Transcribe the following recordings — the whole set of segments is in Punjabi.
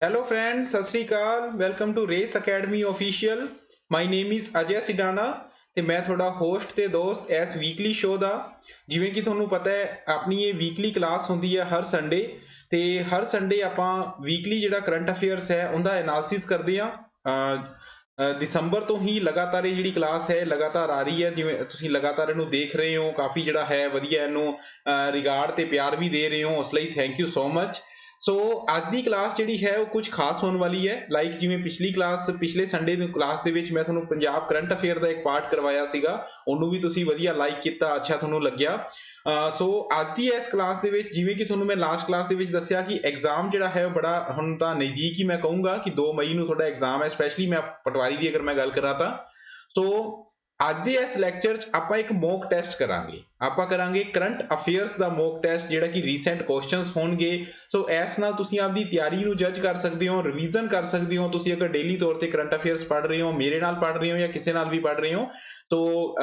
Hello friends, ਸਤਿ ਸ਼੍ਰੀ ਅਕਾਲ। Welcome to race academy official. My name is Ajay Sidana ਤੇ ਮੈਂ ਤੁਹਾਡਾ ਹੋਸਟ ਤੇ ਦੋਸਤ ਇਸ ਵੀਕਲੀ ਸ਼ੋਅ ਦਾ। ਜਿਵੇਂ ਕਿ ਤੁਹਾਨੂੰ ਪਤਾ ਹੈ ਆਪਣੀ ਇਹ ਵੀਕਲੀ ਕਲਾਸ ਹੁੰਦੀ ਹੈ ਹਰ ਸੰਡੇ ਤੇ ਹਰ ਸੰਡੇ ਆਪਾਂ ਵੀਕਲੀ ਜਿਹੜਾ ਕਰੰਟ ਅਫੇਅਰਸ ਹੈ ਉਹਦਾ ਐਨਾਲਿਸਿਸ ਕਰਦੇ ਹਾਂ। ਦਸੰਬਰ ਤੋਂ ਹੀ ਲਗਾਤਾਰ ਇਹ ਜਿਹੜੀ ਕਲਾਸ ਹੈ ਲਗਾਤਾਰ ਆ ਰਹੀ ਹੈ। ਜਿਵੇਂ ਤੁਸੀਂ ਲਗਾਤਾਰ ਇਹਨੂੰ ਦੇਖ ਰਹੇ ਹੋ, ਕਾਫੀ ਜਿਹੜਾ ਹੈ ਵਧੀਆ ਇਹਨੂੰ ਰਿਗਾਰਡ ਤੇ ਪਿਆਰ ਵੀ ਦੇ ਰਹੇ ਹੋ, ਉਸ ਲਈ ਥੈਂਕ ਯੂ ਸੋ ਮਚ। ਸੋ ਅੱਜ ਦੀ ਕਲਾਸ ਜਿਹੜੀ ਹੈ ਉਹ ਕੁਝ ਖਾਸ ਹੋਣ ਵਾਲੀ ਹੈ। ਲਾਈਕ ਜਿਵੇਂ ਪਿਛਲੇ ਸੰਡੇ ਦੀ ਕਲਾਸ ਦੇ ਵਿੱਚ ਮੈਂ ਤੁਹਾਨੂੰ ਪੰਜਾਬ ਕਰੰਟ ਅਫੇਅਰ ਦਾ ਇੱਕ ਪਾਰਟ ਕਰਵਾਇਆ ਸੀਗਾ, ਉਹਨੂੰ ਵੀ ਤੁਸੀਂ ਵਧੀਆ ਲਾਈਕ ਕੀਤਾ, ਅੱਛਾ ਤੁਹਾਨੂੰ ਲੱਗਿਆ। ਸੋ ਅੱਜ ਦੀ ਇਸ ਕਲਾਸ ਦੇ ਵਿੱਚ ਜਿਵੇਂ ਕਿ ਤੁਹਾਨੂੰ ਮੈਂ ਲਾਸਟ ਕਲਾਸ ਦੇ ਵਿੱਚ ਦੱਸਿਆ ਕਿ ਐਗਜ਼ਾਮ ਜਿਹੜਾ ਹੈ ਬੜਾ ਹੁਣ ਤਾਂ ਨਜ਼ਦੀਕ ਹੀ, ਮੈਂ ਕਹੂੰਗਾ ਕਿ 2 ਮਈ ਨੂੰ ਤੁਹਾਡਾ ਐਗਜ਼ਾਮ ਹੈ। ਸਪੈਸ਼ਲੀ ਮੈਂ ਪਟਵਾਰੀ ਦੀ ਅਗਰ ਮੈਂ ਗੱਲ ਕਰਾਂ ਤਾਂ ਸੋ ਅੱਜ ਦੇ ਇਸ ਲੈਕਚਰ 'ਚ ਆਪਾਂ ਇੱਕ ਮੌਕ ਟੈਸਟ ਕਰਾਂਗੇ। ਆਪਾਂ ਕਰਾਂਗੇ ਕਰੰਟ ਅਫੇਅਰਸ ਦਾ ਮੌਕ ਟੈਸਟ, ਜਿਹੜਾ ਕਿ ਰੀਸੈਂਟ ਕੁਐਸਚਨਸ ਹੋਣਗੇ। ਸੋ ਇਸ ਨਾਲ ਤੁਸੀਂ ਆਪਦੀ ਤਿਆਰੀ ਨੂੰ ਜੱਜ ਕਰ ਸਕਦੇ ਹੋ, ਰਿਵੀਜ਼ਨ ਕਰ ਸਕਦੇ ਹੋ। ਤੁਸੀਂ ਅਗਰ ਡੇਲੀ ਤੌਰ ਤੇ ਕਰੰਟ ਅਫੇਅਰਸ ਪੜ੍ਹ ਰਹੇ ਹੋ, ਮੇਰੇ ਨਾਲ ਪੜ੍ਹ ਰਹੇ ਹੋ ਜਾਂ ਕਿਸੇ ਨਾਲ ਵੀ ਪੜ੍ਹ ਰਹੇ ਹੋ, ਤੋ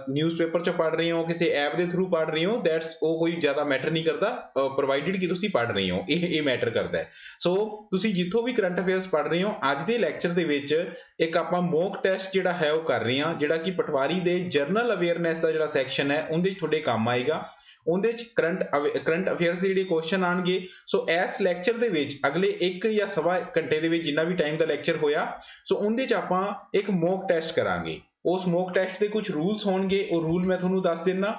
ਨਿਊਜ਼ਪੇਪਰ 'ਚੋਂ ਪੜ੍ਹ ਰਹੇ ਹੋ, ਕਿਸੇ ਐਪ ਦੇ ਥਰੂ ਪੜ੍ਹ ਰਹੇ ਹੋ, ਦੈਟਸ ਉਹ ਕੋਈ ਜ਼ਿਆਦਾ ਮੈਟਰ ਨਹੀਂ ਕਰਦਾ, ਪ੍ਰੋਵਾਈਡਡ ਕਿ ਤੁਸੀਂ ਪੜ੍ਹ ਰਹੇ ਹੋ, ਇਹ ਮੈਟਰ ਕਰਦਾ ਹੈ। ਸੋ ਤੁਸੀਂ ਜਿੱਥੋਂ ਵੀ ਕਰੰਟ ਅਫੇਅਰਸ ਪੜ੍ਹ ਰਹੇ ਹੋ, ਅੱਜ ਦੇ ਲੈਕਚਰ ਦੇ ਵਿੱਚ ਇੱਕ ਆਪਾਂ ਮੌਕ ਟੈਸਟ ਜਿਹੜਾ ਹੈ ਉਹ ਕਰ ਰਹੇ ਹਾਂ, ਜਿਹੜਾ ਕਿ ਪਟਵਾਰੀ ਦੇ ਜਰਨਲ ਅਵੇਅਰਨੈਸ ਦਾ ਜਿਹੜਾ ਸੈਕਸ਼ਨ ਹੈ ਉਹਦੇ 'ਚ ਤੁਹਾਡੇ ਕੰਮ ਆਏਗਾ। ਉਹਦੇ 'ਚ ਕਰੰਟ ਅਫੇਅਰਸ ਦੇ ਜਿਹੜੇ ਕੁਐਸਚਨ ਆਣਗੇ। ਸੋ ਇਸ ਲੈਕਚਰ ਦੇ ਵਿੱਚ ਅਗਲੇ 1 ਜਾਂ ਸਵਾ ਘੰਟੇ ਦੇ ਵਿੱਚ ਜਿੰਨਾ ਵੀ ਟਾਈਮ ਦਾ ਲੈਕਚਰ ਹੋਇਆ, ਸੋ ਉਹਦੇ 'ਚ ਆਪਾਂ ਇੱਕ ਮੌਕ ਟੈਸਟ ਕਰਾਂਗੇ। ਉਸ ਮੌਕ ਟੈਸਟ ਦੇ ਕੁਝ ਰੂਲਸ ਹੋਣਗੇ, ਉਹ ਰੂਲ ਮੈਂ ਤੁਹਾਨੂੰ ਦੱਸ ਦਿੰਦਾ।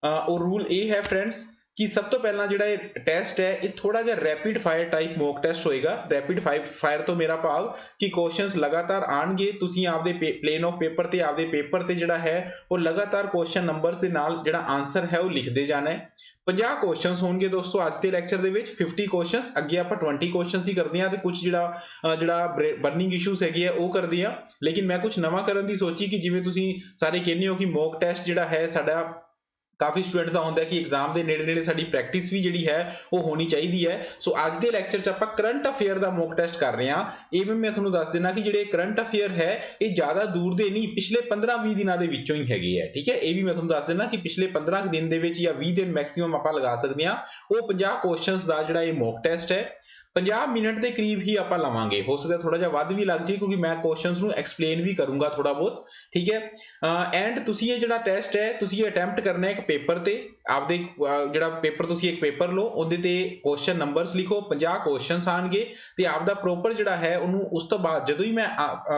ਉਹ ਰੂਲ ਇਹ ਹੈ ਫਰੈਂਡਸ ਕਿ ਸਭ ਤੋਂ ਪਹਿਲਾਂ ਜਿਹੜਾ ਇਹ ਟੈਸਟ ਹੈ ਇਹ ਥੋੜਾ ਜਿਹਾ rapid fire type mock test ਹੋਏਗਾ। ਰੈਪਿਡ ਫਾਇਰ ਤੋਂ ਮੇਰਾ ਭਾਵ ਕਿ ਕੁਐਸਚਨਸ ਲਗਾਤਾਰ ਆਣਗੇ, ਤੁਸੀਂ ਆਪਦੇ ਪਲੇਨ ਆਫ ਪੇਪਰ ਤੇ ਆਪਦੇ ਪੇਪਰ ਤੇ ਜਿਹੜਾ ਹੈ ਉਹ ਲਗਾਤਾਰ ਕੁਐਸਚਨ ਨੰਬਰਸ ਦੇ ਨਾਲ ਜਿਹੜਾ ਆਨਸਰ ਹੈ ਉਹ ਲਿਖਦੇ ਜਾਣਾ ਹੈ। 50 ਕੁਐਸਚਨਸ ਹੋਣਗੇ ਦੋਸਤੋ ਅੱਜ ਦੇ ਲੈਕਚਰ ਦੇ ਵਿੱਚ। 50 ਕੁਐਸਚਨਸ, ਅੱਗੇ ਆਪਾਂ 20 ਕੁਐਸਚਨਸ ਹੀ ਕਰਦੇ ਹਾਂ ਤੇ ਕੁਝ ਜਿਹੜਾ ਬਰਨਿੰਗ ਇਸ਼ੂਸ ਹੈਗੇ ਆ ਉਹ ਕਰਦੇ ਆ। ਲੇਕਿਨ ਮੈਂ ਕੁਝ ਨਵਾਂ ਕਰਨ ਦੀ ਸੋਚੀ ਕਿ ਜਿਵੇਂ ਤੁਸੀਂ ਸਾਰੇ ਕਹਿੰਦੇ ਹੋ ਕਿ ਮੌਕ ਟੈਸਟ ਜਿਹੜਾ ਹੈ ਸਾਡਾ ਕਾਫੀ ਸਟੂਡੈਂਟਸ ਦਾ ਹੁੰਦਾ ਕਿ ਐਗਜ਼ਾਮ ਦੇ ਨੇੜੇ ਨੇੜੇ ਸਾਡੀ ਪ੍ਰੈਕਟਿਸ ਵੀ ਜਿਹੜੀ ਹੈ ਉਹ ਹੋਣੀ ਚਾਹੀਦੀ ਹੈ। ਸੋ ਅੱਜ ਦੇ ਲੈਕਚਰ 'ਚ ਆਪਾਂ ਕਰੰਟ ਅਫੇਅਰ ਦਾ ਮੌਕ ਟੈਸਟ ਕਰ ਰਹੇ ਹਾਂ। ਇਹ ਵੀ ਮੈਂ ਤੁਹਾਨੂੰ ਦੱਸ ਦਿੰਦਾ ਕਿ ਜਿਹੜੇ ਕਰੰਟ ਅਫੇਅਰ ਹੈ ਇਹ ਜ਼ਿਆਦਾ ਦੂਰ ਦੇ ਨਹੀਂ, ਪਿਛਲੇ 15-20 ਦਿਨਾਂ ਦੇ ਵਿੱਚੋਂ ਹੀ ਹੈਗੇ ਆ। ਠੀਕ ਹੈ, ਇਹ ਵੀ ਮੈਂ ਤੁਹਾਨੂੰ ਦੱਸ ਦਿੰਦਾ ਕਿ ਪਿਛਲੇ 15 ਦਿਨ ਦੇ ਵਿੱਚ ਜਾਂ 20 ਦਿਨ ਮੈਕਸਿਮਮ ਆਪਾਂ ਲਗਾ ਸਕਦੇ ਹਾਂ। ਉਹ 50 ਕੁਐਸਚਨਸ ਦਾ ਜਿਹੜਾ ਇਹ ਮੌਕ ਟੈਸਟ ਹੈ 50 ਮਿੰਟ ਦੇ ਕਰੀਬ ਹੀ ਆਪਾਂ ਲਵਾਂਗੇ। ਹੋ ਸਕਦਾ ਥੋੜਾ ਜਿਹਾ ਵੱਧ ਵੀ ਲੱਗ ਜੇ ਕਿਉਂਕਿ ਮੈਂ ਕੁਐਸਚਨਸ ਨੂੰ ਐਕਸਪਲੇਨ ਵੀ ਕਰੂੰਗਾ ਥੋੜਾ ਬਹੁਤ। ਠੀਕ ਹੈ, ਐਂਡ ਤੁਸੀਂ ਇਹ ਜਿਹੜਾ ਟੈਸਟ ਹੈ ਤੁਸੀਂ ਅਟੈਂਪਟ ਕਰਨਾ ਇੱਕ ਪੇਪਰ ਤੇ। ਆਪਦੇ ਜਿਹੜਾ ਪੇਪਰ, ਤੁਸੀਂ ਇੱਕ ਪੇਪਰ ਲਓ, ਉਹਦੇ ਤੇ ਕੁਐਸਚਨ ਨੰਬਰਸ ਲਿਖੋ, 50 ਕੁਐਸਚਨਸ ਆਣਗੇ ਤੇ ਆਪਦਾ ਪ੍ਰੋਪਰ ਜਿਹੜਾ ਹੈ ਉਹਨੂੰ ਉਸ ਤੋਂ ਬਾਅਦ ਜਦੋਂ ਹੀ ਮੈਂ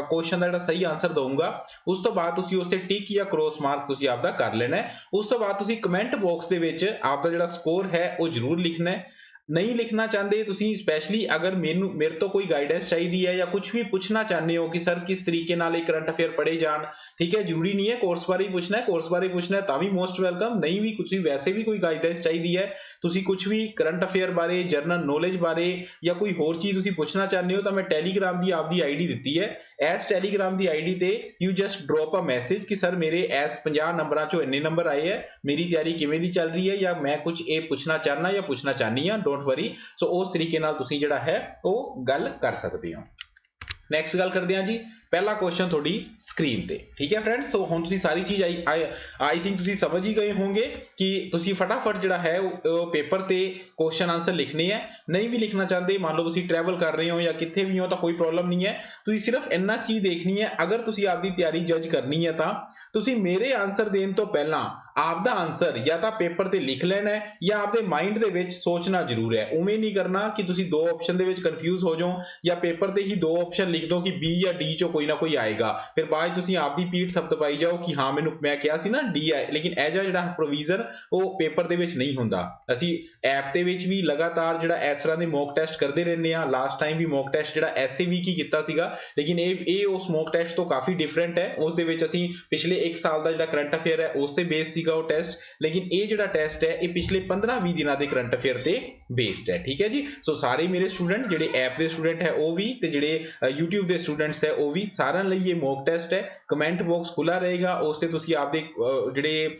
ਕੁਐਸਚਨ ਦਾ ਜਿਹੜਾ ਸਹੀ ਆਨਸਰ ਦਊਂਗਾ ਉਸ ਤੋਂ ਬਾਅਦ ਤੁਸੀਂ ਉਸ ਤੇ ਟਿਕ ਜਾਂ ਕ੍ਰੋਸ ਮਾਰਕ ਤੁਸੀਂ ਆਪਦਾ ਕਰ ਲੈਣਾ ਹੈ। ਉਸ ਤੋਂ ਬਾਅਦ ਤੁਸੀਂ ਕਮੈਂਟ ਬਾਕਸ ਦੇ ਵਿੱਚ ਆਪਦਾ ਜਿਹੜਾ ਸਕੋਰ ਹੈ ਉਹ ਜ਼ਰੂਰ ਲਿਖਣਾ ਹੈ। ਨਹੀਂ ਲਿਖਣਾ ਚਾਹੁੰਦੇ ਤੁਸੀਂ, ਸਪੈਸ਼ਲੀ ਅਗਰ ਮੇਰੇ ਤੋਂ ਕੋਈ ਗਾਈਡੈਂਸ ਚਾਹੀਦੀ ਹੈ ਜਾਂ ਕੁਝ ਵੀ ਪੁੱਛਣਾ ਚਾਹੁੰਦੇ ਹੋ ਕਿ ਸਰ ਕਿਸ ਤਰੀਕੇ ਨਾਲ ਇਹ ਕਰੰਟ ਅਫੇਅਰ ਪੜ੍ਹੇ ਜਾਣ, ਠੀਕ ਹੈ, ਜ਼ਰੂਰੀ ਨਹੀਂ ਹੈ ਕੋਰਸ ਬਾਰੇ ਹੀ ਪੁੱਛਣਾ ਹੈ, ਕੋਰਸ ਬਾਰੇ ਪੁੱਛਣਾ ਹੈ ਤਾਂ ਵੀ ਮੋਸਟ ਵੈਲਕਮ। ਨਹੀਂ ਵੀ ਤੁਸੀਂ ਵੈਸੇ ਵੀ ਕੋਈ ਗਾਈਡੈਂਸ ਚਾਹੀਦੀ ਹੈ, ਤੁਸੀਂ ਕੁਝ ਵੀ ਕਰੰਟ ਅਫੇਅਰ ਬਾਰੇ, ਜਰਨਲ ਨੌਲੇਜ ਬਾਰੇ ਜਾਂ ਕੋਈ ਹੋਰ ਚੀਜ਼ ਤੁਸੀਂ ਪੁੱਛਣਾ ਚਾਹੁੰਦੇ ਹੋ ਤਾਂ ਮੈਂ ਟੈਲੀਗ੍ਰਾਮ ਦੀ ਆਪਦੀ ਆਈਡੀ ਦਿੱਤੀ ਹੈ। ਇਸ ਟੈਲੀਗ੍ਰਾਮ ਦੀ ਆਈਡੀ ਤੇ you just drop a message ਕਿ ਸਰ ਮੇਰੇ ਇਸ 50 ਨੰਬਰਾਂ ਚੋਂ ਇੰਨੇ ਨੰਬਰ ਆਏ ਹੈ, ਮੇਰੀ ਤਿਆਰੀ ਕਿਵੇਂ ਦੀ ਚੱਲ ਰਹੀ ਹੈ ਜਾਂ ਮੈਂ ਕੁਝ ਇਹ ਪੁੱਛਣਾ ਚਾਹਨਾ ਜਾਂ ਪੁੱਛਣਾ ਚਾਹਨੀ ਹਾਂ, ਡੋਂਟ ਵਰੀ। ਸੋ ਉਸ ਤਰੀਕੇ ਨਾਲ ਤੁਸੀਂ ਜਿਹੜਾ ਹੈ ਉਹ ਗੱਲ ਕਰ ਸਕਦੇ ਹੋ। ਨੈਕਸਟ ਗੱਲ ਕਰਦੇ ਹਾਂ ਜੀ, ਪਹਿਲਾ ਕੁਐਸਚਨ ਤੁਹਾਡੀ ਸਕਰੀਨ ਤੇ। ਠੀਕ ਹੈ ਫਰੈਂਡਸ, ਸੋ ਹੁਣ ਤੁਸੀਂ ਸਾਰੀ ਚੀਜ਼ ਆਈ ਥਿੰਕ ਤੁਸੀਂ ਸਮਝ ਹੀ ਗਏ ਹੋਵੋਗੇ ਕਿ ਤੁਸੀਂ ਫਟਾਫਟ ਜਿਹੜਾ ਹੈ ਉਹ ਪੇਪਰ ਤੇ ਕੁਐਸਚਨ ਆਨਸਰ ਲਿਖਣੇ ਹੈ। ਨਹੀਂ ਵੀ ਲਿਖਣਾ ਚਾਹੁੰਦੇ, ਮੰਨ ਲਓ ਤੁਸੀਂ ਟਰੈਵਲ ਕਰ ਰਹੇ ਹੋ ਜਾਂ ਕਿੱਥੇ ਵੀ ਹੋ ਤਾਂ ਕੋਈ ਪ੍ਰੋਬਲਮ ਨਹੀਂ ਹੈ। ਤੁਸੀਂ ਸਿਰਫ ਇੰਨਾ ਚੀਜ਼ ਦੇਖਣੀ ਹੈ, ਅਗਰ ਤੁਸੀਂ ਆਪਦੀ ਤਿਆਰੀ ਜੱਜ ਕਰਨੀ ਹੈ ਤਾਂ ਤੁਸੀਂ ਮੇਰੇ ਆਨਸਰ ਦੇਣ ਤੋਂ ਪਹਿਲਾਂ ਆਪਦਾ ਆਨਸਰ ਜਾਂ ਤਾਂ ਪੇਪਰ ਤੇ ਲਿਖ ਲੈਣਾ ਹੈ ਜਾਂ ਆਪਦੇ ਮਾਈਂਡ ਦੇ ਵਿੱਚ ਸੋਚਣਾ ਜ਼ਰੂਰ ਹੈ। ਉਵੇਂ ਨਹੀਂ ਕਰਨਾ ਕਿ ਤੁਸੀਂ ਦੋ ਆਪਸ਼ਨ ਦੇ ਵਿੱਚ ਕਨਫਿਊਜ਼ ਹੋ ਜਾਓ ਜਾਂ ਪੇਪਰ ਤੇ ਹੀ ਦੋ ਆਪਸ਼ਨ ਲਿਖ ਦਿਓ ਕਿ ਬੀ ਜਾਂ ਡੀ ਚੋਂ ਕੋਈ ਨਾ ਕੋਈ ਆਏਗਾ, ਫਿਰ ਬਾਅਦ ਤੁਸੀਂ ਆਪਦੀ ਪੀਠ ਥਪਥਪਾਈ ਜਾਓ ਕਿ ਹਾਂ ਮੈਂ ਕਿਹਾ ਸੀ ਨਾ ਡੀ ਆਏ। ਲੇਕਿਨ ਇਹ ਜਿਹੜਾ ਪ੍ਰੋਵੀਜ਼ਨ ਉਹ ਪੇਪਰ ਦੇ ਵਿੱਚ ਨਹੀਂ ਹੁੰਦਾ। ਅਸੀਂ ਐਪ ਦੇ ਵਿੱਚ ਵੀ ਲਗਾਤਾਰ ਜਿਹੜਾ ਇਸ ਤਰ੍ਹਾਂ ਦੇ ਮੌਕ ਟੈਸਟ ਕਰਦੇ ਰਹਿੰਦੇ ਹਾਂ। ਲਾਸਟ ਟਾਈਮ ਵੀ ਮੌਕ ਟੈਸਟ ਜਿਹੜਾ ਐਸੇ ਵੀਕ ਹੀ ਕੀਤਾ ਸੀਗਾ, ਲੇਕਿਨ ਇਹ ਉਸ ਮੌਕ ਟੈਸਟ ਤੋਂ ਕਾਫੀ ਡਿਫਰੈਂਟ ਹੈ। ਉਸ ਦੇ ਵਿੱਚ ਅਸੀਂ ਪਿਛਲੇ 1 ਸਾਲ ਦਾ ਜਿਹੜਾ ਕਰੰਟ ਅਫੇਅਰ ਹੈ ਉਸ ਤੇ ਬੇਸ ਸੀਗਾ ਉਹ ਟੈਸਟ, ਲੇਕਿਨ ਇਹ ਜਿਹੜਾ ਟੈਸਟ ਹੈ ਇਹ ਪਿਛਲੇ 15-20 ਦਿਨਾਂ ਦੇ ਕਰੰਟ ਅਫੇਅਰ ਤੇ ਬੇਸਡ ਹੈ। ਠੀਕ ਹੈ ਜੀ, ਸੋ ਸਾਰੇ ਮੇਰੇ ਸਟੂਡੈਂਟ ਜਿਹੜੇ ਐਪ ਦੇ ਸਟੂਡੈਂਟ ਹੈ ਉਹ ਵੀ ਤੇ ਜਿਹੜੇ YouTube ਦੇ ਸਟੂਡੈਂਟਸ ਹੈ ਉਹ ਵੀ, ਸਾਰਿਆਂ ਲਈ ਇਹ ਮੌਕ ਟੈਸਟ ਹੈ। ਕਮੈਂਟ ਬਾਕਸ ਖੁੱਲਾ ਰਹੇਗਾ, ਉਸ ਤੇ ਤੁਸੀਂ ਆਪਦੇ ਜਿਹੜੇ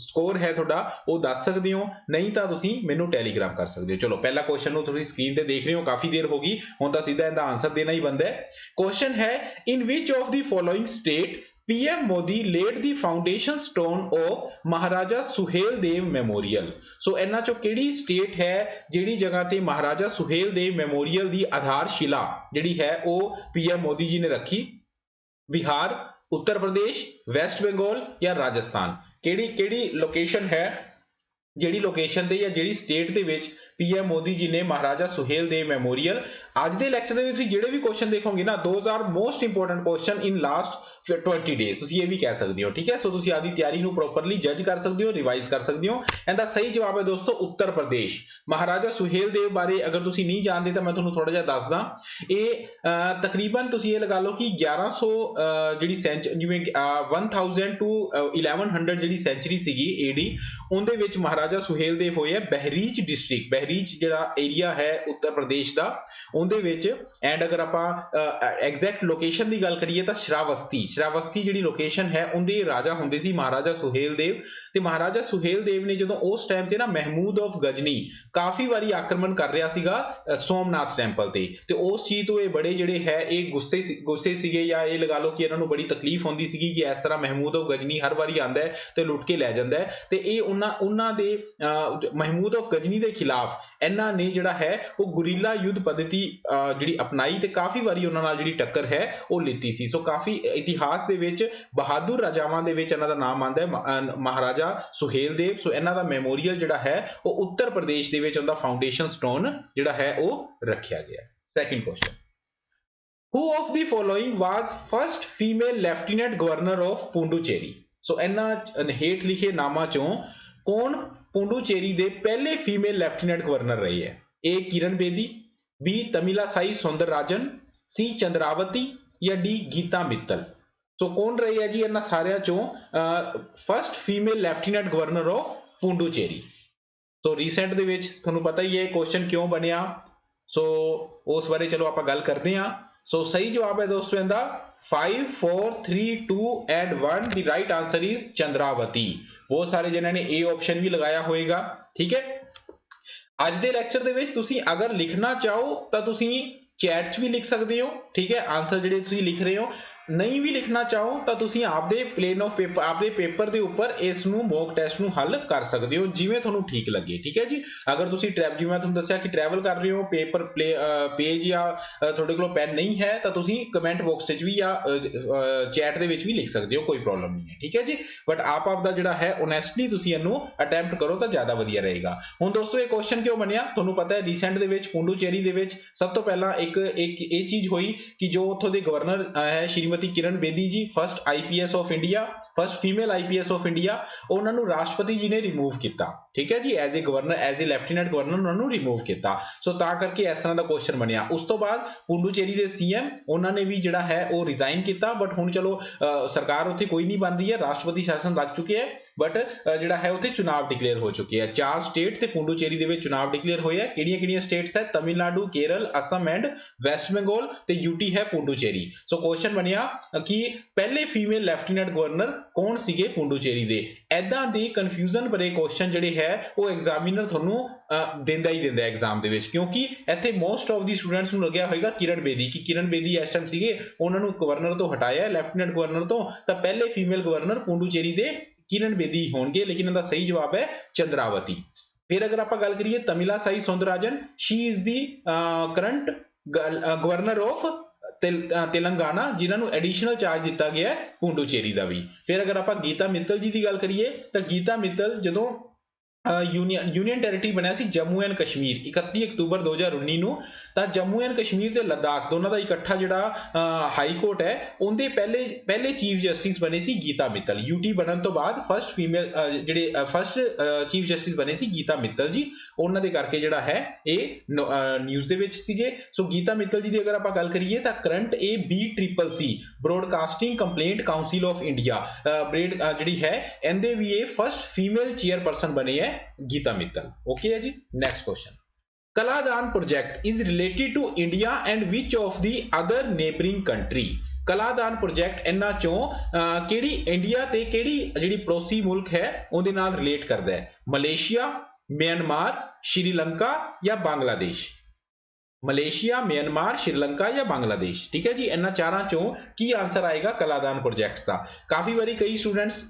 ਸਕੋਰ ਹੈ ਤੁਹਾਡਾ ਉਹ ਦੱਸ ਸਕਦੇ ਹੋ, ਨਹੀਂ ਤਾਂ ਤੁਸੀਂ ਮੈਨੂੰ ਟੈਲੀਗ੍ਰਾਮ ਕਰ ਸਕਦੇ ਹੋ। ਚਲੋ ਪਹਿਲਾ ਕੁਐਸਚਨ ਨੂੰ ਤੁਸੀਂ ਸਕਰੀਨ ਤੇ ਦੇਖ ਰਹੇ ਹੋ, ਕਾਫੀ ਦੇਰ ਹੋ ਗਈ, ਹੁਣ ਤਾਂ ਸਿੱਧਾ ਇਹਦਾ ਆਨਸਰ ਦੇਣਾ ਹੀ ਬੰਦਾ ਹੈ। ਕੁਐਸਚਨ ਹੈ, in which of the following state PM Modi laid the foundation stone of Maharaja Suhel Dev Memorial। ਸੋ ਇਹਨਾਂ ਚੋਂ ਕਿਹੜੀ ਸਟੇਟ ਹੈ ਜਿਹੜੀ ਜਗ੍ਹਾ ਤੇ ਮਹਾਰਾਜਾ ਸੁਹੇਲ ਦੇਵ ਮੈਮੋਰੀਅਲ ਦੀ ਆਧਾਰਸ਼ਿਲਾ ਜਿਹੜੀ ਹੈ ਉਹ PM ਮੋਦੀ ਜੀ ਨੇ ਰੱਖੀ? ਬਿਹਾਰ, उत्तर प्रदेश, वेस्ट बंगाल या राजस्थान? ਕਿਹੜੀ ਲੋਕੇਸ਼ਨ ਹੈ ਜਿਹੜੀ ਲੋਕੇਸ਼ਨ ਤੇ ਜਾਂ ਜਿਹੜੀ ਸਟੇਟ ਦੇ ਵਿੱਚ PM ਮੋਦੀ ਜੀ ਨੇ ਮਹਾਰਾਜਾ ਸੁਹੇਲ ਦੇਵ ਮੈਮੋਰੀਅਲ? ਅੱਜ ਦੇ ਲੈਕਚਰ ਦੇ ਵਿੱਚ ਤੁਸੀਂ ਜਿਹੜੇ ਵੀ ਕੁਐਸਚਨ ਦੇਖੋਗੇ ਨਾ those R most important question in last 20 days, ਤੁਸੀਂ ਇਹ ਵੀ ਕਹਿ ਸਕਦੇ ਹੋ, ਠੀਕ ਹੈ। ਸੋ ਤੁਸੀਂ ਆਦੀ ਤਿਆਰੀ ਨੂੰ ਪ੍ਰੋਪਰਲੀ ਜੱਜ ਕਰ ਸਕਦੇ ਹੋ, ਰਿਵਾਈਜ਼ ਕਰ ਸਕਦੇ ਹੋ। ਇਹਦਾ ਸਹੀ ਜਵਾਬ ਹੈ ਦੋਸਤੋ ਉੱਤਰ ਪ੍ਰਦੇਸ਼। ਮਹਾਰਾਜਾ ਸੁਹੇਲ ਦੇਵ ਬਾਰੇ ਅਗਰ ਤੁਸੀਂ ਨਹੀਂ ਜਾਣਦੇ ਤਾਂ ਮੈਂ ਤੁਹਾਨੂੰ ਥੋੜਾ ਜਿਹਾ ਦੱਸਦਾ। ਇਹ ਤਕਰੀਬਨ ਤੁਸੀਂ ਇਹ ਲਗਾ ਲਓ ਕਿ 1100 ਜਿਹੜੀ ਜਿਵੇਂ 1000 to 1100 ਜਿਹੜੀ ਸੈਂਚੁਰੀ ਸੀਗੀ AD ਉਹਦੇ ਵਿੱਚ ਮਹਾਰਾਜਾ ਸੁਹੇਲ ਦੇਵ ਹੋਏ ਹੈ ਬਹਿਰੀਚ ਡਿਸਟ੍ਰਿਕਟ, ਬਹਿਰੀਚ ਜਿਹੜਾ ਏਰੀਆ ਹੈ ਉੱਤਰ ਪ੍ਰਦੇਸ਼ ਦਾ ਉਹਦੇ ਵਿੱਚ। ਐਂਡ ਅਗਰ ਆਪਾਂ ਐਗਜ਼ੈਕਟ ਲੋਕੇਸ਼ਨ ਦੀ ਗੱਲ ਕਰੀਏ ਤਾਂ ਸ਼ਰਾਵਸਤੀ ਜਿਹੜੀ ਲੋਕੇਸ਼ਨ ਹੈ ਉਹਦੇ ਰਾਜਾ ਹੁੰਦੇ ਸੀ ਮਹਾਰਾਜਾ ਸੁਹੇਲ ਦੇਵ। ਤੇ ਮਹਾਰਾਜਾ ਸੁਹੇਲ ਦੇਵ ਨੇ ਜਦੋਂ ਉਸ ਟਾਈਮ ਤੇ ਨਾ ਮਹਿਮੂਦ ਆਫ ਗਜਨੀ ਕਾਫੀ ਵਾਰੀ ਆਕਰਮਣ ਕਰ ਰਿਹਾ ਸੀਗਾ ਸੋਮਨਾਥ ਟੈਂਪਲ ਤੇ ਉਸ ਚੀਜ਼ ਤੋਂ ਇਹ ਬੜੇ ਜਿਹੜੇ ਹੈ ਇਹ ਗੁੱਸੇ ਸੀਗੇ, ਜਾਂ ਇਹ ਲਗਾ ਲਓ ਕਿ ਇਹਨਾਂ ਨੂੰ ਬੜੀ ਤਕਲੀਫ ਹੁੰਦੀ ਸੀਗੀ ਕਿ ਇਸ ਤਰ੍ਹਾਂ ਮਹਿਮੂਦ ਆਫ ਗਜਨੀ ਹਰ ਵਾਰੀ ਆਂਦਾ ਹੈ ਤੇ ਲੁੱਟ ਕੇ ਲੈ ਜਾਂਦਾ ਹੈ। ਤੇ ਇਹ ਉਹਨਾਂ ਦੇ ਮਹਿਮੂਦ ਆਫ ਗਜਨੀ ਦੇ ਖਿਲਾਫ ਇਹਨਾਂ ਨੇ ਜਿਹੜਾ ਹੈ ਉਹ ਗੁਰੀਲਾ ਯੁੱਧ ਪद्धति ਜਿਹੜੀ ਅਪਣਾਈ ਤੇ ਕਾਫੀ ਵਾਰੀ ਉਹਨਾਂ ਨਾਲ ਜਿਹੜੀ ਟੱਕਰ ਹੈ ਉਹ ਲਿੱਤੀ ਸੀ। ਸੋ ਕਾਫੀ ਇਤਿਹਾਸ ਦੇ ਵਿੱਚ ਬਹਾਦਰ ਰਾਜਾਵਾਂ ਦੇ ਵਿੱਚ ਇਹਨਾਂ ਦਾ ਨਾਮ ਆਉਂਦਾ ਹੈ ਮਹਾਰਾਜਾ ਸੁਹੇਲ ਦੇਵ। ਸੋ ਇਹਨਾਂ ਦਾ ਮੈਮੋਰੀਅਲ ਜਿਹੜਾ ਹੈ ਉਹ ਉੱਤਰ ਪ੍ਰਦੇਸ਼ ਦੇ ਵਿੱਚ ਉਹਦਾ ਫਾਊਂਡੇਸ਼ਨ ਸਟੋਨ ਜਿਹੜਾ ਹੈ ਉਹ ਰੱਖਿਆ ਗਿਆ। Second question, who of the following was first female lieutenant governor of Pondicherry? ਸੋ ਇਹਨਾਂ ਹੇਠ ਲਿਖੇ ਨਾਮਾਂ ਚੋਂ ਕੌਣ ਪੁਡੂਚੇਰੀ ਦੇ ਪਹਿਲੇ ਫੀਮੇਲ ਲੈਫਟੀਨੈਂਟ ਗਵਰਨਰ ਰਹੀ ਹੈ? A Kiran Bedi, B ਤਮਿਲਾਸਾਈ ਸੌਂਦਰਰਾਜਨ, C Chandravati ਜਾਂ D ਗੀਤਾ ਮਿੱਤਲ? ਸੋ ਕੌਣ ਰਹੀ ਹੈ ਜੀ ਇਹਨਾਂ ਸਾਰਿਆਂ ਚੋਂ first female lieutenant governor of Puducherry? So recent ਦੇ ਵਿੱਚ ਤੁਹਾਨੂੰ ਪਤਾ ਹੀ ਹੈ ਕੁਐਸਚਨ ਕਿਉਂ ਬਣਿਆ, ਸੋ ਉਸ ਬਾਰੇ ਚਲੋ ਆਪਾਂ ਗੱਲ ਕਰਦੇ ਹਾਂ। ਸੋ ਸਹੀ ਜਵਾਬ ਹੈ ਦੋਸਤੋ ਇਹਦਾ 5 4 3 2 and 1। the right answer is Chandravati. ਬਹੁਤ ਸਾਰੇ ਜਿਨ੍ਹਾਂ ਨੇ A ਆਪਸ਼ਨ ਵੀ ਲਗਾਇਆ ਹੋਏਗਾ, ਠੀਕ ਹੈ। ਅੱਜ ਦੇ ਲੈਕਚਰ ਦੇ ਵਿੱਚ ਤੁਸੀਂ ਅਗਰ ਲਿਖਣਾ ਚਾਹੋ ਤਾਂ ਤੁਸੀਂ ਚੈਟ 'ਚ ਵੀ ਲਿਖ ਸਕਦੇ ਹੋ, ਠੀਕ ਹੈ। ਆਨਸਰ ਜਿਹੜੇ ਤੁਸੀਂ ਲਿਖ ਰਹੇ ਹੋ ਨਹੀਂ ਵੀ ਲਿਖਣਾ ਚਾਹੋ ਤਾਂ ਤੁਸੀਂ ਆਪਦੇ ਪਲੇਨ ਆਫ ਪੇਪਰ ਆਪਦੇ ਪੇਪਰ ਦੇ ਉੱਪਰ ਇਸ ਨੂੰ ਮੌਕ ਟੈਸਟ ਨੂੰ ਹੱਲ ਕਰ ਸਕਦੇ ਹੋ ਜਿਵੇਂ ਤੁਹਾਨੂੰ ਠੀਕ ਲੱਗੇ, ਠੀਕ ਹੈ ਜੀ। ਅਗਰ ਤੁਸੀਂ ਜਿਵੇਂ ਮੈਂ ਤੁਹਾਨੂੰ ਦੱਸਿਆ ਕਿ ਟਰੈਵਲ ਕਰ ਰਹੇ ਹੋ ਪੇਪਰ ਪੇਜ ਜਾਂ ਤੁਹਾਡੇ ਕੋਲ ਪੈਨ ਨਹੀਂ ਹੈ ਤਾਂ ਤੁਸੀਂ ਕਮੈਂਟ ਬਾਕਸ 'ਚ ਵੀ ਜਾਂ ਚੈਟ ਦੇ ਵਿੱਚ ਵੀ ਲਿਖ ਸਕਦੇ ਹੋ, ਕੋਈ ਪ੍ਰੋਬਲਮ ਨਹੀਂ ਹੈ, ਠੀਕ ਹੈ ਜੀ। ਬਟ ਆਪਦਾ ਜਿਹੜਾ ਹੈ ਓਨੈਸਟਲੀ ਤੁਸੀਂ ਇਹਨੂੰ ਅਟੈਂਪਟ ਕਰੋ ਤਾਂ ਜ਼ਿਆਦਾ ਵਧੀਆ ਰਹੇਗਾ। ਹੁਣ ਦੋਸਤੋ ਇਹ ਕੁਐਸਚਨ ਕਿਉਂ ਬਣਿਆ ਤੁਹਾਨੂੰ ਪਤਾ ਹੈ, ਰੀਸੈਂਟ ਦੇ ਵਿੱਚ ਪੁਡੂਚੇਰੀ ਦੇ ਵਿੱਚ ਸਭ ਤੋਂ ਪਹਿਲਾਂ ਇੱਕ ਇਹ ਚੀਜ਼ ਹੋਈ ਕਿ ਜੋ ਉੱਥੋਂ ਦੇ ਗਵਰਨਰ ਹੈ Shrimati Kiran Bedi ji, first IPS of India, first female IPS of India, उन्होंने राष्ट्रपति जी ने रिमूव किया, ठीक है जी। As a governor as a lieutenant governor उन्होंने रिमूव किया। सो ता करके इस तरह का क्वेश्चन बनया। उस तो बाद पुडूचेरी के CM उन्होंने भी जिहड़ा है वो रिजाइन किया, बट हुण चलो सरकार उत्थे कोई नहीं बन रही है, राष्ट्रपति शासन लग चुके हैं, बट जिहड़ा है उत्थे चुनाव डिक्लेयर हो चुके हैं। 4 स्टेट ते पुडूचेरी दे विच चुनाव डिक्लेयर होए हैं। किहड़ियां-किहड़ियां स्टेट्स है? तमिलनाडु, केरल, असम एंड वेस्ट बंगाल ते UT है पुडूचेरी। सो क्वेश्चन बनया कि पहले फीमेल ਲੈਫਟੀਨੈਂਟ ਗਵਰਨਰ ਕੌਣ ਸੀਗੇ ਪੁਡੂਚੇਰੀ ਦੇ। ਐਦਾਂ ਦੇ ਕਨਫਿਊਜ਼ਨ ਭਰੇ ਕੁਐਸਚਨ ਜਿਹੜੇ ਹੈ ਉਹ ਐਗਜ਼ਾਮੀਨਰ ਤੁਹਾਨੂੰ ਦਿੰਦਾ ਹੀ ਦਿੰਦਾ ਐਗਜ਼ਾਮ ਦੇ ਵਿੱਚ, ਕਿਉਂਕਿ ਇੱਥੇ ਮੋਸਟ ਆਫ ਦੀ ਸਟੂਡੈਂਟਸ ਨੂੰ ਲੱਗਿਆ ਹੋਏਗਾ ਕਿਰਨ ਬੇਦੀ ਕਿ ਕਿਰਨ ਬੇਦੀ ਇਸ ਟਾਈਮ ਸੀਗੇ, ਉਹਨਾਂ ਨੂੰ ਗਵਰਨਰ ਤੋਂ ਹਟਾਇਆ ਲੈਫਟੀਨੈਂਟ ਗਵਰਨਰ ਤੋਂ, ਤਾਂ ਪਹਿਲੇ ਫੀਮੇਲ ਗਵਰਨਰ ਪੁਡੂਚੇਰੀ ਦੇ ਕਿਰਨ ਬੇਦੀ ਹੋਣਗੇ, ਲੇਕਿਨ ਇਹਦਾ ਸਹੀ ਜਵਾਬ ਹੈ ਚੰਦਰਾਵਤੀ। ਫਿਰ ਅਗਰ ਆਪਾਂ ਗੱਲ ਕਰੀਏ Tamilisai Soundararajan, she is the current governor of Telangana, जिन्होंने एडिशनल चार्ज दिता गया है पुडूचेरी का भी। फिर अगर आप गीता मित्तल जी की गल करिए तो गीता मित्तल जो यूनियन टैरेटरी बनया सी जम्मू एंड कश्मीर 31 अक्तूबर 2019 ਨੂੰ, ਤਾਂ ਜੰਮੂ ਐਂਡ ਕਸ਼ਮੀਰ ਤੇ ਲਦਾਖ ਦੋਨਾਂ ਦਾ ਇਕੱਠਾ ਜਿਹੜਾ ਹਾਈ ਕੋਰਟ ਹੈ ਉਹਦੇ ਪਹਿਲੇ ਚੀਫ ਜਸਟਿਸ ਬਣੇ ਸੀ ਗੀਤਾ ਮਿੱਤਲ। UT ਬਣਨ ਤੋਂ ਬਾਅਦ ਫਸਟ ਫੀਮੇਲ ਜਿਹੜੇ ਫਸਟ ਚੀਫ ਜਸਟਿਸ ਬਣੇ ਸੀ ਗੀਤਾ ਮਿੱਤਲ ਜੀ, ਉਹਨਾਂ ਦੇ ਕਰਕੇ ਜਿਹੜਾ ਹੈ ਇਹ ਨਿਊਜ਼ ਦੇ ਵਿੱਚ ਸੀਗੇ। ਸੋ ਗੀਤਾ ਮਿੱਤਲ ਜੀ ਦੀ ਅਗਰ ਆਪਾਂ ਗੱਲ ਕਰੀਏ ਤਾਂ current BCCC broadcasting complaint council of India ਜਿਹੜੀ ਹੈ ਇਹਦੇ ਵੀ ਇਹ ਫਸਟ ਫੀਮੇਲ ਚੇਅਰਪਰਸਨ ਬਣੇ ਹੈ ਗੀਤਾ ਮਿੱਤਲ। ਓਕੇ ਹੈ ਜੀ। Next question, Kaladan project is related to India and which of the other neighboring country? Kaladan project ਇਹਨਾਂ ਚੋਂ ਕਿਹੜੀ ਇੰਡੀਆ ਤੇ ਕਿਹੜੀ ਜਿਹੜੀ ਪੜੋਸੀ ਮੁਲਕ ਹੈ ਉਹਦੇ ਨਾਲ ਰਿਲੇਟ ਕਰਦਾ ਹੈ? ਮਲੇਸ਼ੀਆ, ਮਿਆਂਮਾਰ, ਸ਼੍ਰੀਲੰਕਾ ਜਾਂ ਬੰਗਲਾਦੇਸ਼? ਮਲੇਸ਼ੀਆ, ਮਿਆਂਮਾਰ, श्रीलंका या बांग्लादेश। ठीक है जी, इन्हां चारां चों की आंसर आएगा कलादान प्रोजैक्ट का। काफ़ी बारी कई स्टूडेंट्स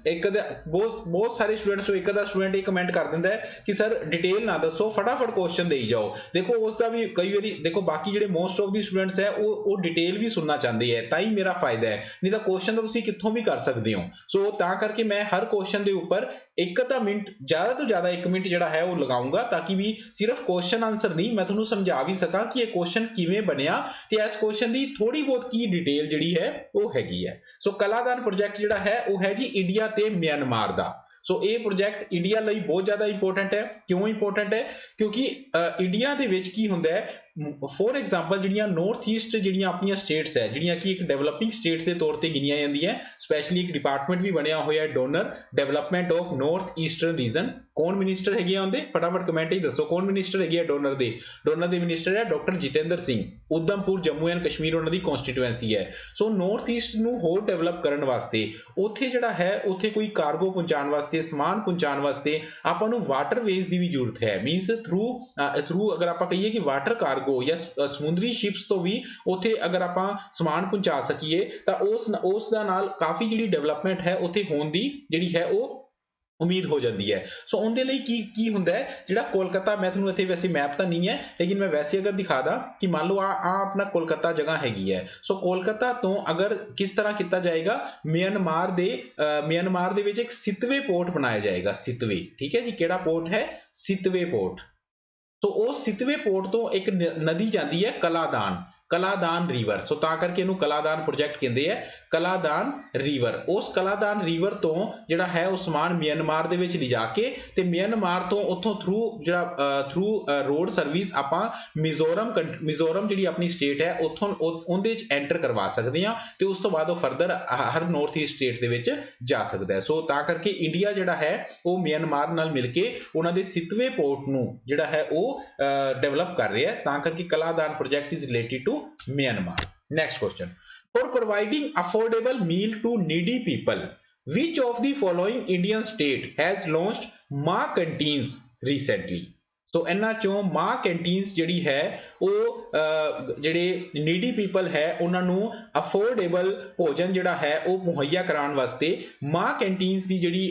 बहुत सारे स्टूडेंट्स एक अद्धा स्टूडेंट ये कमेंट कर दिंदा है कि सर डिटेल ना दसो, फटाफट क्वेश्चन देई जाओ। देखो उसका भी कई बारी देखो बाकी जिहड़े मोस्ट ऑफ दी स्टूडेंट्स है वो डिटेल भी सुनना चाहते हैं, तां ही मेरा फायदा है, नहीं तो क्वेश्चन तो तुसीं कित्थों भी कर सकते हो। सो तां करके मैं हर क्वेश्चन के उपर एक अद्धा मिनट, ज़्यादा तो ज़्यादा 1 मिनट जिहड़ा है वो लगाऊंगा, ताकि भी सिर्फ क्वेश्चन आंसर नहीं मैं तुहानूं समझा भी सकां कि ये क्वेश्चन किवें बनिया ते इस क्वेश्चन की थोड़ी बहुत की डिटेल जिहड़ी है वो हैगी है। सो कलादान प्रोजैक्ट जिहड़ा है वो है जी इंडिया ते म्यांमार दा। सो ये प्रोजैक्ट इंडिया लई बहुत ज़्यादा इंपोर्टेंट है। क्यों इंपोर्टेंट है? क्योंकि इंडिया दे विच की हुंदा है, फॉर एग्जाम्पल जिहड़ियां नॉर्थ ईस्ट जिहड़ियां अपनी स्टेट्स है, जिहड़ियां कि एक डेवलपिंग स्टेट्स के तौर पर गिनिया जांदियां, स्पैशली एक डिपार्टमेंट भी बनिया होया है, donor development of north eastern region. कौन मिनिस्टर है उनके? फटाफट कमेंट ही दसो कौन मिनिस्टर है डोनर दे? डोनर दे मिनिस्टर है डॉक्टर जितेंद्र सिंह। उधमपुर जम्मू एंड कश्मीर उन्होंने कॉन्स्टिट्यूएंसी है। सो नॉर्थ ईस्ट नूं होर डेवलप करने वास्ते उत्थे जिहड़ा है उत्थे कोई कार्गो पहुंचाने वास्ते, समान पहुंचाने वास्ते आपां नूं वाटरवेज की भी जरूरत है। मीनस थ्रू अगर आपां कहिए कि वाटर कार्गो या समुद्री शिप्स तो भी उत्थे अगर आपां समान पहुंचा सकीए तां उस दा नाल काफ़ी जिहड़ी डेवलपमेंट है उत्थे होण दी जिहड़ी है वो उम्मीद हो जाती है। सो उनके लिए की हुंदा है जिहड़ा कोलकाता, मैं तुहानूं इत्थे वैसे मैप तो नहीं है लेकिन मैं वैसे अगर दिखा दा कि मान लो आ अपना कोलकाता जगह हैगी है। सो कोलकाता तो अगर किस तरह किया जाएगा, म्यांमार दे विच एक सितवे पोर्ट बनाया जाएगा। सितवे, ठीक है जी, केड़ा पोर्ट है? Sittwe port. तो उस सितवे पोर्ट तो एक नदी जाती है कलादान रिवर। सो तां करके इहनूं कलादान प्रोजैक्ट कहते हैं, कलादान रिवर। उस कलादान रिवर तो जिहड़ा है वो समान म्यांमार दे विच लिजा के ते म्यांमार तो उत्थों थ्रू रोड सर्विस आपां मिजोरम जिहड़ी अपनी स्टेट है उत्थों उहदे च एंटर करवा सकते हैं ते उस तो बाद वो फर्दर हर नॉर्थ ईस्ट स्टेट दे विच जा सकदा है। सो तां करके इंडिया जिहड़ा है वो म्यांमार नाल मिल के उन्हां दे सितवे पोर्ट नूं जिहड़ा है वो डेवलप कर रहा है, तां करके Kaladan project is related to Myanmar. Next question, for providing affordable meal to needy people, which of the following Indian state has launched मां canteens recently? सो इन्हां चों मां कैंटीन्स जिहड़ी है वो जिहड़े नीडी पीपल है उन्होंने अफोर्डेबल भोजन जिहड़ा है वो मुहैया कराने वास्ते मां कैंटीन्स की जिहड़ी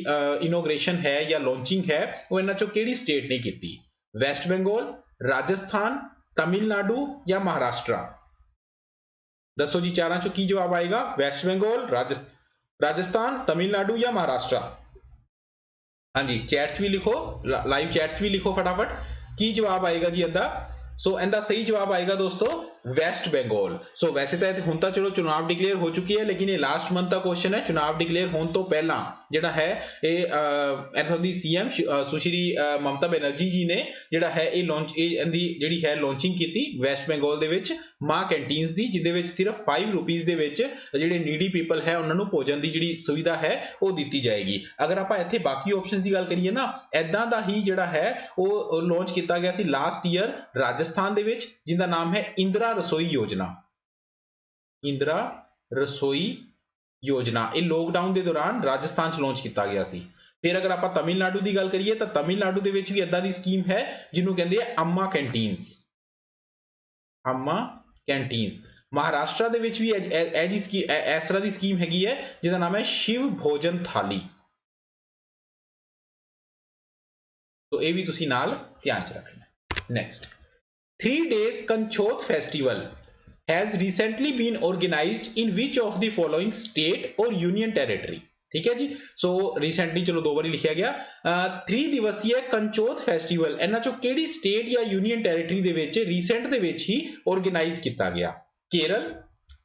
इनोग्रेशन है या लॉन्चिंग है वो इन्हां चों किहड़ी स्टेट ने कीती? वेस्ट बंगाल, राजस्थान, तमिलनाडु या महाराष्ट्र? दसो जी चारां चों की जवाब आएगा? वेस्ट बंगाल, राजस्थान, तमिलनाडु या महाराष्ट्र? हाँ जी, चैट्स भी लिखो, लाइव चैट्स भी लिखो फटाफट, की जवाब आएगा जी इहदा? सो इहदा सही जवाब आएगा दोस्तों वेस्ट बंगाल। सो वैसे तो हुण तां चलो चुनाव डिक्लेयर हो चुकी है, लेकिन ये लास्ट मंथ का क्वेश्चन है। चुनाव डिक्लेयर होने तो पहला जिहड़ा है इत्थों दी सीएम सुश्री ममता बनर्जी जी ने जिहड़ा है ये जिहड़ी है लॉन्चिंग कीती वेस्ट बंगाल दे विच मां कैंटीन्स दी, जिहदे विच सिर्फ 5 रुपीज़ दे विच जिहड़े नीडी पीपल है उन्हां नूं भोजन की जिहड़ी सुविधा है वो दी जाएगी। अगर आपां इत्थे बाकी ऑप्शनस की गल करिए ना, इदां दा ही जिहड़ा है वो लॉन्च किया गया सी लास्ट ईयर राजस्थान दे विच, जिहदा नाम है इंदिरा रसोई योजना। इंदिरा रसोई योजना ये लॉकडाउन के दौरान राजस्थान च लॉन्च किया गया सी। फिर अगर आप तमिलनाडु की गल करिए तो तमिलनाडु के भी इदां दी स्कीम है जिन्होंने कहते हैं अम्मा कैंटीन्स। अम्मा कैंटीन्स। महाराष्ट्र के भी इस तरह की स्कीम हैगी है जिसका नाम है शिव भोजन थाली। तो ये भी तुसी नाल ध्यान च रखना। Next, 3 days Kanchoth festival has recently been organized in which of the following state or union territory? ठीक है जी, सो रिसेंटली चलो 2 बार लिखा गया 3 दिवसीय कंचोत फेस्टिवल इन्हां चों किहड़ी स्टेट या यूनियन टैरेटरी दे विच रीसेंट दे विच ही ऑर्गेनाइज किया गया? केरल,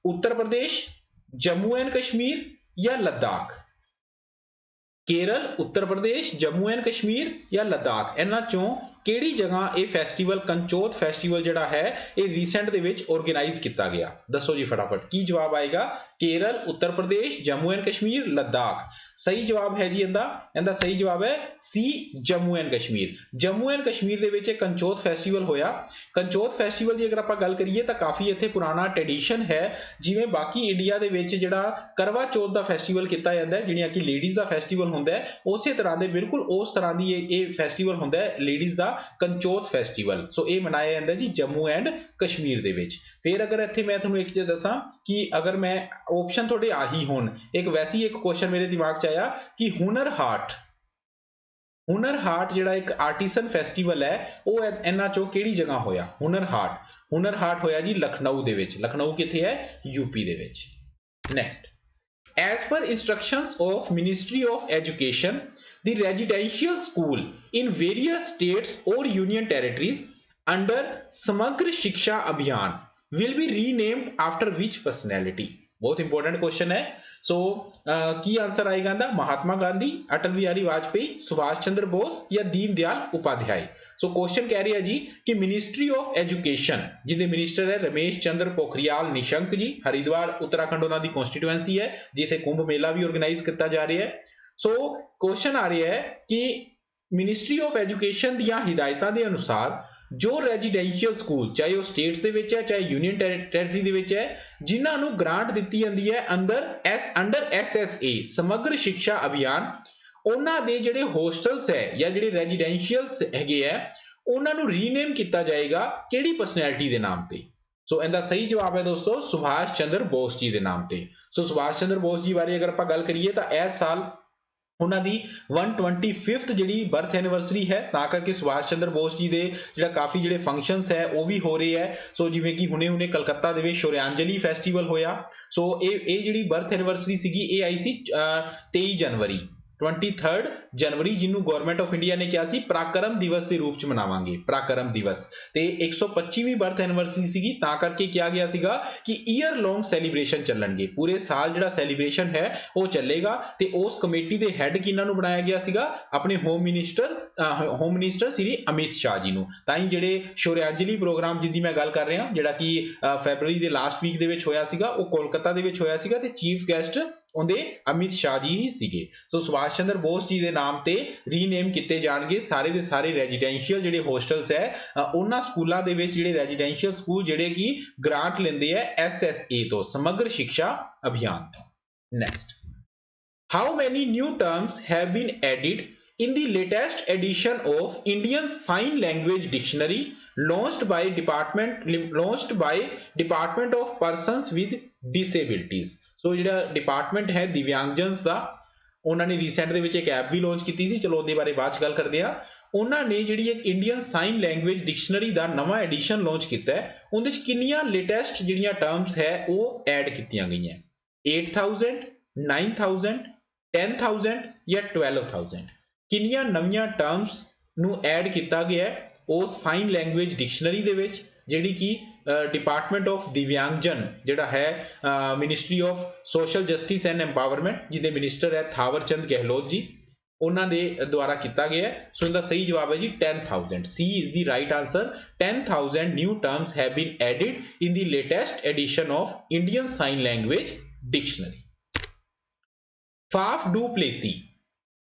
उत्तर प्रदेश, जम्मू एंड कश्मीर या लद्दाख? केरल, उत्तर प्रदेश, जम्मू एंड कश्मीर या लद्दाख, इन्हां चों किहड़ी जगह ये फेस्टिवल कंचोत फेस्टिवल जिहड़ा है ये रीसेंट दे विच ऑर्गेनाइज किया गया? दसो जी फटाफट, की जवाब आएगा? केरल, उत्तर प्रदेश, जम्मू एंड कश्मीर, लद्दाख। सही जवाब है जी इहदा सही जवाब है C, Jammu and Kashmir. Jammu and Kashmir दे विच कंचोत फेस्टिवल होया। कंचोत फेस्टिवल की अगर आपां गल करिए तो काफ़ी इत्थे पुराना ट्रेडिशन है, जिवें बाकी इंडिया दे विच जिहड़ा करवा चौथ का फेस्टिवल किया जाता है, जिहड़ियां कि लेडीज़ का फेस्टिवल होंदा है, उस तरह के बिल्कुल उस तरह की ये फेस्टिवल होंदा है लेडीज़ का कंचोत फेस्टिवल। सो ये मनाया जाता है जी जम्मू एंड कश्मीर दे विच। फिर अगर इत्थे मैं तुहानूं एक चीज़ दसां कि अगर मैं ऑप्शन तुहाडे आही होण, एक वैसे ही एक क्वेश्चन मेरे दिमाग च आया कि हुनर हाट जिहड़ा एक आर्टिसन फैसटीवल है वो इन्हां चों किहड़ी जगह होया? हुनर हाट होया जी लखनऊ दे विच। लखनऊ कित्थे है? यूपी दे विच। Next, as per instructions of Ministry of Education, the residential school in various states or union territories under Samagra Shiksha Abhiyan will be renamed after which personality? बहुत इंपॉर्टेंट क्वेश्चन है। सो की आंसर आएगा ना? महात्मा गांधी, अटल बिहारी वाजपेयी, सुभाष चंद्र बोस या दीन दयाल उपाध्याय। सो क्वेश्चन कह रही है जी कि मिनिस्ट्री ऑफ एजुकेशन जिहदे मिनिस्टर है रमेश चंद्र पोखरियाल निशंक जी, हरिद्वार उत्तराखंड उन्हां दी कॉन्स्टिट्यूएंसी है जिथे कुंभ मेला भी ऑर्गेनाइज किया जा रहा है। सो क्वेश्चन आ रहा है कि मिनिस्ट्री ऑफ एजुकेशन दीयां हिदायतां दे अनुसार जो रेजिडेंशियल स्कूल चाहे वो स्टेट्स दे विच है चाहे यूनियन टैरेटरी दे विच है जिन्हां नूं ग्रांट दित्ती जांदी है अंडर SSA समग्र शिक्षा अभियान, उन्हां दे जिहड़े होस्टल्स है या जिहड़े रेजिडेंशियल्स हैगे है उन्हां नूं रीनेम किया जाएगा किहड़ी पर्सनैलिटी दे नाम ते? सो इहदा सही जवाब है दोस्तों सुभाष चंद्र बोस जी दे नाम ते। सो सुभाष चंद्र बोस जी बारे अगर आपां गल करिए तां इस साल उन्हां दी 125th जिहड़ी बर्थ एनिवर्सरी है, तां करके सुभाष चंद्र बोस जी दे जिहड़ा काफ़ी जिहड़े फंक्शनस है वो भी हो रहे हैं। सो जिवें कि हुणे कलकत्ता दे विच श्रद्धांजलि फैसटीवल होया। सो ये जिहड़ी बर्थ एनिवर्सरी सीगी ये आई सी 23 जनवरी 23 जनवरी जिन्होंने गवर्नमेंट ऑफ इंडिया ने कहा सी पराक्रम दिवस के रूप में मनावांगे, पराक्रम दिवस। ते 125वीं बर्थ एनिवर्सरी सीगी तां करके क्या गया सीगा कि ईयर लॉन्ग सैलीब्रेशन चलणगे, पूरे साल जिहड़ा सैलीब्रेशन है वो चलेगा। ते उस कमेटी दे हैड किन्हां नूं बनाया गया सीगा? अपने होम मिनिस्टर श्री अमित शाह जी नूं। तां ही जिहड़े श्रद्धांजलि प्रोग्राम जिहदी मैं गल कर रहा जिहड़ा कि फरवरी दे लास्ट वीक दे विच होया सीगा वो कोलकाता दे विच होया सीगा ते चीफ गेस्ट उहदे अमित शाह जी ही सीगे। सो सुभाष चंद्र बोस जी दे नाम ते रीनेम किए जाणगे सारे दे सारे रेजिडेंशियल जिहड़े होस्टल्स है उन्हां स्कूलां दे विच जिहड़े रेजिडेंशियल स्कूल जिहड़े कि ग्रांट लैंदे है SSA तो समग्र शिक्षा अभियान तो। Next, how many new terms have been added in the latest edition of Indian Sign Language Dictionary launched by Department of Persons with Disabilities। सो जिहड़ा डिपार्टमेंट है दिव्यांगजन्स का उन्होंने रीसेंट दे विच एक ऐप भी लॉन्च की सी, चलो उहदे बारे बाद च गल करते हैं। उन्होंने जिहड़ी एक इंडियन साइन लैंग्वेज डिक्शनरी का नवा एडिशन लॉन्च किया है उहदे च कितनियां लेटेस्ट जिहड़ियां टर्म्स है वो ऐड कीतियां गईयां 8000 9000 10000 या 12000 कितनियां नवीं टर्म्स नूं ऐड किया गया है उस साइन लैंग्वेज डिक्शनरी दे विच जिहड़ी कि डिपार्टमेंट ऑफ दिव्यांगजन जिहड़ा है ministry of social justice and empowerment जिहदे मिनिस्टर है थावर चंद गहलोत जी उन्हां दे द्वारा किया गया है। सो इहदा सही जवाब है जी 10,000। C is the right answer. 10,000 new terms have been added in the latest edition of Indian sign language dictionary. Faf du Plessis,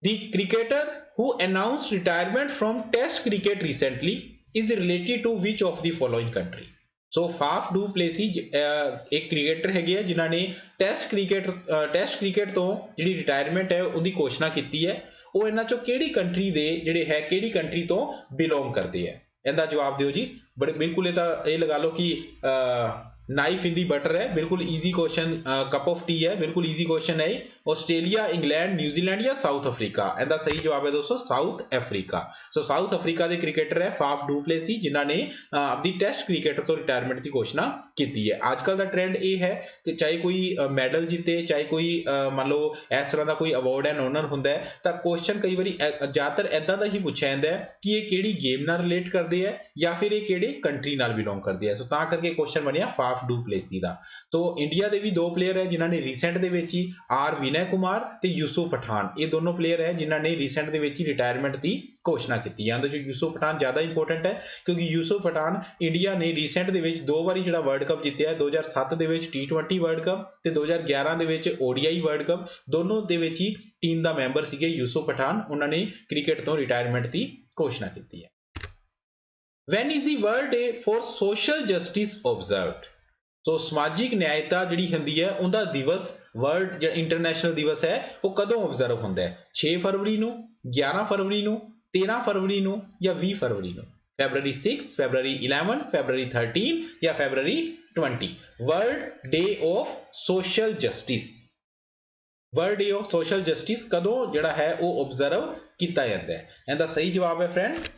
the cricketer who announced retirement from test cricket recently is related to which of the following country? So Faf du Plessis एक क्रिकेटर है जिन्होंने टेस्ट क्रिकेट तो जी रिटायरमेंट है उसकी घोषणा की है वो इन्हों चो कि कंट्री दे जिहड़े है कि कंट्री तो बिलोंग करते हैं? इहदा जवाब दिओ जी। बड़े बिल्कुल ये लगा लो कि नाइफ इन दी बटर है, बिल्कुल easy question, cup of T है, बिल्कुल ईजी क्वेश्चन है। ऑस्ट्रेलिया, इंग्लैंड, न्यूजीलैंड या साउथ अफ्रीका? इहदा सही जवाब है दोस्तों साउथ अफ्रीका। सो साउथ अफ्रीका के क्रिकेटर है फाफ डू प्लेसी जिन्होंने अपनी टेस्ट क्रिकेटर तो रिटायरमेंट की घोषणा की है। आजकल का ट्रेंड ये है कि चाहे कोई मैडल जीते चाहे कोई मान लो इस तरह का कोई अवार्ड एंड ऑनर होंदा है तो क्वेश्चन कई बार ज़्यादातर इदा का ही पूछा जाता है कि ये किहड़ी गेम नाल रिलेट करते हैं या फिर ये किहड़ी कंट्री नाल बिलोंग करते हैं। सो तां करके क्वेश्चन बनिया फाफ डू प्लेसी का। तो इंडिया के भी दो प्लेयर है जिन्होंने रीसेंट दे विच ही आर विनय कुमार ते यूसुफ पठान, ये दोनों प्लेयर है जिन्होंने रीसेंट दे विच ही रिटायरमेंट की घोषणा की है। जो यूसुफ पठान ज़्यादा इंपोर्टेंट है क्योंकि यूसुफ पठान इंडिया ने रीसेंट दे विच 2 बारी जिहड़ा वर्ल्ड कप जीतिया है, 2007 दे विच T20 वर्ल्ड कप ते 2011 दे विच ODI वर्ल्ड कप, दोनों दे विच ही टीम का मैंबर सीगे यूसुफ पठान। उन्होंने क्रिकेट तो रिटायरमेंट की घोषणा की है। When is the World Day for Social Justice observed? सो समाजिक न्यायता जिहड़ी हुंदी है उनका दिवस वर्ल्ड इंटरनेशनल दिवस है वो कदों ऑब्जर्व होंदा है? 6 फरवरी नूं, 11 फरवरी नूं, 13 फरवरी नूं या 20 फरवरी नूं? February 6, February 11, February 13 या February 20? World day of social justice, world day of social justice कदों जिहड़ा है वो ऑब्जर्व किया जाता है? इहदा सही जवाब है फ्रेंड्स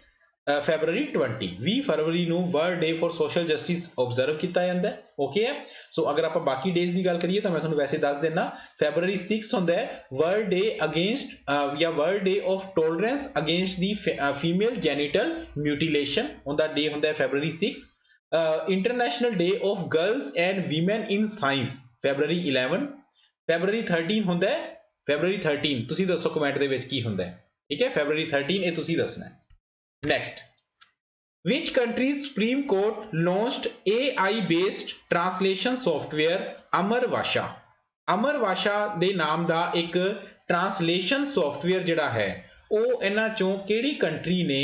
February 20, 20 फरवरी ਨੂੰ world day for social justice observe किया जाता है। ओके है, सो अगर आप बाकी डेज की गल करिए तो मैं तुहानूं वैसे दस देना, February 6 हुंदा है वर्ल्ड डे अगेंस्ट या world day of tolerance against the female genital mutilation, उनका डे हुंदा है February 6। International day of girls and women in science February 11। February 13 हुंदा है, February 13 तुसीं दसो कमेंट दे विच की हुंदा है, ठीक है, February 13 ये तुसीं दसना है। Next, which country's Supreme Court launched AI-based translation software Amar Vasha? Amar Vasha ਦੇ ਨਾਮ ਦਾ ਇੱਕ ट्रांसलेशन सॉफ्टवेयर ਜਿਹੜਾ ਹੈ ਉਹ ਇਹਨਾਂ ਚੋਂ ਕਿਹੜੀ ਕੰਟਰੀ ਨੇ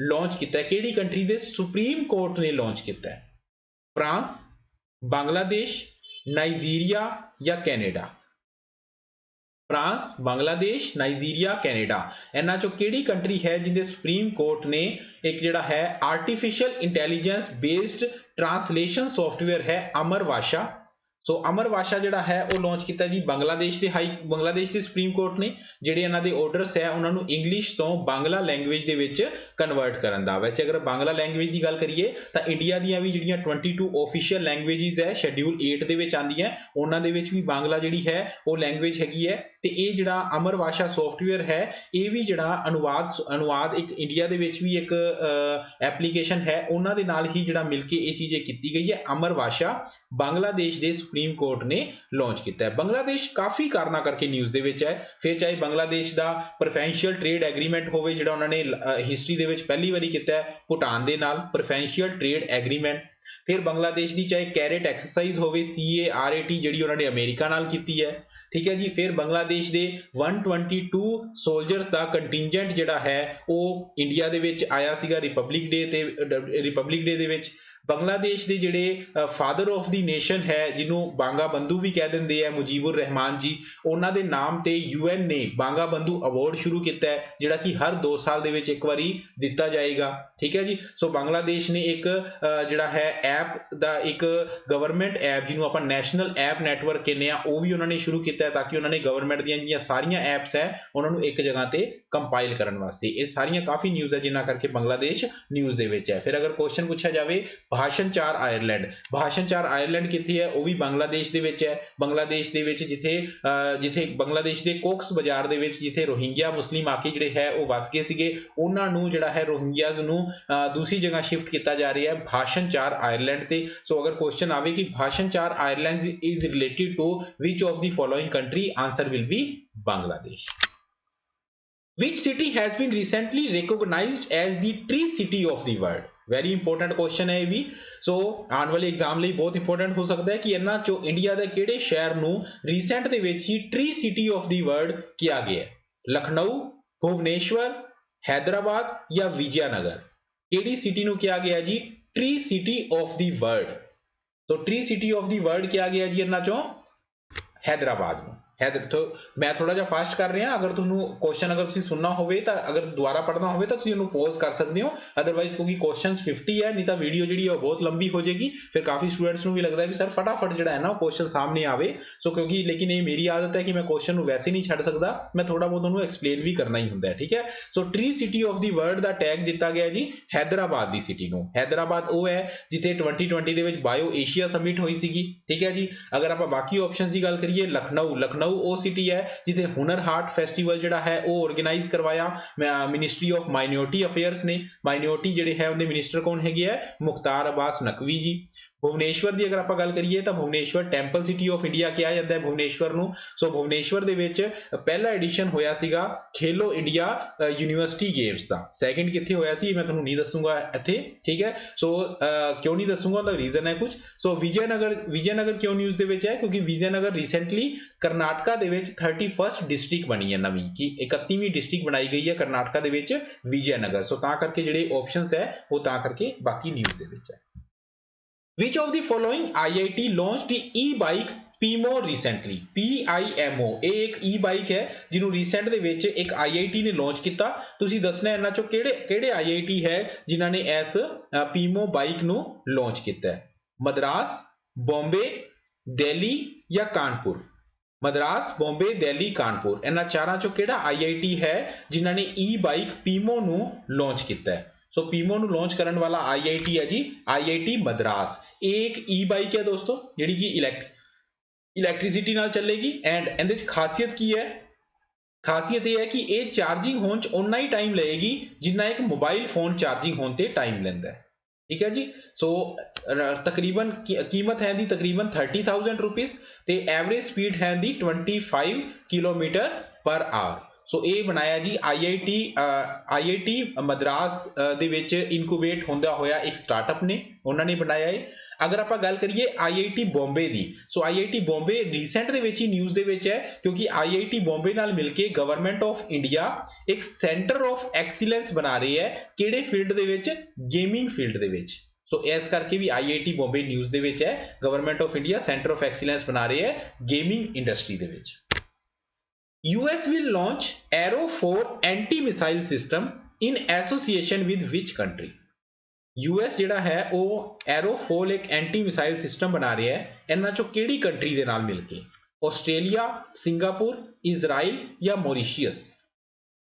ਲਾਂਚ ਕੀਤਾ ਹੈ, ਕਿਹੜੀ ਕੰਟਰੀ ਦੇ ਸੁਪਰੀਮ ਕੋਰਟ ਨੇ ਲਾਂਚ ਕੀਤਾ ਹੈ? फ्रांस, बांग्लादेश, नाइजीरिया या Canada? France, Bangladesh, Nigeria, Canada, इन्हां चों किहड़ी कंट्री है जिहदे सुप्रीम कोर्ट ने एक जिहड़ा है artificial intelligence based translation software है अमर भाषा। सो अमर भाषा जिहड़ा है वो लॉन्च किया जी बांग्लादेश के सुप्रीम कोर्ट ने, जिहड़े इन्हां दे ऑर्डर्स है उन्होंने इंग्लिश तो बांग्ला लैंग्वेज दे विच कन्वर्ट करन दा। वैसे अगर बांग्ला लैंग्वेज की गल करिए तो इंडिया दीयां भी जिहड़ियां 22 ऑफिशियल लैंग्वेजेस है शेड्यूल 8 दे विच आंदियां, उन्हां दे विच भी बांग्ला जिहड़ी है वो लैंग्वेज हैगी है। ते ये जिहड़ा अमर भाषा सॉफ्टवेयर है ये भी जिहड़ा अनुवाद एक इंडिया दे विच भी एक एप्लीकेशन है, उन्हां दे नाल ही जिहड़ा मिल के ये चीज़ कीती गई है। अमर भाषा बांग्लादेश दे सुप्रीम कोर्ट ने लॉन्च किया है। बांग्लादेश काफ़ी कारणा करके न्यूज़ दे विच है, फिर चाहे बांग्लादेश का प्रेफरेंशियल ट्रेड एग्रीमेंट होवे जिहड़ा उन्होंने हिस्टरी दे विच पहली बारी किया है भूटान दे नाल प्रेफरेंशियल ट्रेड एग्रीमेंट, फिर बांग्लादेश की चाहे कैरेट एक्सरसाइज होवे CARAT जिहड़ी उन्होंने अमेरिका नाल कीती है, ठीक है जी। फिर बांग्लादेश के 122 सोल्जर्स का कंटिजेंट जिहड़ा है वो इंडिया दे विच आया सीगा रिपब्लिक डे दे विच। बांग्लादेश के जिहड़े फादर ऑफ द नेशन है जिन्हों बांगा बंधु भी कह देंगे है मुजीबुर रहमान जी, उन्हों के नाम ते UN ने बांगा बंधु अवार्ड शुरू किया है जिहड़ा कि हर 2 साल दे विच एक बारी दिता जाएगा, ठीक है जी। सो बांग्लादेश ने एक जिहड़ा है ऐप दा एक गवर्नमेंट ऐप जिन्हों आपां नैशनल ऐप नैटवर्क कहने आ वो भी उन्होंने शुरू किया है ताकि उन्होंने गवर्नमेंट दी जिहड़ियां सारियां ऐप्स है उन्होंने एक जगह ते कंपाइल करन वास्ते। ये सारियां काफ़ी न्यूज़ है जिन्हां करके बांग्लादेश न्यूज़ दे विच है। फिर अगर क्वेश्चन पूछा जाए भाषण 4 आयरलैंड, भाषण 4 आयरलैंड कित्थे है, वो भी बांग्लादेश दे विच है। बांग्लादेश दे विच जिथे बांग्लादेश के कोक्स बाजार दे विच जिथे रोहिंग्या मुस्लिम आके जिहड़े है वो वस गए सीगे, उन्हां नूं जिहड़ा है रोहिंग्याज नूं दूसरी जगह शिफ्ट किया जा रहा है भाषण 4 आयरलैंड ते। सो अगर क्वेश्चन आवे कि भाषण 4 Ireland is related to which of the following country, answer will be Bangladesh. Which city has been recently recognized as the tree city of the world? Very important question है ये भी। सो आने वाले एग्जाम लिए बहुत इंपोर्टेंट हो सकता है कि इन्हां चो इंडिया के किहड़े शहर नूं रीसेंट दे विच ही tree city of the world किया गया है? लखनऊ, भुवनेश्वर, हैदराबाद या विजयनगर? किहड़ी सिटी नूं किया गया जी tree city of the world? तो tree city of the world किया गया जी इन्हां चो हैदराबाद नूं। तो मैं थोड़ा जा फास्ट कर रहा, अगर तुहानूं क्वेश्चन अगर तुसीं सुनना होवे तो अगर दोबारा पढ़ना होवे तो तुसीं उहनूं पॉज कर सकते हो, अदरवाइज क्योंकि क्वेश्चन 50 है नहीं तो वीडियो जिहड़ी है बहुत लंबी हो जाएगी, फिर काफ़ी स्टूडेंट्स नूं भी लगता है कि सर फटाफट जिहड़ा है ना क्वेश्चन सामने आवे। सो क्योंकि लेकिन ये मेरी आदत है कि मैं क्वेश्चन नूं वैसे नहीं छड्ड सकदा, मैं थोड़ा बहुत उहनूं एक्सप्लेन भी करना ही हुंदा है, ठीक है। सो tree city of the world का टैग दिता गया जी हैदराबाद की सिटी नूं। हैदराबाद वो है जिथे 2020 दे विच बायो एशिया समिट हुई सीगी, ठीक है जी। अगर आप बाकी ऑप्शंस की गल करिए, लखनऊ वो सिटी है जिथे हुनर हाट फेस्टिवल जिहड़ा है वो ऑर्गेनाइज करवाया मिनिस्ट्री ऑफ माइनॉरिटी अफेयर्स ने। माइनॉरिटी जिहड़े है उनके मिनिस्टर कौन है मुख्तार अब्बास नकवी जी। भुवनेश्वर की अगर आप गल करिए तो Bhubaneswar temple city of India कहा जाता है भुवनेश्वर नूं। सो भुवनेश्वर दे विच पहला एडिशन होया सीगा खेलो इंडिया यूनिवर्सिटी गेम्स का। सैकेंड कित्थे होया सी मैं तुहानूं नहीं दसूंगा इत्थे, ठीक है। सो क्यों नहीं दसूंगा उसका रीजन है कुछ। सो विजयनगर क्यों न्यूज़ दे विच है क्योंकि विजयनगर रिसेंटली करनाटका दे विच 31st डिस्ट्रिक्ट बनी है नवी कि 31वीं डिस्ट्रिक्ट बनाई गई है करनाटका दे विच विजयनगर। सो तां करके जिहड़े ऑप्शंस है वो तां करके बाकी न्यूज़ दे विच है। Which of the following IIT launched the e-bike PIMO recently, PIMO, ਇਹ ਇੱਕ ਈ ਬਾਈਕ ਹੈ ਜਿਹਨੂੰ ਰੀਸੈਂਟ ਦੇ ਵਿੱਚ ਇੱਕ IIT ਨੇ ਲਾਂਚ ਕੀਤਾ। ਤੁਸੀਂ ਦੱਸਣਾ ਇਹਨਾਂ ਚੋਂ ਕਿਹੜੇ IIT ਹੈ ਜਿਨ੍ਹਾਂ ਨੇ ਇਸ ਪੀਮੋ ਬਾਈਕ ਨੂੰ ਲਾਂਚ ਕੀਤਾ ਹੈ। ਮਦਰਾਸ, ਬੰਬੇ, ਦਿੱਲੀ ਜਾਂ ਕਾਨਪੁਰ। ਮਦਰਾਸ, ਬੰਬੇ, ਦਿੱਲੀ, ਕਾਨਪੁਰ, ਇਹਨਾਂ ਚਾਰਾਂ ਚੋਂ ਕਿਹੜਾ IIT ਹੈ ਜਿਨ੍ਹਾਂ ਨੇ ਈ ਬਾਈਕ ਪੀਮੋ ਨੂੰ ਲਾਂਚ ਕੀਤਾ ਹੈ। ਸੋ ਪੀਮੋ ਨੂੰ ਲਾਂਚ ਕਰਨ ਵਾਲਾ IIT ਹੈ ਜੀ IIT ਮਦਰਾਸ। ਇਹ ਇੱਕ ਈ ਬਾਈਕ ਹੈ ਦੋਸਤੋ ਜਿਹੜੀ ਕਿ ਇਲੈਕਟ੍ਰਿਸਿਟੀ ਨਾਲ ਚੱਲੇਗੀ ਐਂਡ ਇਹਦੇ ਚ ਖਾਸੀਅਤ ਕੀ ਹੈ? ਖਾਸੀਅਤ ਇਹ ਹੈ ਕਿ ਇਹ ਚਾਰਜਿੰਗ ਹੋਣ ਚ ਉਨਾ ਹੀ ਟਾਈਮ ਲਏਗੀ ਜਿੰਨਾ ਇੱਕ ਮੋਬਾਈਲ ਫੋਨ ਚਾਰਜਿੰਗ ਹੋਣ ਤੇ ਟਾਈਮ ਲੈਂਦਾ ਹੈ। ਠੀਕ ਹੈ ਜੀ। ਸੋ ਤਕਰੀਬਨ ਕੀਮਤ ਹੈ ਦੀ ਤਕਰੀਬਨ 30,000 ਰੁਪੀਸ ਤੇ ਐਵਰੇਜ ਸਪੀਡ ਹੈ ਦੀ 25 ਕਿਲੋਮੀਟਰ ਪਰ ਆਵਰ। ਸੋ ਇਹ ਬਣਾਇਆ ਜੀ IIT ਮਦਰਾਸ ਦੇ ਵਿੱਚ ਇਨਕੂਬੇਟ ਹੁੰਦਾ ਹੋਇਆ ਇੱਕ ਸਟਾਰਟਅਪ ਨੇ, ਉਹਨਾਂ ਨੇ ਬਣਾਇਆ ਹੈ। ਅਗਰ ਆਪਾਂ ਗੱਲ ਕਰੀਏ IIT ਬੰਬੇ ਦੀ, ਸੋ IIT ਬੰਬੇ ਰੀਸੈਂਟ ਦੇ ਵਿੱਚ ਹੀ ਨਿਊਜ਼ ਦੇ ਵਿੱਚ ਹੈ ਕਿਉਂਕਿ IIT ਬੰਬੇ ਨਾਲ ਮਿਲ ਕੇ ਗਵਰਨਮੈਂਟ ਆਫ ਇੰਡੀਆ ਇੱਕ ਸੈਂਟਰ ਆਫ ਐਕਸੀਲੈਂਸ ਬਣਾ ਰਹੀ ਹੈ। ਕਿਹੜੇ ਫੀਲਡ ਦੇ ਵਿੱਚ? ਗੇਮਿੰਗ ਫੀਲਡ ਦੇ ਵਿੱਚ। ਸੋ ਇਸ ਕਰਕੇ ਵੀ IIT ਬੰਬੇ ਨਿਊਜ਼ ਦੇ ਵਿੱਚ ਹੈ, government of India centre of excellence ਬਣਾ ਰਹੀ ਹੈ ਗੇਮਿੰਗ ਇੰਡਸਟਰੀ ਦੇ ਵਿੱਚ। US will launch Arrow 4 anti-missile system in association with which country? US ਜਿਹੜਾ ਹੈ ਉਹ Arrow 4 ਇੱਕ ਐਂਟੀ ਮਿਸਾਈਲ ਸਿਸਟਮ ਬਣਾ ਰਿਹਾ ਹੈ, ਇਹਨਾਂ ਚੋਂ ਕਿਹੜੀ ਕੰਟਰੀ ਦੇ ਨਾਲ ਮਿਲ ਕੇ? ਆਸਟ੍ਰੇਲੀਆ, ਸਿੰਗਾਪੁਰ, ਇਜ਼ਰਾਈਲ ਜਾਂ ਮੌਰੀਸ਼ੀਅਸ।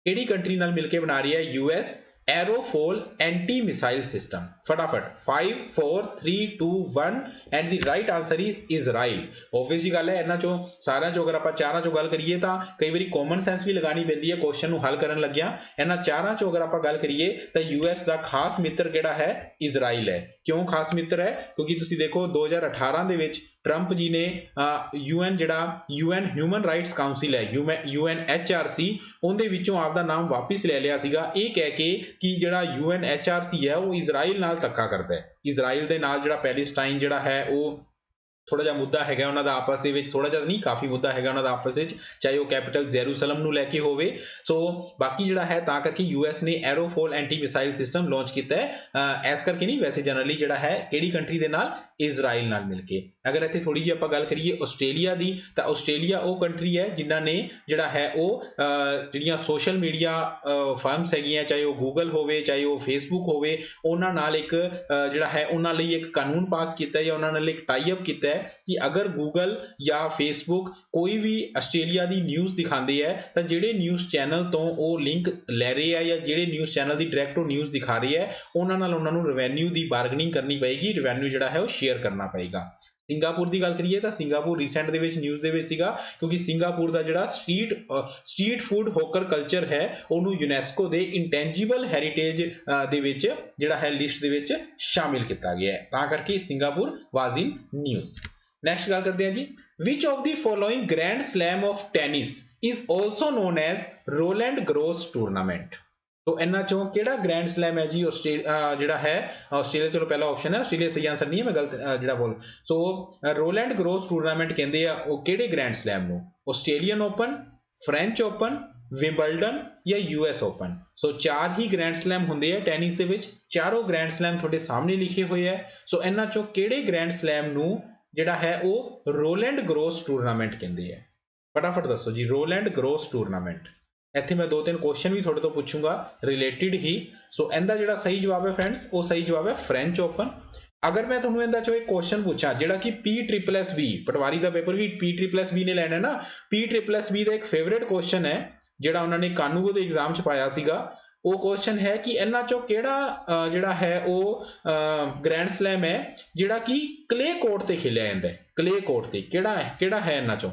ਕਿਹੜੀ ਕੰਟਰੀ ਨਾਲ ਮਿਲ ਕੇ ਬਣਾ ਰਹੀ ਹੈ US Arrow 4 anti-missile system? फटाफट 5 4 3 2 1 and the right answer is Israel. Obvious जी गल है इन्हां चों सारियां चों अगर आपां चारां चों गल करिए तां कई वारी कॉमन सेंस भी लगानी पैंदी है क्वेश्चन नूं हल करन लग्गियां। इन्हां चारां चों अगर आपां गल करिए तां यूएस दा खास मित्र किहड़ा है? इजराइल है। क्यों खास मित्र है? क्योंकि तुसीं देखो 2018 ਦੇ ਵਿੱਚ ट्रंप जी ने UN ਜਿਹੜਾ UN ਹਿਊਮਨ ਰਾਈਟਸ ਕਾਉਂਸਿਲ ਹੈ UNHRC ਉਹਦੇ ਵਿੱਚੋਂ ਆਪਦਾ ਨਾਮ ਵਾਪਿਸ ਲੈ ਲਿਆ ਸੀਗਾ ਇਹ ਕਹਿ ਕੇ ਕਿ ਜਿਹੜਾ UNHRC ਹੈ ਉਹ ਇਜ਼ਰਾਈਲ ਨਾਲ ਧੱਕਾ ਕਰਦਾ ਹੈ। ਇਜ਼ਰਾਈਲ ਦੇ ਨਾਲ ਜਿਹੜਾ ਪੈਲੇਸਟਾਈਨ ਜਿਹੜਾ ਹੈ ਉਹ ਥੋੜਾ ਜਿਹਾ ਮੁੱਦਾ ਹੈਗਾ ਉਹਨਾਂ ਦਾ ਆਪਸ ਦੇ ਵਿੱਚ, ਥੋੜਾ ਜਿਹਾ ਨਹੀਂ ਕਾਫੀ ਮੁੱਦਾ ਹੈਗਾ ਉਹਨਾਂ ਦਾ ਆਪਸ ਵਿੱਚ, ਚਾਹੇ ਉਹ ਕੈਪੀਟਲ ਜੈਰੂਸਲਮ ਨੂੰ ਲੈ ਕੇ ਹੋਵੇ। ਸੋ ਬਾਕੀ ਜਿਹੜਾ ਹੈ ਤਾਂ ਕਰਕੇ US ਨੇ Arrow 4 anti missile system launch ਕੀਤਾ ਹੈ। ਐਸ ਕਰਕੇ ਨਹੀਂ, ਵੈਸੇ ਜਨਰਲੀ ਜਿਹੜਾ ਹੈ ਕਿਹੜੀ ਕੰਟਰੀ ਦੇ ਨਾਲ? ਇਜ਼ਰਾਈਲ ਨਾਲ ਮਿਲ ਕੇ। ਅਗਰ ਇੱਥੇ ਥੋੜੀ ਜਿਹੀ ਆਪਾਂ ਗੱਲ ਕਰੀਏ ਆਸਟ੍ਰੇਲੀਆ ਦੀ ਤਾਂ ਆਸਟ੍ਰੇਲੀਆ ਉਹ ਕੰਟਰੀ ਹੈ ਜਿਨ੍ਹਾਂ ਨੇ ਜਿਹੜਾ ਹੈ ਉਹ ਜਿਹੜੀਆਂ ਸੋਸ਼ਲ ਮੀਡੀਆ ਫਰਮਸ ਹੈਗੀਆਂ, ਚਾਹੇ ਉਹ ਗੂਗਲ ਹੋਵੇ ਚਾਹੇ ਉਹ ਫੇਸਬੁੱਕ ਹੋਵੇ, ਉਹਨਾਂ ਨਾਲ ਇੱਕ ਜਿਹੜਾ ਹੈ ਉਹਨਾਂ ਲਈ ਇੱਕ ਕਾਨੂੰਨ ਪਾਸ ਕੀਤਾ ਜਾਂ ਉਹਨਾਂ ਨਾਲ ਇੱਕ ਟਾਈ ਅਪ ਕੀਤਾ ਕਿ ਅਗਰ ਗੂਗਲ ਜਾਂ ਫੇਸਬੁੱਕ ਕੋਈ ਵੀ ਆਸਟ੍ਰੇਲੀਆ ਦੀ ਨਿਊਜ਼ ਦਿਖਾਉਂਦੇ ਹੈ ਤਾਂ ਜਿਹੜੇ ਨਿਊਜ਼ ਚੈਨਲ ਤੋਂ ਉਹ ਲਿੰਕ ਲੈ ਰਹੇ ਆ ਜਾਂ ਜਿਹੜੇ ਨਿਊਜ਼ ਚੈਨਲ ਦੀ ਡਾਇਰੈਕਟ ਉਹ ਨਿਊਜ਼ ਦਿਖਾ ਰਹੇ ਹੈ ਉਹਨਾਂ ਨਾਲ ਉਹਨਾਂ ਨੂੰ ਰੈਵਨਿਊ ਦੀ ਬਾਰਗੇਨਿੰਗ ਕਰਨੀ ਪਏਗੀ, ਰੈਵਨਿਊ ਜਿਹੜਾ ਹੈ ਉਹ ਸ਼ੇਅਰ ਕਰਨਾ ਪਏਗਾ। ਸਿੰਗਾਪੁਰ ਦੀ ਗੱਲ ਕਰੀਏ ਤਾਂ ਸਿੰਗਾਪੁਰ ਰੀਸੈਂਟ ਦੇ ਵਿੱਚ ਨਿਊਜ਼ ਦੇ ਵਿੱਚ ਸੀਗਾ ਕਿਉਂਕਿ ਸਿੰਗਾਪੁਰ ਦਾ ਜਿਹੜਾ ਸਟਰੀਟ ਫੂਡ ਹੋਕਰ ਕਲਚਰ ਹੈ ਉਹਨੂੰ ਯੂਨੈਸਕੋ ਦੇ ਇੰਟੈਂਜੀਬਲ ਹੈਰੀਟੇਜ ਦੇ ਵਿੱਚ ਜਿਹੜਾ ਹੈ ਲਿਸਟ ਦੇ ਵਿੱਚ ਸ਼ਾਮਿਲ ਕੀਤਾ ਗਿਆ ਹੈ, ਤਾਂ ਕਰਕੇ Singapore was in news. Next ਗੱਲ ਕਰਦੇ ਹਾਂ ਜੀ, which of the following grand slam of tennis is also known as Roland Garros tournament? तो ਇਹਨਾਂ ਚੋਂ ਕਿਹੜਾ ਗ੍ਰੈਂਡ ਸਲੈਮ ਹੈ ਜੀ? ਜਿਹੜਾ ਹੈ ਆਸਟ੍ਰੇਲੀਆ, ਚਲੋ ਪਹਿਲਾ ਆਪਸ਼ਨ ਹੈ ਆਸਟ੍ਰੇਲੀਆ ਸਹੀ ਆਨਸਰ ਨਹੀਂ ਹੈ, ਮੈਂ ਗਲਤ ਜਿਹੜਾ ਬੋਲ। ਸੋ ਰੋਲੈਂਡ ਗਰੋਸ ਟੂਰਨਾਮੈਂਟ ਕਹਿੰਦੇ ਆ ਉਹ ਕਿਹੜੇ ਗ੍ਰੈਂਡ ਸਲੈਮ ਨੂੰ? Australian open, French open, Wimbledon ਜਾਂ US ਓਪਨ। ਸੋ ਚਾਰ ਹੀ ਗ੍ਰੈਂਡ ਸਲੈਮ ਹੁੰਦੇ ਆ ਟੈਨਿਸ ਦੇ ਵਿੱਚ, ਚਾਰੋਂ ਗ੍ਰੈਂਡ ਸਲੈਮ ਤੁਹਾਡੇ ਸਾਹਮਣੇ ਲਿਖੇ ਹੋਏ ਆ। ਸੋ ਇਹਨਾਂ ਚੋਂ ਕਿਹੜੇ ਗ੍ਰੈਂਡ ਸਲੈਮ ਨੂੰ ਜਿਹੜਾ ਹੈ ਉਹ ਰੋਲੈਂਡ ਗਰੋਸ ਟੂਰਨਾਮੈਂਟ ਕਹਿੰਦੇ ਆ? ਫਟਾਫਟ ਦੱਸੋ ਜੀ। Roland gross tournament. ਇੱਥੇ ਮੈਂ 2-3 ਕੁਐਸਚਨ ਵੀ ਤੁਹਾਡੇ ਤੋਂ ਪੁੱਛੂੰਗਾ ਰਿਲੇਟਿਡ ਹੀ। ਸੋ ਇਹਦਾ ਜਿਹੜਾ ਸਹੀ ਜਵਾਬ ਹੈ ਫਰੈਂਡਸ ਉਹ ਸਹੀ ਜਵਾਬ ਹੈ ਫ੍ਰੈਂਚ ਓਪਨ। ਅਗਰ ਮੈਂ ਤੁਹਾਨੂੰ ਇਹਦਾ ਚੋਂ ਇੱਕ ਕੁਐਸਚਨ ਪੁੱਛਾਂ ਜਿਹੜਾ ਕਿ PSSB ਪਟਵਾਰੀ ਦਾ ਪੇਪਰ ਵੀ PSSB ਨੇ ਲੈਣਾ ਨਾ, PSSB ਦਾ ਇੱਕ ਫੇਵਰੇਟ ਕੁਐਸਚਨ ਹੈ ਜਿਹੜਾ ਉਹਨਾਂ ਨੇ ਕਾਨੂੰਗੋ ਦੇ ਐਗਜ਼ਾਮ 'ਚ ਪਾਇਆ ਸੀਗਾ, ਉਹ ਕੁਐਸਚਨ ਹੈ ਕਿ ਇਹਨਾਂ ਚੋਂ ਕਿਹੜਾ ਜਿਹੜਾ ਹੈ ਉਹ ਗ੍ਰੈਂਡ ਸਲੈਮ ਹੈ ਜਿਹੜਾ ਕਿ ਕਲੇ ਕੋਰਟ ਤੇ ਖੇਲਿਆ ਜਾਂਦਾ ਹੈ? ਕਲੇ ਕੋਰਟ ਤੇ ਕਿਹੜਾ ਹੈ ਇਹਨਾਂ ਚੋਂ?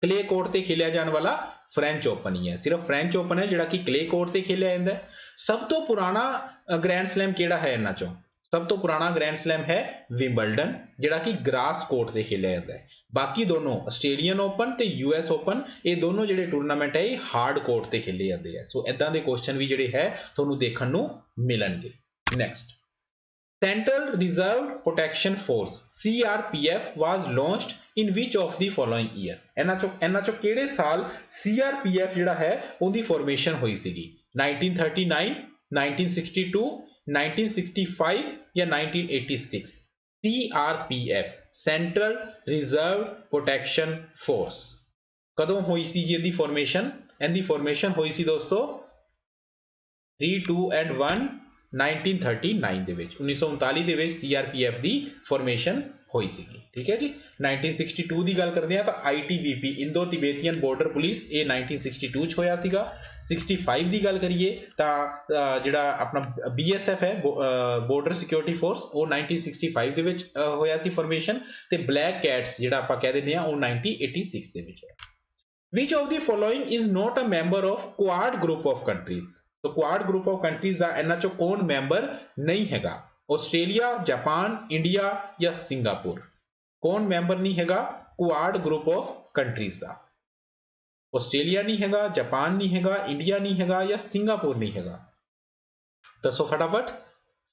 ਕਲੇ ਕੋਰਟ ਤੇ ਖੇਲਿਆ ਜਾਣ ਵਾਲਾ ਫ੍ਰੈਂਚ ਓਪਨ ਹੀ ਹੈ, ਸਿਰਫ ਫ੍ਰੈਂਚ ਓਪਨ ਹੈ ਜਿਹੜਾ ਕਿ ਕਲੇ ਕੋਰਟ ਤੇ ਖੇਲਿਆ ਜਾਂਦਾ ਹੈ। ਸਭ ਤੋਂ ਪੁਰਾਣਾ ਗ੍ਰੈਂਡ ਸਲੈਮ ਕਿਹੜਾ ਹੈ ਇਹਨਾਂ ਚੋਂ? ਸਭ ਤੋਂ ਪੁਰਾਣਾ ਗ੍ਰੈਂਡ ਸਲੈਮ ਹੈ ਵਿੰਬਲਡਨ ਜਿਹੜਾ ਕਿ ਗ੍ਰਾਸ ਕੋਰਟ ਤੇ ਖੇਲਿਆ ਜਾਂਦਾ ਹੈ। ਬਾਕੀ ਦੋਨੋਂ ਆਸਟ੍ਰੇਲੀਅਨ ਓਪਨ ਤੇ US ਓਪਨ ਇਹ ਦੋਨੋਂ ਜਿਹੜੇ ਟੂਰਨਾਮੈਂਟ ਹੈ ਇਹ ਹਾਰਡ ਕੋਰਟ ਤੇ ਖੇਲੇ ਜਾਂਦੇ ਆ। ਸੋ ਇਦਾਂ ਦੇ ਕੁਐਸਚਨ ਵੀ ਜਿਹੜੇ ਹੈ ਤੁਹਾਨੂੰ ਦੇਖਣ ਨੂੰ ਮਿਲਣਗੇ। Next, Central Reserve Protection Force CRPF was launched in which of the following year? ਇਹਨਾਂ ਚੋਂ ਕਿਹੜੇ ਸਾਲ CRPF ਜਿਹੜਾ ਹੈ ਉਹਦੀ ਫਾਰਮੇਸ਼ਨ ਹੋਈ ਸੀਗੀ? 1939, 1962, 1965 ਜਾਂ 1986? CRPF central reserve protection force. ਕਦੋਂ ਹੋਈ ਸੀ ਜੀ ਇਹਦੀ ਫਾਰਮੇਸ਼ਨ? ਇਹਦੀ ਫਾਰਮੇਸ਼ਨ ਹੋਈ ਸੀ ਦੋਸਤੋ 3, 2 and 1 1939 ਦੇ ਵਿੱਚ 1939 ਦੇ ਵਿੱਚ CRPF ਦੀ ਫਾਰਮੇਸ਼ਨ ਹੋਈ ਸੀਗੀ। ਠੀਕ ਹੈ ਜੀ। 1962 ਦੀ ਗੱਲ ਕਰਦੇ ਆ ਤਾਂ ITBP ਇੰਡੋ ਤਿਬੇਤੀਅਨ ਬਾਰਡਰ ਪੁਲਿਸ ਇਹ 1962 ਚ ਹੋਇਆ ਸੀਗਾ। 65 ਦੀ ਗੱਲ ਕਰੀਏ ਤਾਂ ਜਿਹੜਾ ਆਪਣਾ BSF ਹੈ ਬਾਰਡਰ ਸਿਕਿਉਰਿਟੀ ਫੋਰਸ ਉਹ 1965 ਦੇ ਵਿੱਚ ਹੋਇਆ ਸੀ ਫਾਰਮੇਸ਼ਨ ਤੇ ਬਲੈਕ ਕੈਟਸ ਜਿਹੜਾ ਆਪਾਂ ਕਹਿ ਦਿੰਦੇ ਆ ਉਹ 1986 ਦੇ ਵਿੱਚ ਹੈ। Which of the following is not a member of Quad group of countries? So Quad group of countries ਦਾ ਇਹਨਾਂ ਚੋਂ ਕੌਣ ਮੈਂਬਰ ਨਹੀਂ ਹੈਗਾ? ਆਸਟ੍ਰੇਲੀਆ, ਜਾਪਾਨ, ਇੰਡੀਆ ਜਾਂ ਸਿੰਗਾਪੁਰ? ਕੌਣ ਮੈਂਬਰ ਨਹੀਂ ਹੈਗਾ Quad group of countries the? Australia ਨਹੀਂ ਹੈਗਾ, ਜਾਪਾਨ ਨਹੀਂ ਹੈਗਾ, ਇੰਡੀਆ ਨਹੀਂ ਹੈਗਾ ਜਾਂ ਸਿੰਗਾਪੁਰ ਨਹੀਂ ਹੈਗਾ? ਦੱਸੋ ਫਟਾਫਟ।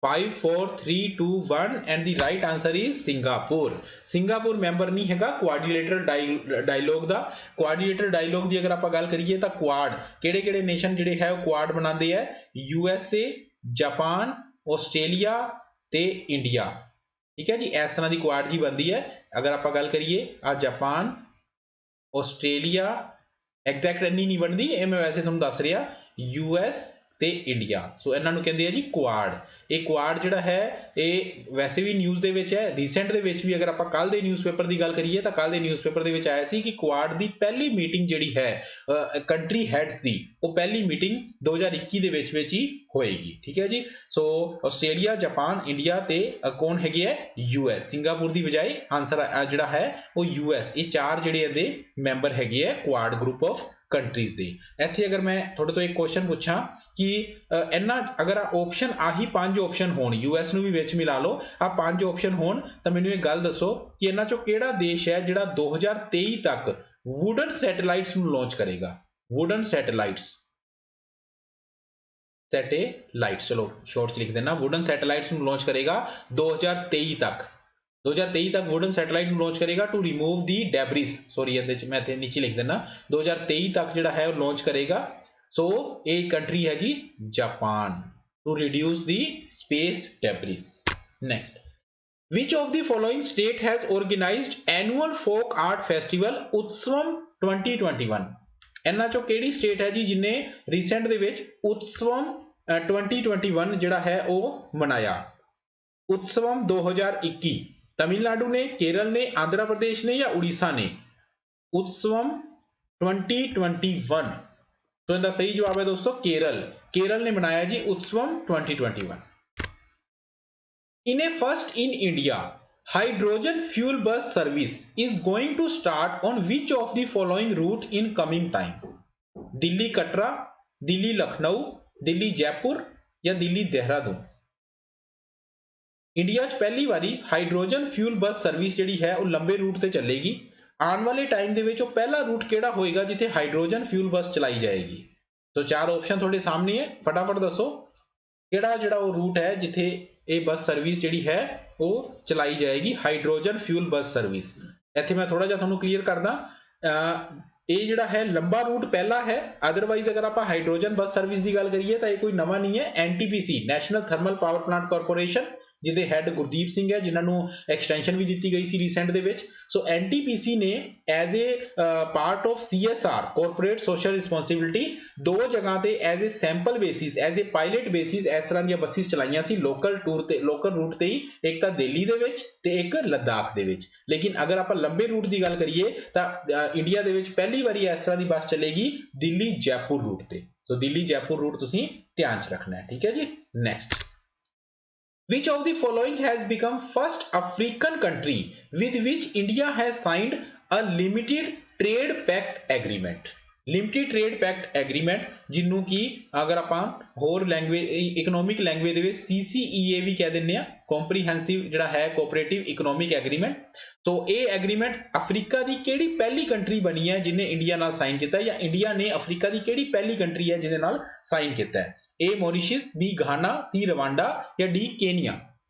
5 4 3 2 1 and the right answer is Singapore. Singapore member ਨਹੀਂ ਹੈਗਾ ਕੁਆਡਰੀਲੇਟਰਲ ਡਾਇਲੋਗ ਦਾ। ਕੁਆਡਰੀਲੇਟਰਲ ਡਾਇਲੋਗ ਦੀ ਅਗਰ ਆਪਾਂ ਗੱਲ ਕਰੀਏ ਤਾਂ ਕੁਆਡ ਕਿਹੜੇ ਕਿਹੜੇ ਨੇਸ਼ਨ ਜਿਹੜੇ ਹੈ ਉਹ ਕੁਆਡ ਬਣਾਉਂਦੇ ਆ? USA, ਜਾਪਾਨ, ਆਸਟ੍ਰੇਲੀਆ ਤੇ ਇੰਡੀਆ। ਠੀਕ ਹੈ ਜੀ। ਇਸ ਤਰ੍ਹਾਂ ਦੀ ਕੁਆਡ ਜੀ ਬਣਦੀ ਹੈ। ਅਗਰ ਆਪਾਂ ਗੱਲ ਕਰੀਏ ਆ ਜਾਪਾਨ, ਆਸਟ੍ਰੇਲੀਆ, ਐਗਜ਼ੈਕਟ ਇੰਨੀ ਨਹੀਂ ਬਣਦੀ ਇਹ ਮੈਂ ਵੈਸੇ ਤੁਹਾਨੂੰ ਦੱਸ ਰਿਹਾ, US ਤੇ ਇੰਡੀਆ। ਸੋ ਇਹਨਾਂ ਨੂੰ ਕਹਿੰਦੇ ਆ ਜੀ ਕੁਆਡ। ਇਹ ਕੁਆਡ ਜਿਹੜਾ ਹੈ ਇਹ ਵੈਸੇ ਵੀ ਨਿਊਜ਼ ਦੇ ਵਿੱਚ ਹੈ, ਰੀਸੈਂਟ ਦੇ ਵਿੱਚ ਵੀ। ਅਗਰ ਆਪਾਂ ਕੱਲ ਦੇ ਨਿਊਜ਼ਪੇਪਰ ਦੀ ਗੱਲ ਕਰੀਏ ਤਾਂ ਕੱਲ ਦੇ ਨਿਊਜ਼ਪੇਪਰ ਦੇ ਵਿੱਚ ਆਇਆ ਸੀ ਕਿ ਕੁਆਡ ਦੀ ਪਹਿਲੀ ਮੀਟਿੰਗ ਜਿਹੜੀ ਹੈ ਕੰਟਰੀ ਹੈਡਸ ਦੀ ਉਹ ਪਹਿਲੀ ਮੀਟਿੰਗ 2021 ਦੇ ਵਿੱਚ ਹੀ ਹੋਏਗੀ। ਠੀਕ ਹੈ ਜੀ। ਸੋ ਆਸਟ੍ਰੇਲੀਆ, ਜਾਪਾਨ, ਇੰਡੀਆ ਤੇ ਕੌਣ ਹੈਗੇ ਹੈ? US। ਸਿੰਗਾਪੁਰ ਦੀ ਬਜਾਏ ਆਨਸਰ ਜਿਹੜਾ ਹੈ ਉਹ US। ਇਹ ਚਾਰ ਜਿਹੜੇ ਇਹਦੇ ਮੈਂਬਰ ਹੈਗੇ ਹੈ ਕੁਆਡ ਗਰੁੱਪ ਆਫ ਕੰਟਰੀਜ਼ ਦੇ। ਇੱਥੇ ਅਗਰ ਮੈਂ ਤੁਹਾਡੇ ਤੋਂ ਇੱਕ ਕੁਐਸਚਨ ਪੁੱਛਾਂ ਕਿ ਇਹਨਾਂ ਅਗਰ ਆਪਸ਼ਨ ਆਹੀ 5 ਆਪਸ਼ਨ ਹੋਣ, US ਨੂੰ ਵੀ ਵਿੱਚ ਮਿਲਾ ਲਓ, ਆ 5 ਆਪਸ਼ਨ ਹੋਣ ਤਾਂ ਮੈਨੂੰ ਇਹ ਗੱਲ ਦੱਸੋ ਕਿ ਇਹਨਾਂ ਚੋਂ ਕਿਹੜਾ ਦੇਸ਼ ਹੈ ਜਿਹੜਾ 2023 ਤੱਕ ਵੁਡਨ ਸੈਟੇਲਾਈਟਸ ਨੂੰ ਲਾਂਚ ਕਰੇਗਾ? ਵੁਡਨ ਸੈਟੇਲਾਈਟਸ ਚਲੋ ਸ਼ਾਰਟ ਚ ਲਿਖ ਦੇਣਾ। ਵੁਡਨ ਸੈਟੇਲਾਈਟਸ ਨੂੰ ਲਾਂਚ ਕਰੇਗਾ 2023 ਤੱਕ। 2023 ਤੱਕ ਵੁਡਨ ਸੈਟੇਲਾਈਟ ਨੂੰ ਲਾਂਚ ਕਰੇਗਾ ਟੂ ਰਿਮੂਵ ਦੀ ਡੈਬਰਿਸ। ਸੌਰੀ ਇਹਦੇ ਚ ਮੈਂ ਇੱਥੇ ਨੀਚੇ ਲਿਖ ਦੇਣਾ 2023 ਤੱਕ ਜਿਹੜਾ ਹੈ ਉਹ ਲਾਂਚ ਕਰੇਗਾ। ਸੋ ਇਹ ਕੰਟਰੀ ਹੈ ਜੀ Japan, to reduce the space debris. Next, which of the following state has organized annual folk art festival ਉਤਸਵਮ 2021? ਇਹਨਾਂ ਚੋਂ ਕਿਹੜੀ ਸਟੇਟ ਹੈ ਜੀ ਜਿਨੇ ਰੀਸੈਂਟ ਦੇ ਵਿੱਚ ਉਤਸਵਮ 2021 ਜਿਹੜਾ ਹੈ ਉਹ ਮਨਾਇਆ? ਉਤਸਵਮ 2021 तमिलनाडु ने, केरल ने, आंध्र प्रदेश ने या उड़ीसा ने? उत्सवम 2021। तो इनका सही जवाब है दोस्तों केरल। केरल ने मनाया जी उत्सवम 2021। In a first in India, hydrogen fuel bus service is going to start on which of the following route in coming times? Delhi Katra, Delhi Lucknow, Delhi Jaipur या दिल्ली देहरादून? ਇੰਡੀਆ 'ਚ ਪਹਿਲੀ ਵਾਰੀ ਹਾਈਡਰੋਜਨ ਫਿਊਲ ਬੱਸ ਸਰਵਿਸ ਜਿਹੜੀ ਹੈ ਉਹ ਲੰਬੇ ਰੂਟ ਤੇ ਚੱਲੇਗੀ। ਆਉਣ ਵਾਲੇ ਟਾਈਮ ਦੇ ਵਿੱਚ ਉਹ ਪਹਿਲਾ ਰੂਟ ਕਿਹੜਾ ਹੋਏਗਾ ਜਿੱਥੇ ਹਾਈਡਰੋਜਨ ਫਿਊਲ ਬੱਸ ਚਲਾਈ ਜਾਏਗੀ? ਸੋ ਚਾਰ ਆਪਸ਼ਨ ਤੁਹਾਡੇ ਸਾਹਮਣੇ ਹੈ, ਫਟਾਫਟ ਦੱਸੋ ਕਿਹੜਾ ਜਿਹੜਾ ਉਹ ਰੂਟ ਹੈ ਜਿੱਥੇ ਇਹ ਬੱਸ ਸਰਵਿਸ ਜਿਹੜੀ ਹੈ ਉਹ ਚਲਾਈ ਜਾਏਗੀ, ਹਾਈਡਰੋਜਨ ਫਿਊਲ ਬੱਸ ਸਰਵਿਸ। ਇੱਥੇ ਮੈਂ ਥੋੜਾ ਜਿਹਾ ਤੁਹਾਨੂੰ ਕਲੀਅਰ ਕਰਦਾ, ਇਹ ਜਿਹੜਾ ਹੈ ਲੰਬਾ ਰੂਟ ਪਹਿਲਾ ਹੈ। ਅਦਰਵਾਈਜ਼ ਅਗਰ ਆਪਾਂ ਹਾਈਡਰੋਜਨ ਬੱਸ ਸਰਵਿਸ ਦੀ ਗੱਲ ਕਰੀਏ ਤਾਂ ਇਹ ਕੋਈ ਨਵਾਂ ਨਹੀਂ ਹੈ। NTPC national thermal power plant corporation ਜਿਹਦੇ ਹੈਡ ਗੁਰਦੀਪ ਸਿੰਘ ਹੈ, ਜਿਨ੍ਹਾਂ ਨੂੰ ਐਕਸਟੈਂਸ਼ਨ ਵੀ ਦਿੱਤੀ ਗਈ ਸੀ ਰੀਸੈਂਟ ਦੇ ਵਿੱਚ। ਸੋ NTPC ਨੇ as A part of CSR corporate social responsibility ਦੋ ਜਗ੍ਹਾ ਤੇ as A sample basis, as a pilot basis ਇਸ ਤਰ੍ਹਾਂ ਦੀਆਂ ਬੱਸਿਸ ਚਲਾਈਆਂ ਸੀ ਲੋਕਲ ਟੂਰ ਤੇ, ਲੋਕਲ ਰੂਟ ਤੇ ਹੀ, ਇੱਕ ਤਾਂ ਦਿੱਲੀ ਦੇ ਵਿੱਚ ਤੇ ਇੱਕ ਲੱਦਾਖ ਦੇ ਵਿੱਚ। ਲੇਕਿਨ ਅਗਰ ਆਪਾਂ ਲੰਬੇ ਰੂਟ ਦੀ ਗੱਲ ਕਰੀਏ ਤਾਂ ਇੰਡੀਆ ਦੇ ਵਿੱਚ ਪਹਿਲੀ ਵਾਰੀ ਇਸ ਤਰ੍ਹਾਂ ਦੀ ਬੱਸ ਚੱਲੇਗੀ ਦਿੱਲੀ ਜੈਪੁਰ ਰੂਟ ਤੇ। ਸੋ ਦਿੱਲੀ ਜੈਪੁਰ ਰੂਟ ਤੁਸੀਂ ਧਿਆਨ 'ਚ ਰੱਖਣਾ ਹੈ। ਠੀਕ ਹੈ ਜੀ। Next, which of the following has become first African country with which India has signed a limited trade pact agreement? Limited trade packet agreement ਜਿਹਨੂੰ ਕਿ ਅਗਰ ਆਪਾਂ ਹੋਰ ਲੈਂਗੁਏਜ ਇਕਨੋਮਿਕ ਲੈਂਗੁਏਜ ਦੇ ਵਿੱਚ CCEA ਵੀ ਕਹਿ ਦਿੰਦੇ ਆ, ਕੰਪਰੀਹੈਂਸਿਵ ਜਿਹੜਾ ਹੈ ਕੋਆਪਰੇਟਿਵ ਇਕਨੋਮਿਕ ਐਗਰੀਮੈਂਟ। ਸੋ ਇਹ ਐਗਰੀਮੈਂਟ ਅਫਰੀਕਾ ਦੀ ਕਿਹੜੀ ਪਹਿਲੀ ਕੰਟਰੀ ਬਣੀ ਹੈ ਜਿਹਨੇ ਇੰਡੀਆ ਨਾਲ ਸਾਈਨ ਕੀਤਾ, ਜਾਂ ਇੰਡੀਆ ਨੇ ਅਫਰੀਕਾ ਦੀ ਕਿਹੜੀ ਪਹਿਲੀ ਕੰਟਰੀ ਹੈ ਜਿਹਦੇ ਨਾਲ ਸਾਈਨ ਕੀਤਾ ਹੈ? A Mauritius, B Ghana, C Rwanda ਜਾਂ D Kenya?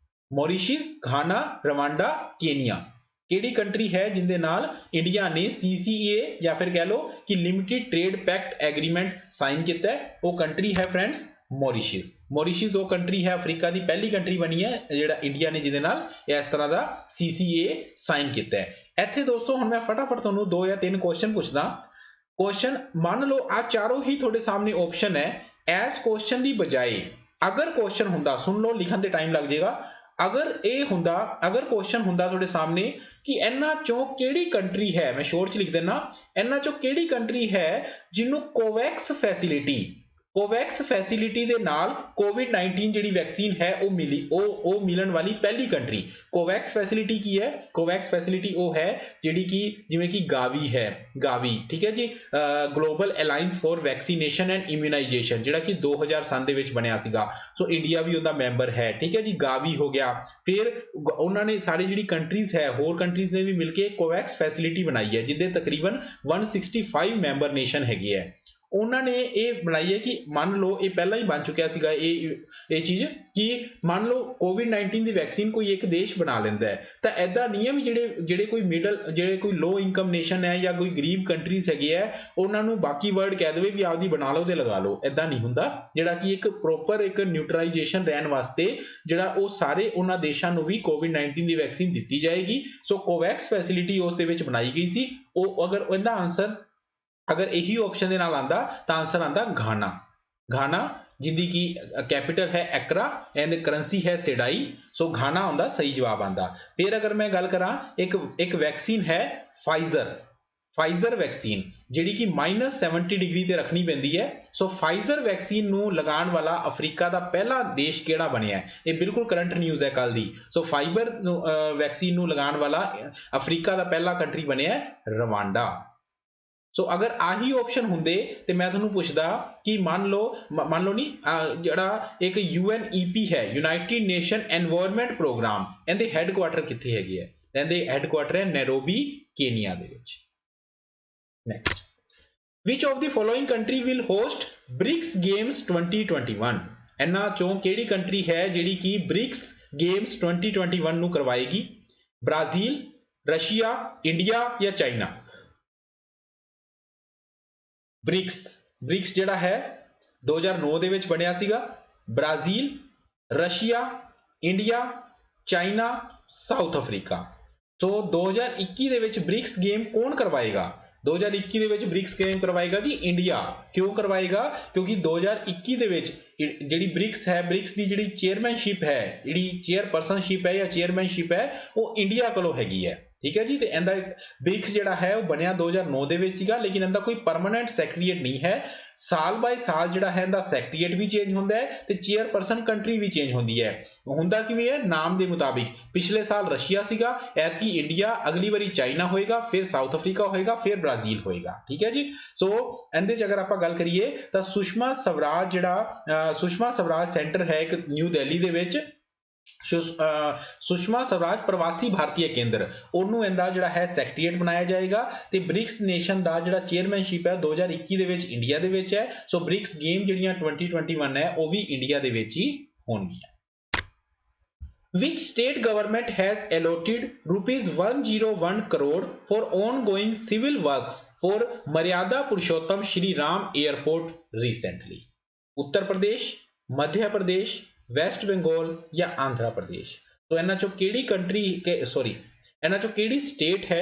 Mauritius, Ghana, Rwanda, Kenya ਕਿਹੜੀ ਕੰਟਰੀ ਹੈ ਜਿਹਦੇ ਨਾਲ ਇੰਡੀਆ ਨੇ CCEA ਜਾਂ ਫਿਰ ਕਹਿ ਲਓ ਕਿ limited trade packet agreement sign ਕੀਤਾ ਹੈ? ਉਹ ਕੰਟਰੀ ਹੈ ਫਰੈਂਡਸ ਮੌਰੀਸ਼ੀਅਸ। ਮੌਰੀਸ਼ੀਅਸ ਉਹ ਕੰਟਰੀ ਹੈ ਅਫਰੀਕਾ ਦੀ ਪਹਿਲੀ ਕੰਟਰੀ ਬਣੀ ਹੈ ਜਿਹੜਾ ਇੰਡੀਆ ਨੇ ਜਿਹਦੇ ਨਾਲ ਇਸ ਤਰ੍ਹਾਂ ਦਾ CCA ਸਾਈਨ ਕੀਤਾ ਹੈ। ਇੱਥੇ ਦੋਸਤੋ ਹੁਣ ਮੈਂ ਫਟਾਫਟ ਤੁਹਾਨੂੰ 2 ਜਾਂ 3 ਕੁਐਸਚਨ ਪੁੱਛਦਾ। ਕੁਐਸਚਨ ਮੰਨ ਲਓ ਆ ਚਾਰੋਂ ਹੀ ਤੁਹਾਡੇ ਸਾਹਮਣੇ ਆਪਸ਼ਨ ਹੈ। ਇਸ ਕੁਐਸਚਨ ਦੀ ਬਜਾਏ ਅਗਰ ਕੁਐਸਚਨ ਹੁੰਦਾ, ਸੁਣ ਲਓ ਲਿਖਣ ਤੇ ਟਾਈਮ ਲੱਗ ਜਾਏਗਾ, ਅਗਰ ਕੁਐਸਚਨ ਹੁੰਦਾ ਤੁਹਾਡੇ ਸਾਹਮਣੇ ਕਿ ਇਹਨਾਂ ਚੋਂ ਕਿਹੜੀ ਕੰਟਰੀ ਹੈ, ਮੈਂ ਸ਼ੋਰਟ ਚ ਲਿਖ ਦਿੰਦਾ, ਇਹਨਾਂ ਚੋਂ ਕਿਹੜੀ ਕੰਟਰੀ ਹੈ ਜਿਹਨੂੰ ਕੋਵੈਕਸ ਫੈਸਿਲਿਟੀ ਦੇ ਨਾਲ COVID-19 ਜਿਹੜੀ ਵੈਕਸੀਨ ਹੈ ਉਹ ਮਿਲੀ, ਉਹ ਮਿਲਣ ਵਾਲੀ ਪਹਿਲੀ ਕੰਟਰੀ। ਕੋਵੈਕਸ ਫੈਸਿਲਿਟੀ ਕੀ ਹੈ? ਕੋਵੈਕਸ ਫੈਸਿਲਿਟੀ ਉਹ ਹੈ ਜਿਹੜੀ ਕਿ ਜਿਵੇਂ ਕਿ ਗਾਵੀ ਹੈ, ਗਾਵੀ, ਠੀਕ ਹੈ ਜੀ, global alliance for vaccination and immunisation, ਜਿਹੜਾ ਕਿ 2007 ਦੇ ਵਿੱਚ ਬਣਿਆ ਸੀਗਾ। ਸੋ ਇੰਡੀਆ ਵੀ ਉਹਦਾ ਮੈਂਬਰ ਹੈ, ਠੀਕ ਹੈ ਜੀ। ਗਾਵੀ ਹੋ ਗਿਆ। ਫਿਰ ਉਹਨਾਂ ਨੇ ਸਾਰੀ ਜਿਹੜੀ ਕੰਟਰੀਜ਼ ਹੈ, ਹੋਰ ਕੰਟਰੀਜ਼ ਨੇ ਵੀ ਮਿਲ ਕੇ ਕੋਵੈਕਸ ਫੈਸਿਲਿਟੀ ਬਣਾਈ ਹੈ ਜਿਹਦੇ ਤਕਰੀਬਨ 165 ਮੈਂਬਰ ਨੇਸ਼ਨ ਹੈਗੇ ਹੈ। ਉਹਨਾਂ ਨੇ ਇਹ ਬਣਾਈ ਹੈ ਕਿ ਮੰਨ ਲਓ ਇਹ ਪਹਿਲਾਂ ਹੀ ਬਣ ਚੁੱਕਿਆ ਸੀਗਾ ਇਹ ਚੀਜ਼ ਕਿ ਮੰਨ ਲਓ COVID-19 ਦੀ ਵੈਕਸੀਨ ਕੋਈ ਇੱਕ ਦੇਸ਼ ਬਣਾ ਲੈਂਦਾ ਹੈ ਤਾਂ ਐਦਾਂ ਨਹੀਂ ਹੈ ਵੀ ਜਿਹੜੇ ਕੋਈ ਲੋ ਇਨਕਮ ਨੇਸ਼ਨ ਹੈ ਜਾਂ ਕੋਈ ਗਰੀਬ ਕੰਟਰੀਜ਼ ਹੈਗੇ ਹੈ ਉਹਨਾਂ ਨੂੰ ਬਾਕੀ ਵਰਲਡ ਕਹਿ ਦੇਵੇ ਵੀ ਆਪਦੀ ਬਣਾ ਲਓ ਤੇ ਲਗਾ ਲਓ, ਐਦਾਂ ਨਹੀਂ ਹੁੰਦਾ। ਜਿਹੜਾ ਕਿ ਇੱਕ ਪ੍ਰੋਪਰ ਇੱਕ ਨਿਊਟਰਲਾਈਜੇਸ਼ਨ ਰਹਿਣ ਵਾਸਤੇ ਜਿਹੜਾ ਉਹ ਸਾਰੇ ਉਹਨਾਂ ਦੇਸ਼ਾਂ ਨੂੰ ਵੀ COVID-19 ਦੀ ਵੈਕਸੀਨ ਦਿੱਤੀ ਜਾਏਗੀ। ਸੋ ਕੋਵੈਕਸ ਫੈਸਿਲਿਟੀ ਉਸ ਦੇ ਵਿੱਚ ਬਣਾਈ ਗਈ ਸੀ। ਉਹ ਅਗਰ ਇਹਦਾ ਆਨਸਰ ਅਗਰ ਇਹੀ ਆਪਸ਼ਨ ਦੇ ਨਾਲ ਆਂਦਾ ਤਾਂ ਆਨਸਰ ਆਂਦਾ ਘਾਨਾ ਜਿਹਦੀ ਕੀ ਕੈਪੀਟਲ ਹੈ ਐਕਰਾ ਐਂਡ ਕਰੰਸੀ ਹੈ ਸਿਡਾਈ। ਸੋ ਘਾਨਾ ਆਉਂਦਾ ਸਹੀ ਜਵਾਬ ਆਂਦਾ। ਫਿਰ ਅਗਰ ਮੈਂ ਗੱਲ ਕਰਾਂ ਇੱਕ ਵੈਕਸੀਨ ਹੈ ਫਾਈਜ਼ਰ ਵੈਕਸੀਨ ਜਿਹੜੀ ਕਿ -70 ਡਿਗਰੀ ਤੇ ਰੱਖਣੀ ਪੈਂਦੀ ਹੈ। ਸੋ ਫਾਈਜ਼ਰ ਵੈਕਸੀਨ ਨੂੰ ਲਗਾਉਣ ਵਾਲਾ ਅਫਰੀਕਾ ਦਾ ਪਹਿਲਾ ਦੇਸ਼ ਕਿਹੜਾ ਬਣਿਆ ਹੈ? ਇਹ ਬਿਲਕੁਲ ਕਰੰਟ ਨਿਊਜ਼ ਹੈ ਕੱਲ ਦੀ। ਸੋ ਫਾਈਜ਼ਰ ਵੈਕਸੀਨ ਨੂੰ ਲਗਾਉਣ ਵਾਲਾ ਅਫਰੀਕਾ ਦਾ ਪਹਿਲਾ ਕੰਟਰੀ ਬਣਿਆ ਹੈ ਰਵਾਂਡਾ। ਸੋ ਅਗਰ ਆਹੀ ਆਪਸ਼ਨ ਹੁੰਦੇ ਤੇ ਮੈਂ ਤੁਹਾਨੂੰ ਪੁੱਛਦਾ ਕਿ ਮੰਨ ਲਓ ਨਹੀਂ ਜਿਹੜਾ ਇੱਕ UNEP ਹੈ, ਯੂਨਾਈਟਿਡ ਨੇਸ਼ਨ ਐਨਵਾਇਰਨਮੈਂਟ ਪ੍ਰੋਗਰਾਮ, ਇਹਦੇ ਹੈੱਡਕੁਆਟਰ ਕਿੱਥੇ ਹੈਗੇ ਹੈ? ਇਹਦੇ ਹੈੱਡਕੁਆਟਰ ਹੈ ਨੈਰੋਬੀ, ਕੇਨੀਆ ਦੇ ਵਿੱਚ। Next, which of the following country will host BRICS Games 2021? ਇਹਨਾਂ ਚੋਂ ਕਿਹੜੀ ਕੰਟਰੀ ਹੈ ਜਿਹੜੀ ਕਿ BRICS Games 2021 ਨੂੰ ਕਰਵਾਏਗੀ? ਬ੍ਰਾਜ਼ੀਲ, ਰਸ਼ੀਆ, ਇੰਡੀਆ ਜਾਂ ਚਾਈਨਾ? ਬ੍ਰਿਕਸ ਜਿਹੜਾ ਹੈ 2009 ਦੇ ਵਿੱਚ ਬਣਿਆ ਸੀਗਾ। Brazil, Russia, India, China, South Africa. So 2021 ਦੇ ਵਿੱਚ ਬ੍ਰਿਕਸ ਗੇਮ ਕੌਣ ਕਰਵਾਏਗਾ? 2021 ਦੇ ਵਿੱਚ ਬ੍ਰਿਕਸ ਗੇਮ ਕਰਵਾਏਗਾ ਜੀ ਇੰਡੀਆ। ਕਿਉਂ ਕਰਵਾਏਗਾ? ਕਿਉਂਕਿ 2021 ਦੇ ਵਿੱਚ ਜਿਹੜੀ ਬ੍ਰਿਕਸ ਹੈ, ਬ੍ਰਿਕਸ ਦੀ ਜਿਹੜੀ ਚੇਅਰਮੈਨਸ਼ਿਪ ਹੈ, ਜਿਹੜੀ ਚੇਅਰਪਰਸਨਸ਼ਿਪ ਹੈ ਜਾਂ ਚੇਅਰਮੈਨਸ਼ਿਪ ਹੈ ਉਹ ਇੰਡੀਆ ਕੋਲੋਂ ਹੈਗੀ ਹੈ, ਠੀਕ ਹੈ ਜੀ। ਤੇ ਇਹਦਾ ਬ੍ਰਿਕਸ ਜਿਹੜਾ ਹੈ ਉਹ ਬਣਿਆ 2009 ਦੇ ਵਿੱਚ ਸੀਗਾ, ਲੇਕਿਨ ਇਹਦਾ ਕੋਈ ਪਰਮਾਨੈਂਟ ਸੈਕਟਰੀਏਟ ਨਹੀਂ ਹੈ। ਸਾਲ ਬਾਈ ਸਾਲ ਜਿਹੜਾ ਹੈ ਇਹਦਾ ਸੈਕਟਰੀਏਟ ਵੀ ਚੇਂਜ ਹੁੰਦਾ ਹੈ ਤੇ ਚੇਅਰਪਰਸਨ ਕੰਟਰੀ ਵੀ ਚੇਂਜ ਹੁੰਦੀ ਹੈ। ਹੁੰਦਾ ਕਿਵੇਂ ਹੈ? ਨਾਮ ਦੇ ਮੁਤਾਬਿਕ। ਪਿਛਲੇ ਸਾਲ ਰਸ਼ੀਆ ਸੀਗਾ, ਐਤਕੀ ਇੰਡੀਆ, ਅਗਲੀ ਵਾਰੀ ਚਾਈਨਾ ਹੋਏਗਾ, ਫਿਰ ਸਾਊਥ ਅਫਰੀਕਾ ਹੋਏਗਾ, ਫਿਰ ਬ੍ਰਾਜ਼ੀਲ ਹੋਏਗਾ, ਠੀਕ ਹੈ ਜੀ। ਸੋ ਇਹਦੇ ਚ ਅਗਰ ਆਪਾਂ ਗੱਲ ਕਰੀਏ ਤਾਂ ਸੁਸ਼ਮਾ ਸਵਰਾਜ ਸੈਂਟਰ ਹੈ ਇੱਕ ਨਿਊ ਦਿੱਲੀ ਦੇ ਵਿੱਚ। ਸੁਸ਼ਮਾ ਸਵਰਾਜ ਪ੍ਰਵਾਸੀ ਭਾਰਤੀय ਕੇਂਦਰ, ਉਹਨੂੰ ਇਹਦਾ ਜਿਹੜਾ ਹੈ ਸੈਕਟਰੀਏਟ ਬਣਾਇਆ ਜਾਏਗਾ ਤੇ ਬ੍ਰਿਕਸ ਨੇਸ਼ਨ ਦਾ ਜਿਹੜਾ ਚੇਅਰਮੈਨਸ਼ਿਪ ਹੈ 2021 ਦੇ ਵਿੱਚ ਇੰਡੀਆ ਦੇ ਵਿੱਚ ਹੈ। ਸੋ ਬ੍ਰਿਕਸ ਗੇਮ ਜਿਹੜੀਆਂ 2021 ਹੈ ਉਹ ਵੀ ਇੰਡੀਆ ਦੇ ਵਿੱਚ ਹੀ ਹੋਣਗੀਆਂ। Which state government has allotted ₹101 crore for ongoing civil works for Maryada Purushottam Shri Ram Airport recently? Uttar Pradesh, Madhya Pradesh, waste Bengal या आंध्र प्रदेश? तो ਇਹਨਾਂ ਚੋਂ ਕਿਹੜੀ ਇਹਨਾਂ ਚੋਂ ਕਿਹੜੀ ਸਟੇਟ ਹੈ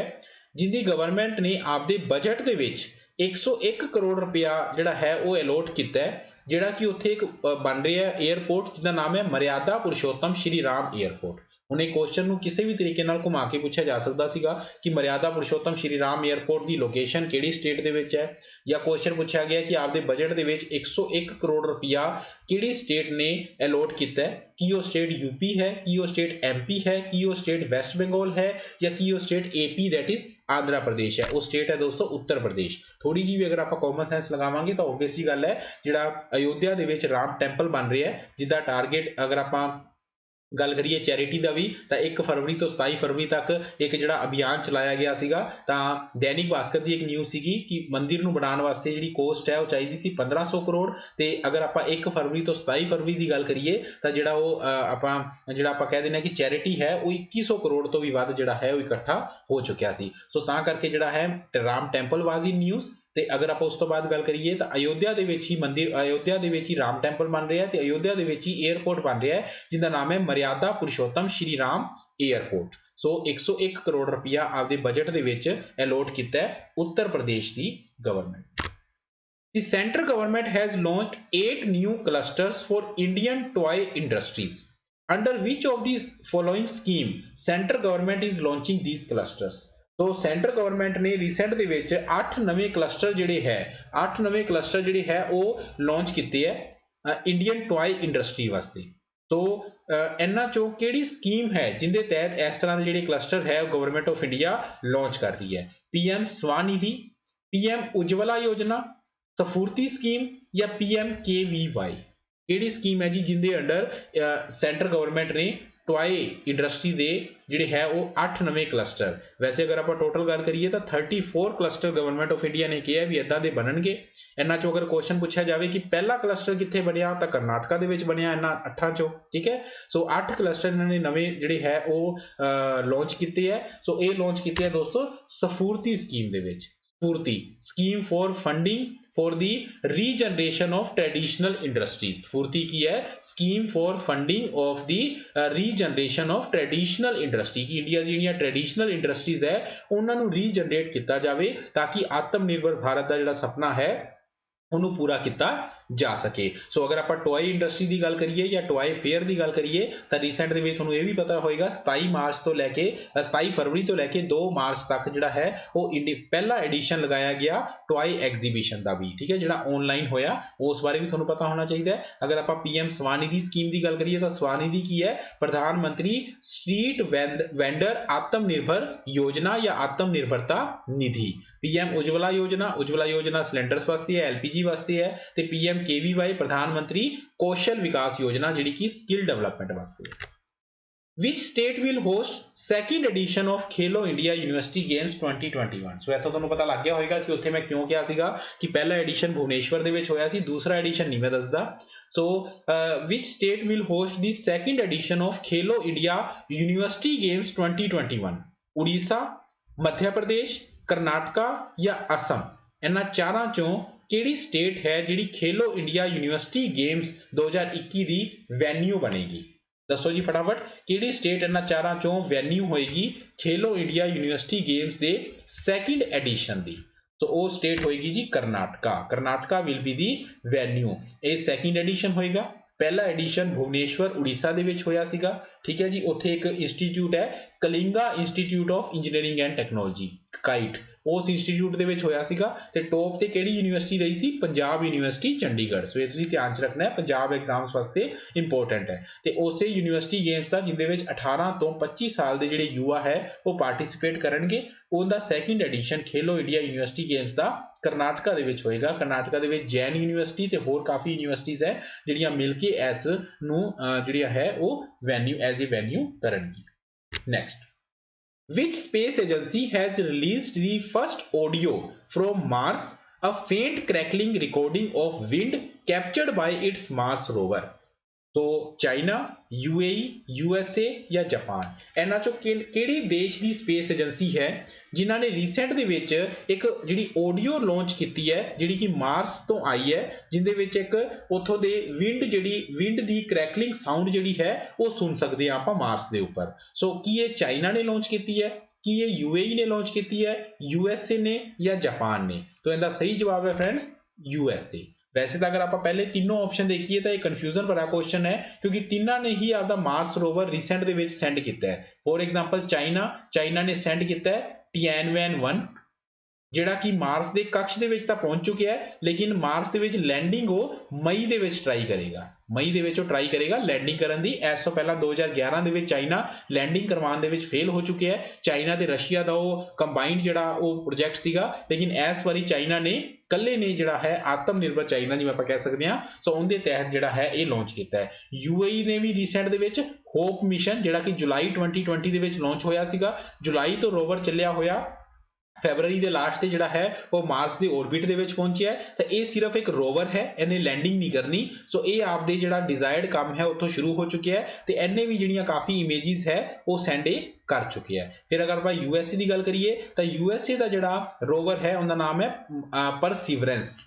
ਜਿੰਦੀ ਗਵਰਨਮੈਂਟ ਨੇ ਆਪਦੇ ਬਜਟ ਦੇ ਵਿੱਚ 101 ਕਰੋੜ ਰੁਪਇਆ ਜਿਹੜਾ ਹੈ ਉਹ ਅਲੋਟ ਕੀਤਾ ਹੈ, ਜਿਹੜਾ ਕਿ ਉੱਥੇ ਇੱਕ ਬਣ ਰਿਹਾ 에ਅਰਪੋਰਟ ਜਿਹਦਾ ਨਾਮ ਹੈ ਮਰਿਆਦਾ ਪੁਰਸ਼ੋਤਮ ਸ਼੍ਰੀ ਰਾਮ 에ਅਰਪੋਰਟ। ਹੁਣ ਇਹ ਕੁਐਸਚਨ ਨੂੰ ਕਿਸੇ ਵੀ ਤਰੀਕੇ ਨਾਲ ਘੁਮਾ ਕੇ ਪੁੱਛਿਆ ਜਾ ਸਕਦਾ ਸੀਗਾ ਕਿ ਮਰਿਆਦਾ ਪੁਰਸ਼ੋਤਮ ਸ਼੍ਰੀ ਰਾਮ 에ਅਰਪੋਰਟ ਦੀ ਲੋਕੇਸ਼ਨ ਕਿਹੜੀ ਸਟੇਟ ਦੇ ਵਿੱਚ ਹੈ, ਜਾਂ ਕੁਐਸਚਨ ਪੁੱਛਿਆ ਗਿਆ ਕਿ ਆਪਦੇ ਬਜਟ ਦੇ ਵਿੱਚ 101 ਕਰੋੜ ਰੁਪਇਆ ਕਿਹੜੀ ਸਟੇਟ ਨੇ ਅਲੋਟ ਕੀਤਾ ਹੈ। ਕੀ ਉਹ ਸਟੇਟ यूपी है, ਕੀ ਉਹ ਸਟੇਟ MP ਹੈ, ਕੀ ਉਹ ਸਟੇਟ ਵੈਸਟ ਬੰਗਾਲ ਹੈ ਜਾਂ ਕੀ ਉਹ state AP that is Andhra Pradesh है? वो स्टेट है दोस्तों उत्तर प्रदेश। थोड़ी जी भी अगर आप कॉमन सेंस लगावांगे तो ऑब्वियस जी गल है जिहड़ा अयोध्या दे विच राम टैंपल बन रहा है जिसका टारगेट अगर आप गल करिए चैरिटी का भी तो 1 फरवरी तो 27 फरवरी तक एक जिहड़ा अभियान चलाया गया सीगा। तां दैनिक भास्कर की एक न्यूज़ सीगी कि मंदिर नूं बनाउण वास्ते जिहड़ी कोस्ट है वो चाहिदी सी 1500 करोड़ ते अगर आप 1 फरवरी तो 27 फरवरी की गल करिए तो जिहड़ा वो आपां कह दिंदे कि चैरिटी है वो 2100 करोड़ तो भी वध जिहड़ा है वो इकट्ठा हो चुकिया सी। सो तां करके जिहड़ा है Ram temple was in news ਤੇ ਅਗਰ ਆਪਾਂ ਉਸ ਤੋਂ ਬਾਅਦ ਗੱਲ ਕਰੀਏ ਤਾਂ ਅਯੋਧਿਆ ਦੇ ਵਿੱਚ ਹੀ ਮੰਦਿਰ, ਅਯੋਧਿਆ ਦੇ ਵਿੱਚ ਹੀ ਰਾਮ ਟੈਂਪਲ ਬਣ ਰਿਹਾ ਤੇ ਅਯੋਧਿਆ ਦੇ ਵਿੱਚ ਹੀ 에ਅਰਪੋਰਟ ਬਣ ਰਿਹਾ ਹੈ ਜਿਹਦਾ ਨਾਮ ਹੈ ਮਰਿਆਦਾ ਪੁਰਸ਼ੋਤਮ ਸ਼੍ਰੀ ਰਾਮ 에ਅਰਪੋਰਟ। ਸੋ 101 ਕਰੋੜ ਰੁਪਇਆ ਆਪਦੇ ਬਜਟ ਦੇ ਵਿੱਚ ਅਲੋਟ ਕੀਤਾ ਹੈ ਉੱਤਰ ਪ੍ਰਦੇਸ਼ ਦੀ government. The central government has launched 8 new clusters for Indian toy industries. Under which of these following scheme central government is launching these clusters? तो सेंट्रल गवर्नमेंट ने रिसेंट ਦੇ ਵਿੱਚ 8 ਨਵੇਂ ਕਲਸਟਰ ਜਿਹੜੇ ਹੈ 8 ਨਵੇਂ ਕਲਸਟਰ ਜਿਹੜੇ ਹੈ ਉਹ ਲਾਂਚ ਕੀਤੇ ਹੈ ਇੰਡੀਅਨ ਟॉय ਇੰਡਸਟਰੀ ਵਾਸਤੇ। ਸੋ ਇਹਨਾਂ ਚੋਂ ਕਿਹੜੀ ਸਕੀਮ ਹੈ ਜਿੰਦੇ ਤਹਿਤ ਇਸ ਤਰ੍ਹਾਂ ਦੇ ਜਿਹੜੇ ਕਲਸਟਰ ਹੈ ਉਹ ਗਵਰਨਮੈਂਟ ਆਫ ਇੰਡੀਆ ਲਾਂਚ ਕਰ ਰਹੀ ਹੈ? ਪੀਐਮ ਸਵਾਨਿਧੀ, ਪੀਐਮ ਉਜਵਲਾ ਯੋਜਨਾ, ਸਫੂਰਤੀ ਸਕੀਮ ਜਾਂ PMKVY? ਕਿਹੜੀ ਸਕੀਮ ਹੈ ਜੀ ਜਿੰਦੇ ਅੰਡਰ ਸੈਂਟਰ ਗਵਰਨਮੈਂਟ ਨੇ ਟॉय ਇੰਡਸਟਰੀ ਦੇ ਜਿਹੜੇ ਹੈ ਉਹ 8 ਨਵੇਂ ਕਲਸਟਰ, ਵੈਸੇ ਅਗਰ ਆਪਾਂ ਟੋਟਲ ਗੱਲ ਕਰੀਏ ਤਾਂ 34 ਕਲਸਟਰ ਗਵਰਨਮੈਂਟ ਆਫ ਇੰਡੀਆ ਨੇ ਕਿਹਾ ਵੀ ਇਦਾਂ ਦੇ ਬਣਨਗੇ। ਇਹਨਾਂ ਚੋਂ ਅਗਰ ਕੁਐਸਚਨ ਪੁੱਛਿਆ ਜਾਵੇ ਕਿ ਪਹਿਲਾ ਕਲਸਟਰ ਕਿੱਥੇ ਬਣਿਆ ਤਾਂ ਕਰਨਾਟਕਾ ਦੇ ਵਿੱਚ ਬਣਿਆ ਇਹਨਾਂ 8 ਚੋਂ, ਠੀਕ ਹੈ। ਸੋ 8 ਕਲਸਟਰ ਇਹਨਾਂ ਨੇ ਨਵੇਂ ਜਿਹੜੇ ਹੈ ਉਹ ਲਾਂਚ ਕੀਤੇ ਹੈ। ਸੋ ਇਹ ਲਾਂਚ ਕੀਤੇ ਹੈ ਦੋਸਤੋ ਸਫੂਰਤੀ ਸਕੀਮ ਦੇ ਵਿੱਚ। SFURTI scheme for funding for the regeneration of traditional industries। SFURTI की है scheme for funding of the regeneration of traditional industry कि इंडिया दी ਜਿਹੜੀਆਂ traditional industries है ਉਹਨਾਂ ਨੂੰ regenerate ਕੀਤਾ ਜਾਵੇ ਤਾਂ ਕਿ ਆਤਮ ਨਿਰਭਰ ਭਾਰਤ ਦਾ ਜਿਹੜਾ ਸੁਪਨਾ ਹੈ ਉਹਨੂੰ ਪੂਰਾ ਕੀਤਾ ਜਾ ਸਕੇ। ਸੋ ਅਗਰ ਆਪਾਂ ਟॉय ਇੰਡਸਟਰੀ ਦੀ ਗੱਲ ਕਰੀਏ ਜਾਂ ਟॉय ਫੇਅਰ ਦੀ ਗੱਲ ਕਰੀਏ ਤਾਂ ਰੀਸੈਂਟ ਦੇ ਵਿੱਚ ਤੁਹਾਨੂੰ ਇਹ ਵੀ ਪਤਾ ਹੋਏਗਾ 27 ਫਰਵਰੀ ਤੋਂ ਲੈ ਕੇ 2 ਮਾਰਚ ਤੱਕ ਜਿਹੜਾ ਹੈ ਉਹ ਪਹਿਲਾ ਐਡੀਸ਼ਨ ਲਗਾਇਆ ਗਿਆ ਟॉय ਐਗਜ਼ੀਬਿਸ਼ਨ ਦਾ ਵੀ, ਠੀਕ ਹੈ, ਜਿਹੜਾ ਆਨਲਾਈਨ ਹੋਇਆ ਉਸ ਬਾਰੇ ਵੀ ਤੁਹਾਨੂੰ ਪਤਾ ਹੋਣਾ ਚਾਹੀਦਾ ਹੈ। ਅਗਰ ਆਪਾਂ PM ਸਵਾਨਿਧੀ ਸਕੀਮ ਦੀ ਗੱਲ ਕਰੀਏ ਤਾਂ ਸਵਾਨਿਧੀ ਕੀ ਹੈ? ਪ੍ਰਧਾਨ ਮੰਤਰੀ ਸਟਰੀਟ ਵੈਂਡਰ ਆਤਮ ਨਿਰਭਰ ਯੋਜਨਾ ਜਾਂ ਆਤਮ ਨਿਰਭਰਤਾ ਨਿਧੀ। PM ਉਜਵਲਾ ਯੋਜਨਾ ਸਿਲੰਡਰਸ ਵਾਸਤੇ ਹੈ, LPG ਵਾਸਤੇ ਹੈ ਤੇ PMKVY ਪ੍ਰਧਾਨ ਮੰਤਰੀ ਕੌਸ਼ਲ ਵਿਕਾਸ ਯੋਜਨਾ ਜਿਹੜੀ ਕਿ ਸਕਿੱਲ ਡਿਵੈਲਪਮੈਂਟ ਵਾਸਤੇ ਹੈ। Which state will host second edition of Khelo India University Games 2021? ਸੋ ਇੱਥੋਂ ਤੁਹਾਨੂੰ ਪਤਾ ਲੱਗ ਗਿਆ ਹੋਵੇਗਾ ਕਿ ਉੱਥੇ ਮੈਂ ਕਿਉਂ ਕਿਹਾ ਸੀਗਾ ਕਿ ਪਹਿਲਾ ਐਡੀਸ਼ਨ ਭੁਵਨੇਸ਼ਵਰ ਦੇ ਵਿੱਚ ਹੋਇਆ ਸੀ, ਦੂਸਰਾ ਐਡੀਸ਼ਨ ਨਹੀਂ ਮੈਂ ਦੱਸਦਾ। ਸੋ which state will host the second edition of Khelo India University Games 2021? Orissa, Madhya Pradesh, Karnataka ਜਾਂ ਅਸਮ? ਇਹਨਾਂ ਚਾਰਾਂ ਚੋਂ ਕਿਹੜੀ ਸਟੇਟ ਹੈ ਜਿਹੜੀ ਖੇਲੋ ਇੰਡੀਆ ਯੂਨੀਵਰਸਿਟੀ ਗੇਮਸ 2021 ਦੀ ਵੈਨਿਊ ਬਣੇਗੀ? ਦੱਸੋ ਜੀ ਫਟਾਫਟ, ਕਿਹੜੀ ਸਟੇਟ ਇਹਨਾਂ ਚਾਰਾਂ ਚੋਂ ਵੈਨਿਊ ਹੋਏਗੀ ਖੇਲੋ ਇੰਡੀਆ ਯੂਨੀਵਰਸਿਟੀ ਗੇਮਸ ਦੇ ਸੈਕਿੰਡ ਐਡੀਸ਼ਨ ਦੀ? ਸੋ ਉਹ ਸਟੇਟ ਹੋਏਗੀ ਜੀ Karnataka will be the Venue. ਇਹ ਸੈਕਿੰਡ ਐਡੀਸ਼ਨ ਹੋਏਗਾ। ਪਹਿਲਾ ਐਡੀਸ਼ਨ ਭੁਵਨੇਸ਼ਵਰ ਉੜੀਸਾ ਦੇ ਵਿੱਚ ਹੋਇਆ ਸੀਗਾ, ਠੀਕ ਹੈ ਜੀ। ਉੱਥੇ ਇੱਕ ਇੰਸਟੀਚਿਊਟ ਹੈ Kalinga institute of engineering and technology kite, ਉਸ ਇੰਸਟੀਚਿਊਟ ਦੇ ਵਿੱਚ ਹੋਇਆ ਸੀਗਾ ਤੇ ਟੌਪ ਤੇ ਕਿਹੜੀ ਯੂਨੀਵਰਸਿਟੀ ਰਹੀ ਸੀ? ਪੰਜਾਬ ਯੂਨੀਵਰਸਿਟੀ ਚੰਡੀਗੜ੍ਹ। ਸੋ ਇਹ ਤੁਸੀਂ ਧਿਆਨ 'ਚ ਰੱਖਣਾ ਹੈ, ਪੰਜਾਬ ਐਗਜ਼ਾਮਸ ਵਾਸਤੇ ਇੰਪੋਰਟੈਂਟ ਹੈ। ਤੇ ਉਸੇ ਯੂਨੀਵਰਸਿਟੀ ਗੇਮਸ ਦਾ ਜਿਹਦੇ ਵਿੱਚ 18 ਤੋਂ 25 ਸਾਲ ਦੇ ਜਿਹੜੇ ਯੁਵਾ ਹੈ ਉਹ ਪਾਰਟਿਸਿਪੇਟ ਕਰਨਗੇ, ਉਹਦਾ ਸੈਕਿੰਡ ਐਡੀਸ਼ਨ ਖੇਲੋ ਇੰਡੀਆ ਯੂਨੀਵਰਸਿਟੀ ਗੇਮਸ ਦਾ ਕਰਨਾਟਕਾ ਦੇ ਵਿੱਚ ਹੋਏਗਾ। ਕਰਨਾਟਕਾ ਦੇ ਵਿੱਚ ਜੈਨ ਯੂਨੀਵਰਸਿਟੀ ਤੇ ਹੋਰ ਕਾਫੀ ਯੂਨੀਵਰਸਿਟੀਜ਼ ਹੈ ਜਿਹੜੀਆਂ ਮਿਲ ਕੇ ਇਸ ਨੂੰ ਜਿਹੜੀਆਂ ਹੈ ਉਹ ਵੈਨਿਊ ਐਜ਼ ਏ ਵੈਨਿਊ ਕਰਨਗੀ। Next, which space agency has released the first audio from Mars, a faint crackling recording of wind captured by its Mars rover? तो चाइना, UAE, USA ਜਾਂ ਜਾਪਾਨ? ਇਹਨਾਂ ਚੋਂ ਕਿਹੜੀ ਦੇਸ਼ ਦੀ ਸਪੇਸ ਏਜੰਸੀ ਹੈ ਜਿਨ੍ਹਾਂ ਨੇ ਰੀਸੈਂਟ ਦੇ ਵਿੱਚ ਇੱਕ ਜਿਹੜੀ ਆਡੀਓ ਲਾਂਚ ਕੀਤੀ ਹੈ ਜਿਹੜੀ ਕਿ ਮਾਰਸ ਤੋਂ ਆਈ ਹੈ, ਜਿੰਦੇ ਵਿੱਚ ਇੱਕ ਉੱਥੋਂ ਦੇ ਵਿੰਡ ਦੀ ਕ੍ਰੈਕਲਿੰਗ ਸਾਊਂਡ ਜਿਹੜੀ ਹੈ ਉਹ ਸੁਣ ਸਕਦੇ ਆ ਆਪਾਂ ਮਾਰਸ ਦੇ ਉੱਪਰ। ਸੋ ਕੀ ਇਹ ਚਾਈਨਾ ਨੇ ਲਾਂਚ ਕੀਤੀ ਹੈ, ਕੀ ਇਹ UAE ਨੇ ਲਾਂਚ ਕੀਤੀ ਹੈ, USA ਨੇ ਜਾਂ ਜਾਪਾਨ ਨੇ? तो ਇਹਦਾ ਸਹੀ ਜਵਾਬ ਹੈ ਫਰੈਂड्स USA। वैसे तो अगर आप पहले तीनों ऑप्शन देखिए तो एक कन्फ्यूजन भरा क्वेश्चन है क्योंकि तीनों ने ही आपका मार्स रोवर रिसेंट दे विच सेंड किया है। फॉर एग्जांपल चाइना ने सेंड किया है Tianwen-1 ਜਿਹੜਾ ਕਿ ਮਾਰਸ ਦੇ ਕਕਸ਼ ਦੇ ਵਿੱਚ ਤਾਂ ਪਹੁੰਚ ਚੁੱਕਿਆ ਹੈ, ਲੇਕਿਨ ਮਾਰਸ ਦੇ ਵਿੱਚ ਲੈਂਡਿੰਗ ਉਹ ਮਈ ਦੇ ਵਿੱਚ ਟਰਾਈ ਕਰੇਗਾ ਲੈਂਡਿੰਗ ਕਰਨ ਦੀ। ਇਸ ਤੋਂ ਪਹਿਲਾਂ 2011 ਦੇ ਵਿੱਚ ਚਾਈਨਾ ਲੈਂਡਿੰਗ ਕਰਵਾਉਣ ਦੇ ਵਿੱਚ ਫੇਲ ਹੋ ਚੁੱਕਿਆ ਹੈ। ਚਾਈਨਾ ਤੇ ਰਸ਼ੀਆ ਦਾ ਉਹ ਕੰਬਾਈਨਡ ਜਿਹੜਾ ਉਹ ਪ੍ਰੋਜੈਕਟ ਸੀਗਾ, ਲੇਕਿਨ ਇਸ ਵਾਰੀ ਚਾਈਨਾ ਨੇ ਕੱਲੇ ਨੇ ਜਿਹੜਾ ਹੈ ਆਤਮ ਨਿਰਭਰ ਚਾਈਨਾ ਜਿਵੇਂ ਆਪਾਂ ਕਹਿ ਸਕਦੇ ਹਾਂ, ਸੋ ਉਹਦੇ ਤਹਿਤ ਜਿਹੜਾ ਹੈ ਇਹ ਲਾਂਚ ਕੀਤਾ ਹੈ। UAE ਨੇ ਵੀ ਰੀਸੈਂਟ ਦੇ ਵਿੱਚ ਹੋਪ ਮਿਸ਼ਨ ਜਿਹੜਾ ਕਿ ਜੁਲਾਈ 2020 ਦੇ ਵਿੱਚ ਲਾਂਚ ਹੋਇਆ ਸੀਗਾ, ਜੁਲਾਈ ਤੋਂ ਰੋਵਰ ਚੱਲਿਆ ਹੋਇਆ ਫੈਬਰਰੀ ਦੇ ਲਾਸਟ ਤੇ ਜਿਹੜਾ ਹੈ ਉਹ ਮਾਰਸ ਦੇ ਔਰਬਿਟ ਦੇ ਵਿੱਚ ਪਹੁੰਚਿਆ ਹੈ ਤਾਂ ਇਹ ਸਿਰਫ ਇੱਕ ਰੋਵਰ ਹੈ, ਇਹਨੇ ਲੈਂਡਿੰਗ ਨਹੀਂ ਕਰਨੀ। ਸੋ ਇਹ ਆਪਦੇ ਜਿਹੜਾ ਡਿਜ਼ਾਇਰਡ ਕੰਮ ਹੈ ਉੱਥੋਂ ਸ਼ੁਰੂ ਹੋ ਚੁੱਕਿਆ ਹੈ ਤੇ ਇਹਨੇ ਵੀ ਜਿਹੜੀਆਂ ਕਾਫੀ ਇਮੇजेस ਹੈ ਉਹ ਸੈਂਡ ਕਰ ਚੁੱਕਿਆ ਹੈ। ਫਿਰ ਅਗਰ ਆਪਾਂ USA ਦੀ ਗੱਲ ਕਰੀਏ ਤਾਂ USA ਦਾ ਜਿਹੜਾ ਰੋਵਰ ਹੈ ਉਹਦਾ ਨਾਮ ਹੈ ਪਰਸੀਵਰੈਂਸ।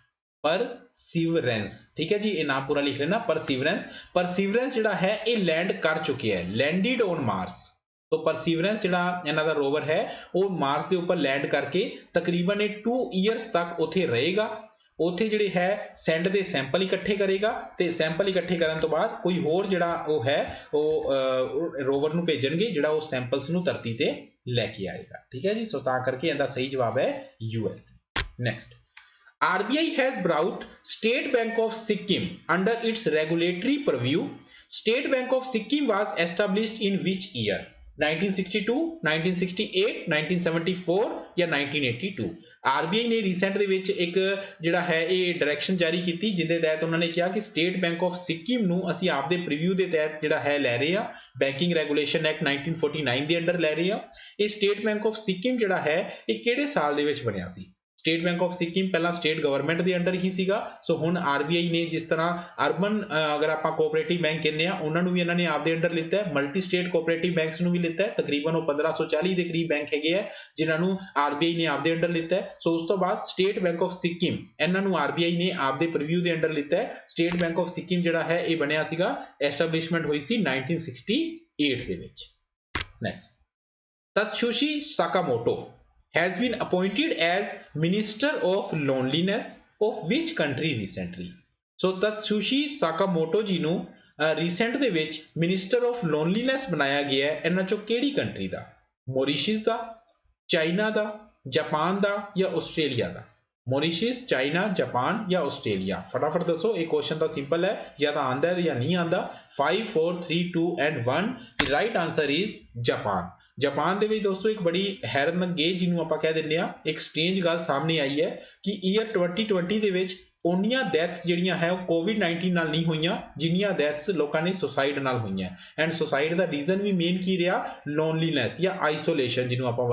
ਠੀਕ ਹੈ ਜੀ, ਇਹ ਨਾਮ ਪੂਰਾ ਲਿਖ ਲੈਣਾ, ਪਰਸੀਵਰੈਂਸ ਜਿਹੜਾ ਹੈ ਇਹ ਲੈਂਡ ਕਰ ਚੁੱਕਿਆ ਹੈ, ਲੈਂਡਡ ਔਨ ਮਾਰਸ। तो परसीवरेंस ਜਿਹੜਾ ਇਹਨਾਂ ਦਾ ਰੋਵਰ ਹੈ ਉਹ ਮਾਰਸ ਦੇ ਉੱਪਰ ਲੈਂਡ ਕਰਕੇ ਤਕਰੀਬਨ ਇਹ 2 ਇਅਰਸ ਤੱਕ ਉੱਥੇ ਰਹੇਗਾ। ਉੱਥੇ ਜਿਹੜੇ ਹੈ ਸੈਂਡ ਦੇ ਸੈਂਪਲ ਇਕੱਠੇ ਕਰੇਗਾ ਤੇ ਸੈਂਪਲ ਇਕੱਠੇ ਕਰਨ ਤੋਂ ਬਾਅਦ ਕੋਈ ਹੋਰ ਜਿਹੜਾ ਉਹ ਹੈ ਉਹ ਰੋਵਰ ਨੂੰ ਭੇਜਣਗੇ ਜਿਹੜਾ ਉਹ ਸੈਂਪਲਸ ਨੂੰ ਧਰਤੀ ਤੇ ਲੈ ਕੇ ਆਏਗਾ। ਠੀਕ ਹੈ ਜੀ, ਸੋ ਤਾਂ ਕਰਕੇ ਇਹਦਾ ਸਹੀ ਜਵਾਬ ਹੈ US। Next, RBI has brought State Bank of Sikkim under its regulatory purview. State Bank of Sikkim was established in which year? 1962, 1968, 1974 ਜਾਂ 1982। RBI ਨੇ ਰੀਸੈਂਟ ਦੇ ਵਿੱਚ ਇੱਕ ਜਿਹੜਾ ਹੈ ਇਹ ਡਾਇਰੈਕਸ਼ਨ ਜਾਰੀ ਕੀਤੀ ਜਿਹਦੇ ਤਹਿਤ ਉਹਨਾਂ ਨੇ ਕਿਹਾ ਕਿ ਸਟੇਟ ਬੈਂਕ ਆਫ ਸਿੱਕਿਮ ਨੂੰ ਅਸੀਂ ਆਪਦੇ ਪ੍ਰੀਵਿਊ ਦੇ ਤਹਿਤ ਜਿਹੜਾ ਹੈ ਲੈ ਰਹੇ ਆ, ਬੈਂਕਿੰਗ ਰੈਗੂਲੇਸ਼ਨ ਐਕਟ 1949 ਦੇ ਅੰਡਰ ਲੈ ਰਹੇ ਆ। ਇਹ ਸਟੇਟ ਬੈਂਕ ਆਫ ਸਿੱਕਿਮ ਜਿਹੜਾ ਹੈ ਇਹ ਕਿਹੜੇ ਸਾਲ ਦੇ ਵਿੱਚ ਬਣਿਆ ਸੀ? ਸਟੇਟ ਬੈਂਕ ਆਫ ਸਿੱਕਿਮ ਪਹਿਲਾਂ ਸਟੇਟ ਗਵਰਨਮੈਂਟ ਦੇ ਅੰਡਰ ਹੀ ਸੀਗਾ। ਸੋ ਹੁਣ RBI ਨੇ ਜਿਸ ਤਰ੍ਹਾਂ ਅਰਬਨ ਅਗਰ ਆਪਾਂ ਕੋਆਪਰੇਟਿਵ ਬੈਂਕ ਕਹਿੰਦੇ ਆ ਉਹਨਾਂ ਨੂੰ ਵੀ ਇਹਨਾਂ ਨੇ ਆਪਦੇ ਅੰਡਰ ਲਿੱਤਾ ਹੈ, ਮਲਟੀ ਸਟੇਟ ਕੋਆਪਰੇਟਿਵ ਬੈਂਕਸ ਨੂੰ ਵੀ ਲਿੱਤਾ ਹੈ। ਤਕਰੀਬਨ ਉਹ 1540 ਦੇ ਕਰੀਬ ਬੈਂਕ ਹੈਗੇ ਆ ਜਿਨ੍ਹਾਂ ਨੂੰ RBI ਨੇ ਆਪਦੇ ਅੰਡਰ ਲਿੱਤਾ ਹੈ। ਸੋ ਉਸ ਤੋਂ ਬਾਅਦ ਸਟੇਟ ਬੈਂਕ ਆਫ ਸਿੱਕਿਮ ਇਹਨਾਂ ਨੂੰ RBI ਨੇ ਆਪਦੇ ਪ੍ਰੀਵਿਊ ਦੇ ਅੰਡਰ ਲਿੱਤਾ ਹੈ। ਸਟੇਟ ਬੈਂਕ ਆਫ ਸਿੱਕਿਮ ਜਿਹੜਾ ਹੈ ਇਹ ਬਣਿਆ ਸੀਗਾ, ਐਸਟੈਬਲਿਸ਼ਮੈਂਟ ਹੋਈ ਸੀ 1968 ਦੇ ਵਿੱਚ। Next, Tatsushi Sakamoto has been appointed as Minister of Loneliness of which country recently? So Tatsushi Sakamoto ਜੀ ਨੂੰ ਰੀਸੈਂਟ ਦੇ ਵਿੱਚ ਮਿਨਿਸਟਰ ਆਫ ਲੋਨਲੀਨੈਸ ਬਣਾਇਆ ਗਿਆ ਹੈ। ਇਹਨਾਂ ਚੋਂ ਕਿਹੜੀ ਕੰਟਰੀ ਦਾ? ਮੌਰੀਸ਼ੀਅਸ ਦਾ, ਚਾਈਨਾ ਦਾ, ਜਾਪਾਨ ਦਾ ਜਾਂ ਆਸਟ੍ਰੇਲੀਆ ਦਾ? ਮੌਰੀਸ਼ੀਅਸ, ਚਾਈਨਾ, ਜਾਪਾਨ ਜਾਂ ਆਸਟ੍ਰੇਲੀਆ? ਫਟਾਫਟ ਦੱਸੋ, ਇਹ ਕੁਐਸਚਨ ਤਾਂ ਸਿੰਪਲ ਹੈ, ਜਾਂ ਤਾਂ ਆਂਦਾ ਹੈ ਜਾਂ ਨਹੀਂ ਆਂਦਾ। 5 4 3 2 and 1 the right answer is Japan. Japan ਦੇ ਵਿੱਚ ਦੋਸਤੋ ਇੱਕ ਬੜੀ ਹੈਰਾਨਗੇਜ ਜਿਹਨੂੰ ਆਪਾਂ ਕਹਿ ਦਿੰਦੇ ਆ ਇੱਕ ਸਟ੍ਰੇਂਜ ਗੱਲ ਸਾਹਮਣੇ ਆਈ ਹੈ ਕਿ ਈਅਰ 2020 ਦੇ ਵਿੱਚ ਉਨੀਆਂ ਡੈਥਸ ਜਿਹੜੀਆਂ ਹੈ ਉਹ COVID-19 ਨਾਲ ਨਹੀਂ ਹੋਈਆਂ ਜਿੰਨੀਆਂ ਡੈਥਸ ਲੋਕਾਂ ਨੇ ਸੁਸਾਈਡ ਨਾਲ ਹੋਈਆਂ। ਐਂਡ ਸੁਸਾਈਡ ਦਾ ਰੀਜ਼ਨ ਵੀ ਮੇਨ ਕੀ ਰਿਹਾ? ਲੋਨਲੀਨੈਸ ਜਾਂ ਆਈਸੋਲੇਸ਼ਨ ਜਿਹਨੂੰ ਆਪਾਂ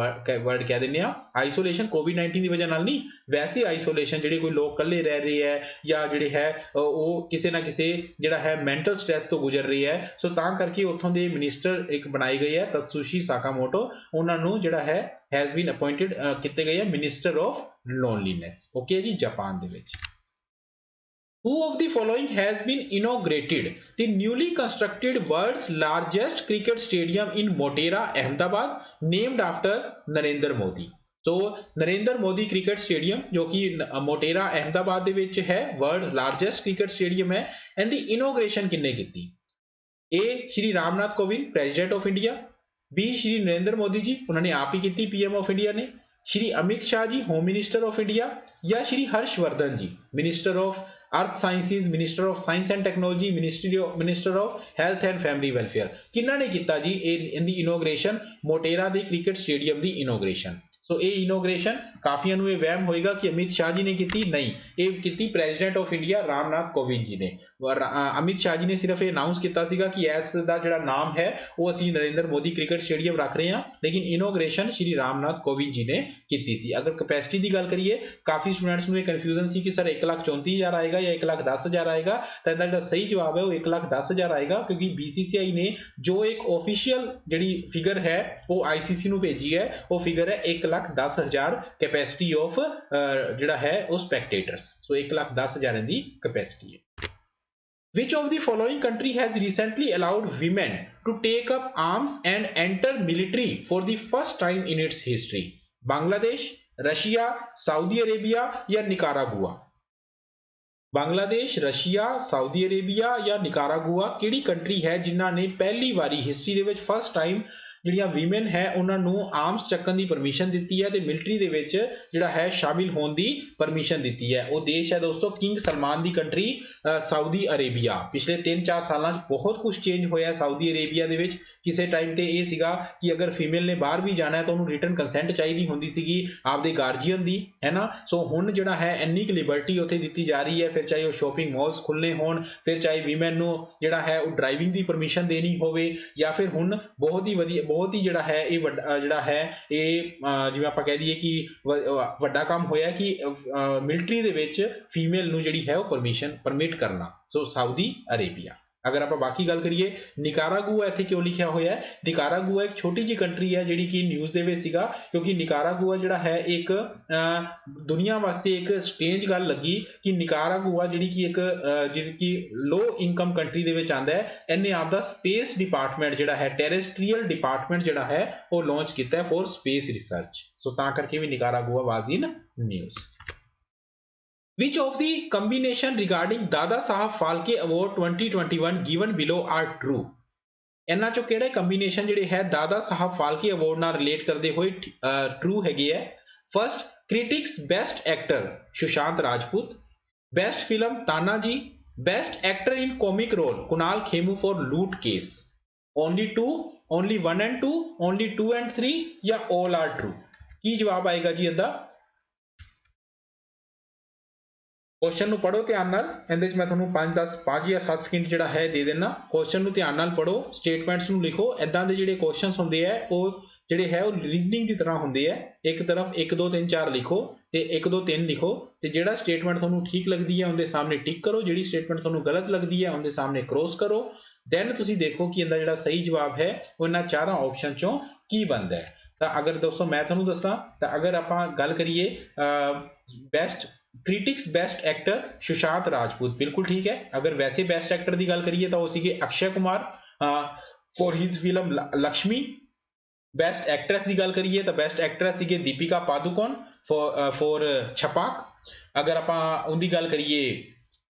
ਵਰਡ ਕਹਿ ਦਿੰਦੇ ਆ। ਆਈਸੋਲੇਸ਼ਨ COVID-19 ਦੀ ਵਜ੍ਹਾ ਨਾਲ ਨਹੀਂ, ਵੈਸੇ ਆਈਸੋਲੇਸ਼ਨ ਜਿਹੜੇ ਕੋਈ ਲੋਕ ਇਕੱਲੇ ਰਹਿ ਰਹੇ ਹੈ ਜਾਂ ਜਿਹੜੇ ਹੈ ਉਹ ਕਿਸੇ ਨਾ ਕਿਸੇ ਜਿਹੜਾ ਹੈ ਮੈਂਟਲ ਸਟ੍ਰੈਸ ਤੋਂ ਗੁਜ਼ਰ ਰਹੀ ਹੈ। ਸੋ ਤਾਂ ਕਰਕੇ ਉੱਥੋਂ ਦੇ ਮਿਨਿਸਟਰ ਇੱਕ ਬਣਾਏ ਗਏ ਹੈ ਤਤਸੁਸ਼ੀ ਸਾਕਾਮੋਟੋ, ਉਹਨਾਂ ਨੂੰ ਜਿਹੜਾ ਹੈ ਹੈਜ਼ ਬੀਨ ਅਪਾਇੰਟਡ ਕੀਤੇ ਗਏ ਹੈ ਮਿਨਿਸਟਰ ਆਫ ਲੋਨਲੀਨੈਸ। ਓਕੇ ਜੀ, ਜਾਪਾਨ ਦੇ ਵਿੱਚ। Who of the following has been inaugurated the newly constructed world's largest cricket stadium in Motera, Ahmedabad, named after Narendra Modi? So Narendra Modi cricket stadium ਜੋ ਕਿ ਮੋਟੇਰਾ ਅਹਿਮਦਾਬਾਦ ਦੇ ਵਿੱਚ ਹੈ, ਵਰਲਡ ਲਾਰਜੈਸਟ ਕ੍ਰਿਕਟ ਸਟੇਡੀਅਮ ਹੈ। ਇਹਦੀ ਇਨੋਗ੍ਰੇਸ਼ਨ ਕਿੰਨੇ ਕੀਤੀ? A Shri Ramnath Kovind president of India, B Shri Narendra Modi ji ਉਹਨਾਂ ਨੇ ਆਪ ਹੀ ਕੀਤੀ PM ਆਫ ਇੰਡੀਆ ਨੇ, Shri Amit Shah ji home minister of India ਜਾਂ ਸ਼੍ਰੀ ਹਰਸ਼ਵਰਧਨ ਜੀ minister of earth sciences, minister of science and technology, minister of health and family welfare? किन्ना ने किया जी इनकी इनोग्रेशन? मोटेरा के क्रिकेट स्टेडियम की इनोग्रेशन। सो ये इनोग्रेशन काफियां नूं वहम होएगा कि अमित शाह जी ने की, नहीं, ये की president of India Ramnath Kovind ji ने। अमित शाह जी ने सिर्फ ये अनाउंस किया कि इस दा जिहड़ा नाम है वो असीं नरेंद्र मोदी क्रिकेट स्टेडियम रख रहे हैं, लेकिन इनोग्रेशन श्री रामनाथ कोविंद जी ने की सी। अगर कैपेसिटी की गल करिए, काफ़ी स्टूडेंट्स में कन्फ्यूजन सी कि सर 1,34,000 आएगा या 1,10,000 आएगा, तो इसका जो सही जवाब है वो 1,10,000 आएगा, क्योंकि BCCI ने जो एक ऑफिशियल जी फिगर है वो ICC नूं भेजी है, वो फिगर है 1,10,000 कैपेसिटी ऑफ जिहड़ा है वो स्पैक्टेटर्स। सो 1,10,000 इनकी कैपेसिटी है। Which of the following country has recently allowed women to take up arms and enter military for the first time in its history? Bangladesh, Russia, Saudi Arabia या Nicaragua? Bangladesh, Russia, Saudi Arabia या निकारागुआ किहड़ी कंट्री है जिन्हां ने पहली वारी हिस्ट्री दे विच फर्स्ट टाइम ਜਿਹੜੀਆਂ ਵੀਮਨ ਹੈ ਉਹਨਾਂ ਨੂੰ ਆਰਮਸ ਚੱਕਣ ਦੀ ਪਰਮਿਸ਼ਨ ਦਿੱਤੀ ਹੈ ਤੇ ਮਿਲਟਰੀ ਦੇ ਵਿੱਚ ਜਿਹੜਾ ਹੈ ਸ਼ਾਮਿਲ ਹੋਣ ਦੀ ਪਰਮਿਸ਼ਨ ਦਿੱਤੀ ਹੈ? ਉਹ ਦੇਸ਼ ਹੈ ਦੋਸਤੋ ਕਿੰਗ ਸਲਮਾਨ ਦੀ ਕੰਟਰੀ ਸਾਊਦੀ ਅਰੇਬੀਆ। ਪਿਛਲੇ 3-4 ਸਾਲਾਂ 'ਚ ਬਹੁਤ ਕੁਝ ਚੇਂਜ ਹੋਇਆ ਸਾਊਦੀ ਅਰੇਬੀਆ ਦੇ ਵਿੱਚ। ਕਿਸੇ ਟਾਈਮ ਤੇ ਇਹ ਸੀਗਾ ਕਿ ਅਗਰ ਫੀਮੇਲ ਨੇ ਬਾਹਰ ਵੀ ਜਾਣਾ ਹੈ ਤਾਂ ਉਹਨੂੰ ਰਿਟਨ ਕੰਸੈਂਟ ਚਾਹੀਦੀ ਹੁੰਦੀ ਸੀਗੀ ਆਪਦੇ ਗਾਰਜੀਅਨ ਦੀ, ਹੈ ਨਾ। ਸੋ ਹੁਣ ਜਿਹੜਾ ਹੈ ਇੰਨੀ ਕੁ ਲਿਬਰਟੀ ਉੱਥੇ ਦਿੱਤੀ ਜਾ ਰਹੀ ਹੈ, ਫਿਰ ਚਾਹੇ ਉਹ ਸ਼ੋਪਿੰਗ ਮਾਲਸ ਖੁੱਲ੍ਹਣੇ ਹੋਣ, ਫਿਰ ਚਾਹੇ ਵੀਮੈਨ ਨੂੰ ਜਿਹੜਾ ਹੈ ਉਹ ਡਰਾਈਵਿੰਗ ਦੀ ਪਰਮਿਸ਼ਨ ਦੇਣੀ ਹੋਵੇ, ਜਾਂ ਫਿਰ ਹੁਣ ਬਹੁਤ ਹੀ ਵਧੀਆ, ਬਹੁਤ ਹੀ ਜਿਹੜਾ ਹੈ ਇਹ ਵੱਡਾ ਜਿਹੜਾ ਹੈ ਇਹ ਜਿਵੇਂ ਆਪਾਂ ਕਹਿ ਦਈਏ ਕਿ ਵੱਡਾ ਕੰਮ ਹੋਇਆ ਕਿ ਮਿਲਟਰੀ ਦੇ ਵਿੱਚ ਫੀਮੇਲ ਨੂੰ ਜਿਹੜੀ ਹੈ ਉਹ ਪਰਮਿਟ ਕਰਨਾ। ਸੋ ਸਾਊਦੀ ਅਰੇਬੀਆ। ਅਗਰ ਆਪਾਂ ਬਾਕੀ ਗੱਲ ਕਰੀਏ ਨਿਕਾਰਾਗੁਆ ਇੱਥੇ ਕਿਉਂ ਲਿਖਿਆ ਹੋਇਆ ਹੈ, ਨਿਕਾਰਾਗੁਆ ਇੱਕ ਛੋਟੀ ਜਿਹੀ ਕੰਟਰੀ ਹੈ ਜਿਹੜੀ ਕਿ ਨਿਊਜ਼ ਦੇ ਵਿੱਚ ਸੀਗਾ, ਕਿਉਂਕਿ ਨਿਕਾਰਾਗੁਆ ਜਿਹੜਾ ਹੈ ਇੱਕ ਦੁਨੀਆ ਵਾਸਤੇ ਇੱਕ ਸਟ੍ਰੇਂਜ ਗੱਲ ਲੱਗੀ ਕਿ ਨਿਕਾਰਾਗੁਆ ਜਿਹੜੀ ਕਿ ਲੋ ਇਨਕਮ ਕੰਟਰੀ ਦੇ ਵਿੱਚ ਆਉਂਦਾ ਹੈ, ਇਹਨੇ ਆਪਦਾ ਸਪੇਸ ਡਿਪਾਰਟਮੈਂਟ ਜਿਹੜਾ ਹੈ, ਟੈਰੇਸਟਰੀਅਲ ਡਿਪਾਰਟਮੈਂਟ ਜਿਹੜਾ ਹੈ ਉਹ ਲਾਂਚ ਕੀਤਾ ਹੈ ਫॉर ਸਪੇਸ ਰਿਸਰਚ। ਸੋ ਤਾਂ ਕਰਕੇ ਵੀ Nicaragua was in news. Which of the combination regarding Dada Saheb Phalke Award 2021 given below are true? ਇਹਨਾਂ ਚੋਂ ਕਿਹੜੇ ਕੰਬੀਨੇਸ਼ਨ ਜਿਹੜੇ ਹੈ ਦਾਦਾ ਸਾਹਿਬ ਫਾਲਕੇ ਅਵਾਰਡ ਨਾਲ ਰਿਲੇਟ ਕਰਦੇ ਹੋਏ ਟਰੂ ਹੈਗੇ ਹੈ? First, critics best actor Sushant Rajput, best film Tanhaji, best actor in comic role Kunal Khemu for Lootcase. Only 2, only 1 and 2, only 2 and 3 ਜਾਂ all are true? ਕੀ ਜਵਾਬ ਆਏਗਾ ਜੀ ਇਹਦਾ? क्वेश्चन ਨੂੰ ਪੜੋ ਧਿਆਨ ਨਾਲ, ਇਹਦੇ ਵਿੱਚ ਮੈਂ ਤੁਹਾਨੂੰ 5 ਜਾਂ 7 ਸਕਿੰਟ ਜਿਹੜਾ ਹੈ ਦੇ ਦੇਣਾ। क्वेश्चन ਨੂੰ ਧਿਆਨ ਨਾਲ ਪੜੋ, ਸਟੇਟਮੈਂਟਸ ਨੂੰ ਲਿਖੋ। ਇਦਾਂ ਦੇ ਜਿਹੜੇ ਕੁਐਸਚਨਸ ਹੁੰਦੇ ਆ ਉਹ ਜਿਹੜੇ ਹੈ ਉਹ ਰੀਜ਼ਨਿੰਗ ਦੀ ਤਰ੍ਹਾਂ ਹੁੰਦੇ ਆ, ਇੱਕ ਤਰਫ 1 2 3 4 ਲਿਖੋ ਤੇ 1 2 3 ਲਿਖੋ, ਤੇ ਜਿਹੜਾ ਸਟੇਟਮੈਂਟ ਤੁਹਾਨੂੰ ਠੀਕ ਲੱਗਦੀ ਹੈ ਉਹਦੇ ਸਾਹਮਣੇ ਟਿਕ ਕਰੋ, ਜਿਹੜੀ ਸਟੇਟਮੈਂਟ ਤੁਹਾਨੂੰ ਗਲਤ ਲੱਗਦੀ ਹੈ ਉਹਦੇ ਸਾਹਮਣੇ ਕ੍ਰੋਸ ਕਰੋ। ਦੈਨ ਤੁਸੀਂ ਦੇਖੋ ਕਿ ਇਹਦਾ ਜਿਹੜਾ ਸਹੀ ਜਵਾਬ ਹੈ ਉਹ ਇਹਨਾਂ ਚਾਰਾਂ ਆਪਸ਼ਨ ਚੋਂ ਕੀ ਬਣਦਾ ਹੈ। ਤਾਂ ਅਗਰ ਦੋਸਤੋ ਮੈਂ ਤੁਹਾਨੂੰ ਦੱਸਾਂ ਤਾਂ ਅਗਰ ਆਪਾਂ ਗੱਲ ਕਰੀਏ best critics best actor Sushant Rajput बिल्कुल ठीक है। अगर वैसे बेस्ट एक्टर की गल करिए तो सीगे Akshay Kumar for his film Lakshmi. Best actress की गल करिए तो बेस्ट एक्ट्रेस सीगे दीपिका पादुकोण फॉर छपाक। अगर आप उनकी गल करिए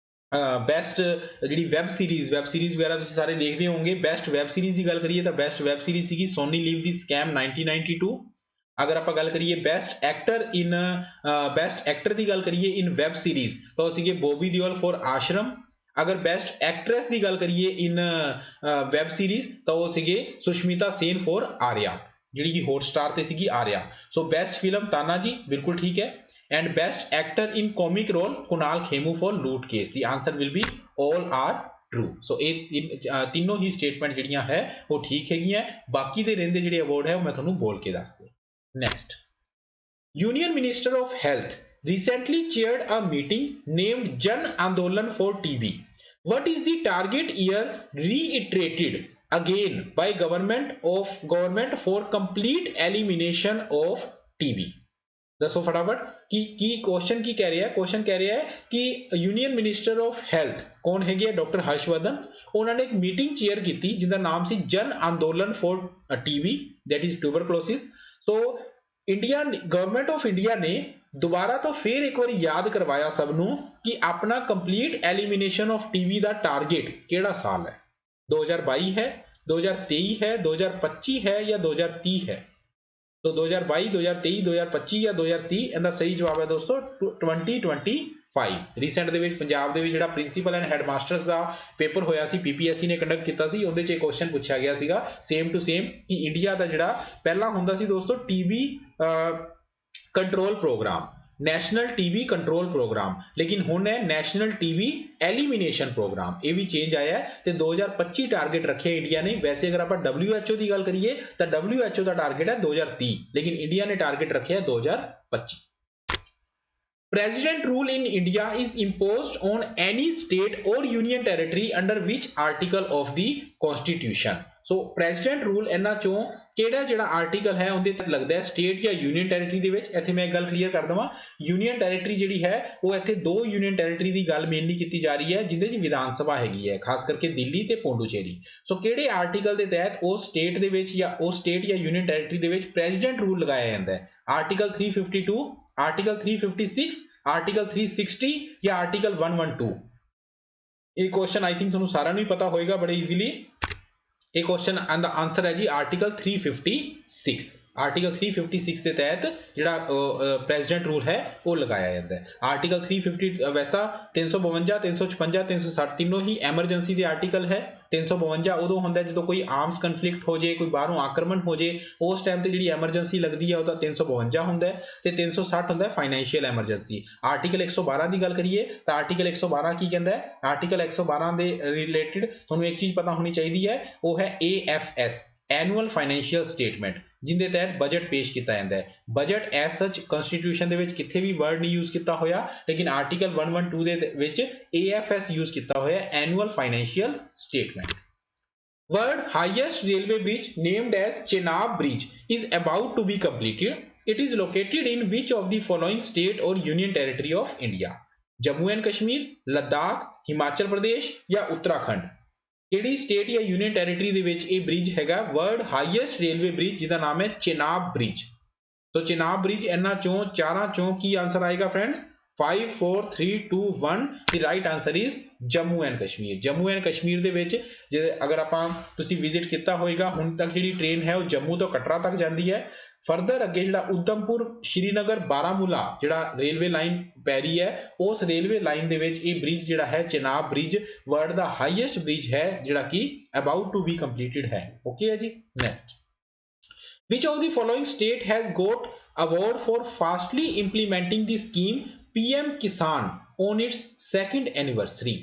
बेस्ट जी वैब सीरीज वगैरह तुसीं सारे देखते होंगे, बेस्ट वैब सीरीज की गल करिए तो बेस्ट वैब सीरीज सीगी सोनी लीव दी स्कैम 1992। अगर आप गल करिए बेस्ट एक्टर की गल करिए इन वैब सीरीज तो सीगे बॉबी देओल फॉर आश्रम। अगर बेस्ट एक्ट्रेस की गल करिए इन वैब सीरीज तो वो सीगे सुष्मिता सेन फॉर आर्या, जिहड़ी कि हॉटस्टार ते सीगी Aarya. So best film Tanhaji बिल्कुल ठीक है। And best actor in comic role Kunal Khemu for Lootcase. The answer will be all are true. So ये तीनों ही स्टेटमेंट जिहड़ियां है वो ठीक हैगियां। बाकी दे रहिंदे जिहड़े अवार्ड है वो मैं तुहानूं बोल के दस दे। Next, Union Minister of Health recently chaired a meeting named Jan Andolan for TB. What is the target year reiterated again by government for complete elimination of TB? ਦੱਸੋ ਫਟਾਫਟ ਕੀ ਕੁਐਸਚਨ ਕੀ ਕਹਿ ਰਿਹਾ ਹੈ? ਕੁਐਸਚਨ ਕਹਿ ਰਿਹਾ ਹੈ ਕਿ ਯੂਨੀਅਨ ਮਿਨਿਸਟਰ ਆਫ ਹੈਲਥ ਕੌਣ ਹੈਗੇ ਆ? ਡਾਕਟਰ ਹਰਸ਼ਵਰਧਨ। ਉਹਨਾਂ ਨੇ ਇੱਕ ਮੀਟਿੰਗ ਚੇਅਰ ਕੀਤੀ ਜਿਹਦਾ ਨਾਮ ਸੀ ਜਨ ਅੰਦੋਲਨ for TB, that is tuberculosis। So India government of India ਨੇ ਦੁਬਾਰਾ ਤੋਂ ਫਿਰ ਇੱਕ ਵਾਰੀ ਯਾਦ ਕਰਵਾਇਆ ਸਭ ਨੂੰ ਕਿ ਆਪਣਾ complete elimination of TB the target ਕਿਹੜਾ ਸਾਲ ਹੈ? 2022 ਹੈ, 2023 ਹੈ, 2025 ਹੈ ਜਾਂ 2030 ਹੈ? तो 2022, 2023, 2025 या 2030 ਇਹਦਾ ਸਹੀ ਜਵਾਬ ਹੈ ਦੋਸਤੋ 2025। ਰੀਸੈਂਟ ਦੇ ਵਿੱਚ ਪੰਜਾਬ ਦੇ ਵਿੱਚ ਜਿਹੜਾ principal and headmasters the paper ਹੋਇਆ ਸੀ, PPSC ਨੇ ਕੰਡਕਟ ਕੀਤਾ ਸੀ, ਉਹਦੇ 'ਚ ਇਹ ਕੁਐਸਚਨ ਪੁੱਛਿਆ ਗਿਆ ਸੀਗਾ ਸੇਮ ਟੂ ਸੇਮ ਕਿ ਇੰਡੀਆ ਦਾ ਜਿਹੜਾ ਪਹਿਲਾਂ ਹੁੰਦਾ ਸੀ ਦੋਸਤੋ TB control programme, national TB control programme, ਲੇਕਿन ਹੁਣ ਹੈ ਨੈਸ਼ਨਲ TB ਐਲੀਮੀਨੇਸ਼ਨ ਪ੍ਰੋਗਰਾਮ। ਇਹ ਵੀ ਚੇਂਜ ਆਇਆ ਹੈ ਤੇ 2025 ਟਾਰਗੇਟ ਰੱਖਿਆ ਇੰਡੀਆ ਨੇ। ਵੈਸੇ ਅਗਰ ਆਪਾਂ WHO ਦੀ ਗੱਲ ਕਰੀਏ ਤਾਂ WHO ਦਾ ਟਾਰਗੇਟ ਹੈ 2030, ਲੇਕਿਨ ਇੰਡੀਆ ਨੇ ਟਾਰਗੇਟ ਰੱਖਿਆ 2025। President rule in India is imposed on any state or union territory under which article of the Constitution? So president rule ਇਹਨਾਂ ਚੋਂ ਕਿਹੜਾ ਜਿਹੜਾ ਆਰਟੀਕਲ ਹੈ ਉਹਦੇ ਤੇ ਲੱਗਦਾ ਹੈ? ਸਟੇਟ ਜਾਂ ਯੂਨੀਅਨ ਟੈਰੀਟਰੀ ਦੇ ਵਿੱਚ। ਇੱਥੇ ਮੈਂ ਇੱਕ ਗੱਲ ਕਲੀਅਰ ਕਰ ਦਵਾਂ, ਯੂਨੀਅਨ ਟੈਰੀਟਰੀ ਜਿਹੜੀ ਹੈ ਉਹ ਇੱਥੇ ਦੋ ਯੂਨੀਅਨ ਟੈਰੀਟਰੀ ਦੀ ਗੱਲ ਮੇਨਲੀ ਕੀਤੀ ਜਾ ਰਹੀ ਹੈ ਜਿਹਦੇ 'ਚ ਵਿਧਾਨ ਸਭਾ ਹੈਗੀ ਹੈ, ਖਾਸ ਕਰਕੇ ਦਿੱਲੀ ਤੇ ਪੌਂਡੂਚੇਰੀ। ਸੋ ਕਿਹੜੇ ਆਰਟੀਕਲ ਦੇ ਤਹਿਤ ਉਹ ਸਟੇਟ ਦੇ ਵਿੱਚ ਜਾਂ ਉਹ ਸਟੇਟ ਜਾਂ ਯੂਨੀਅਨ ਟੈਰੀਟਰੀ ਦੇ ਵਿੱਚ ਪ੍ਰੈਜ਼ੀਡੈਂਟ ਰੂਲ ਲਗਾਇਆ ਜਾਂਦਾ ਹੈ? ਆਰਟੀਕਲ 352, ਆਰਟੀਕਲ 356, ਆਰਟੀਕਲ 360 ਜਾਂ ਆਰਟੀਕਲ 112? ਇਹ ਕੁਐਸਚਨ ਆਈ ਥਿੰਕ ਤੁਹਾਨੂੰ ਸਾਰਿਆਂ ਨੂੰ ਹੀ ਪਤਾ ਹੋਏਗਾ ਬੜੇ ਈਜ਼ੀਲੀ। ਇਹ ਕੁਐਸਚਨ ਦਾ ਆਨਸਰ ਹੈ ਜੀ ਆਰਟੀਕਲ 356। ਆਰਟੀਕਲ 356 ਦੇ ਤਹਿਤ ਜਿਹੜਾ ਪ੍ਰੈਜ਼ੀਡੈਂਟ ਰੂਲ ਹੈ ਉਹ ਲਗਾਇਆ ਜਾਂਦਾ ਹੈ। ਆਰਟੀਕਲ 350 ਵੈਸੇ ਤਾਂ 352 356 360 ਤਿੰਨੋਂ ਹੀ ਐਮਰਜੈਂਸੀ ਦੇ ਆਰਟੀਕਲ ਹੈ। 352 ਉਦੋਂ ਹੁੰਦਾ ਜਦੋਂ ਕੋਈ ਆਰਮਸ ਕਨਫਲਿਕਟ ਹੋ ਜੇ, ਕੋਈ ਬਾਹਰੋਂ ਆਕਰਮਣ ਹੋ ਜੇ, ਉਸ ਟਾਈਮ ਤੇ ਜਿਹੜੀ ਐਮਰਜੈਂਸੀ ਲੱਗਦੀ ਹੈ ਉਹਦਾ 352 ਹੁੰਦਾ ਹੈ, ਤੇ 360 ਹੁੰਦਾ ਫਾਈਨੈਂਸ਼ੀਅਲ ਐਮਰਜੈਂਸੀ। ਆਰਟੀਕਲ 112 ਦੀ ਗੱਲ ਕਰੀਏ ਤਾਂ ਆਰਟੀਕਲ 112 ਕੀ ਕਹਿੰਦਾ ਹੈ? ਆਰਟੀਕਲ 112 ਦੇ ਰਿਲੇਟਡ ਤੁਹਾਨੂੰ ਇੱਕ ਚੀਜ਼ ਪਤਾ ਹੋਣੀ ਚਾਹੀਦੀ ਹੈ, ਉਹ ਹੈ AFS ਐਨੂਅਲ ਫਾਈਨੈਂਸ਼ੀਅਲ ਸਟੇਟਮੈਂਟ, ਜਿੰਦੇ ਤਹਿਤ ਬਜਟ ਪੇਸ਼ ਕੀਤਾ ਜਾਂਦਾ ਹੈ। ਬਜਟ ਐਸ ਸੱਚ ਕਨਸਟੀਟਿਊਸ਼ਨ ਦੇ ਵਿੱਚ ਕਿੱਥੇ ਵੀ ਵਰਡ ਨਹੀਂ ਯੂਜ਼ ਕੀਤਾ ਹੋਇਆ, ਲੇਕਿਨ ਆਰਟੀਕਲ 112 ਦੇ ਵਿੱਚ AFS ਯੂਜ਼ ਕੀਤਾ ਹੋਇਆ, annual financial statement. World highest railway bridge named as Chenab Bridge is about to be completed. It is located in which of the following state or union territory of India? Jammu and Kashmir, Ladakh, Himachal Pradesh या उत्तराखंड? ਕਿਹੜੀ ਸਟੇਟ ਜਾਂ ਯੂਨੀਅਨ ਟੈਰੀਟਰੀ ਦੇ ਵਿੱਚ ਇਹ ਬ੍ਰਿਜ ਹੈਗਾ? ਵਰਲਡ ਹਾਈਐਸਟ ਰੇਲਵੇ ਬ੍ਰਿਜ ਜਿਹਦਾ ਨਾਮ ਹੈ ਚੇਨਾਬ ਬ੍ਰਿਜ। ਸੋ ਚੇਨਾਬ ਬ੍ਰਿਜ ਇਹਨਾਂ ਚੋਂ ਚਾਰਾਂ ਚੋਂ ਕੀ ਆਨਸਰ ਆਏਗਾ friends? 5 4 3 2 1 the right answer is Jammu and Kashmir. Jammu and Kashmir ਦੇ ਵਿੱਚ ਜੇ ਅਗਰ ਆਪਾਂ ਤੁਸੀਂ ਵਿਜ਼ਿਟ ਕੀਤਾ ਹੋਏਗਾ, ਹੁਣ ਤੱਕ ਜਿਹੜੀ ਟ੍ਰੇਨ ਹੈ ਉਹ ਜੰਮੂ ਤੋਂ ਕਟਰਾ ਤੱਕ ਜਾਂਦੀ ਹੈ। ਫਰਦਰ ਅੱਗੇ ਜਿਹੜਾ ਉਧਮਪੁਰ ਸ਼੍ਰੀਨਗਰ ਬਾਰਾਮੂਲਾ ਜਿਹੜਾ ਰੇਲਵੇ ਲਾਈਨ ਪੈ ਰਹੀ ਹੈ, ਉਸ ਰੇਲਵੇ ਲਾਈਨ ਦੇ ਵਿੱਚ ਇਹ ਬ੍ਰਿਜ ਜਿਹੜਾ ਹੈ ਚੇਨਾਬ ਬ੍ਰਿਜ ਵਰਲਡ ਦਾ ਹਾਈਐਸਟ ਬ੍ਰਿਜ ਹੈ, ਜਿਹੜਾ ਕਿ ਅਬਾਊਟ ਟੂ ਬੀ ਕੰਪਲੀਟਡ ਹੈ। ਓਕੇ ਹੈ ਜੀ। Next, which of the following state has got award for fastly implementing the scheme PM Kisan on its second anniversary?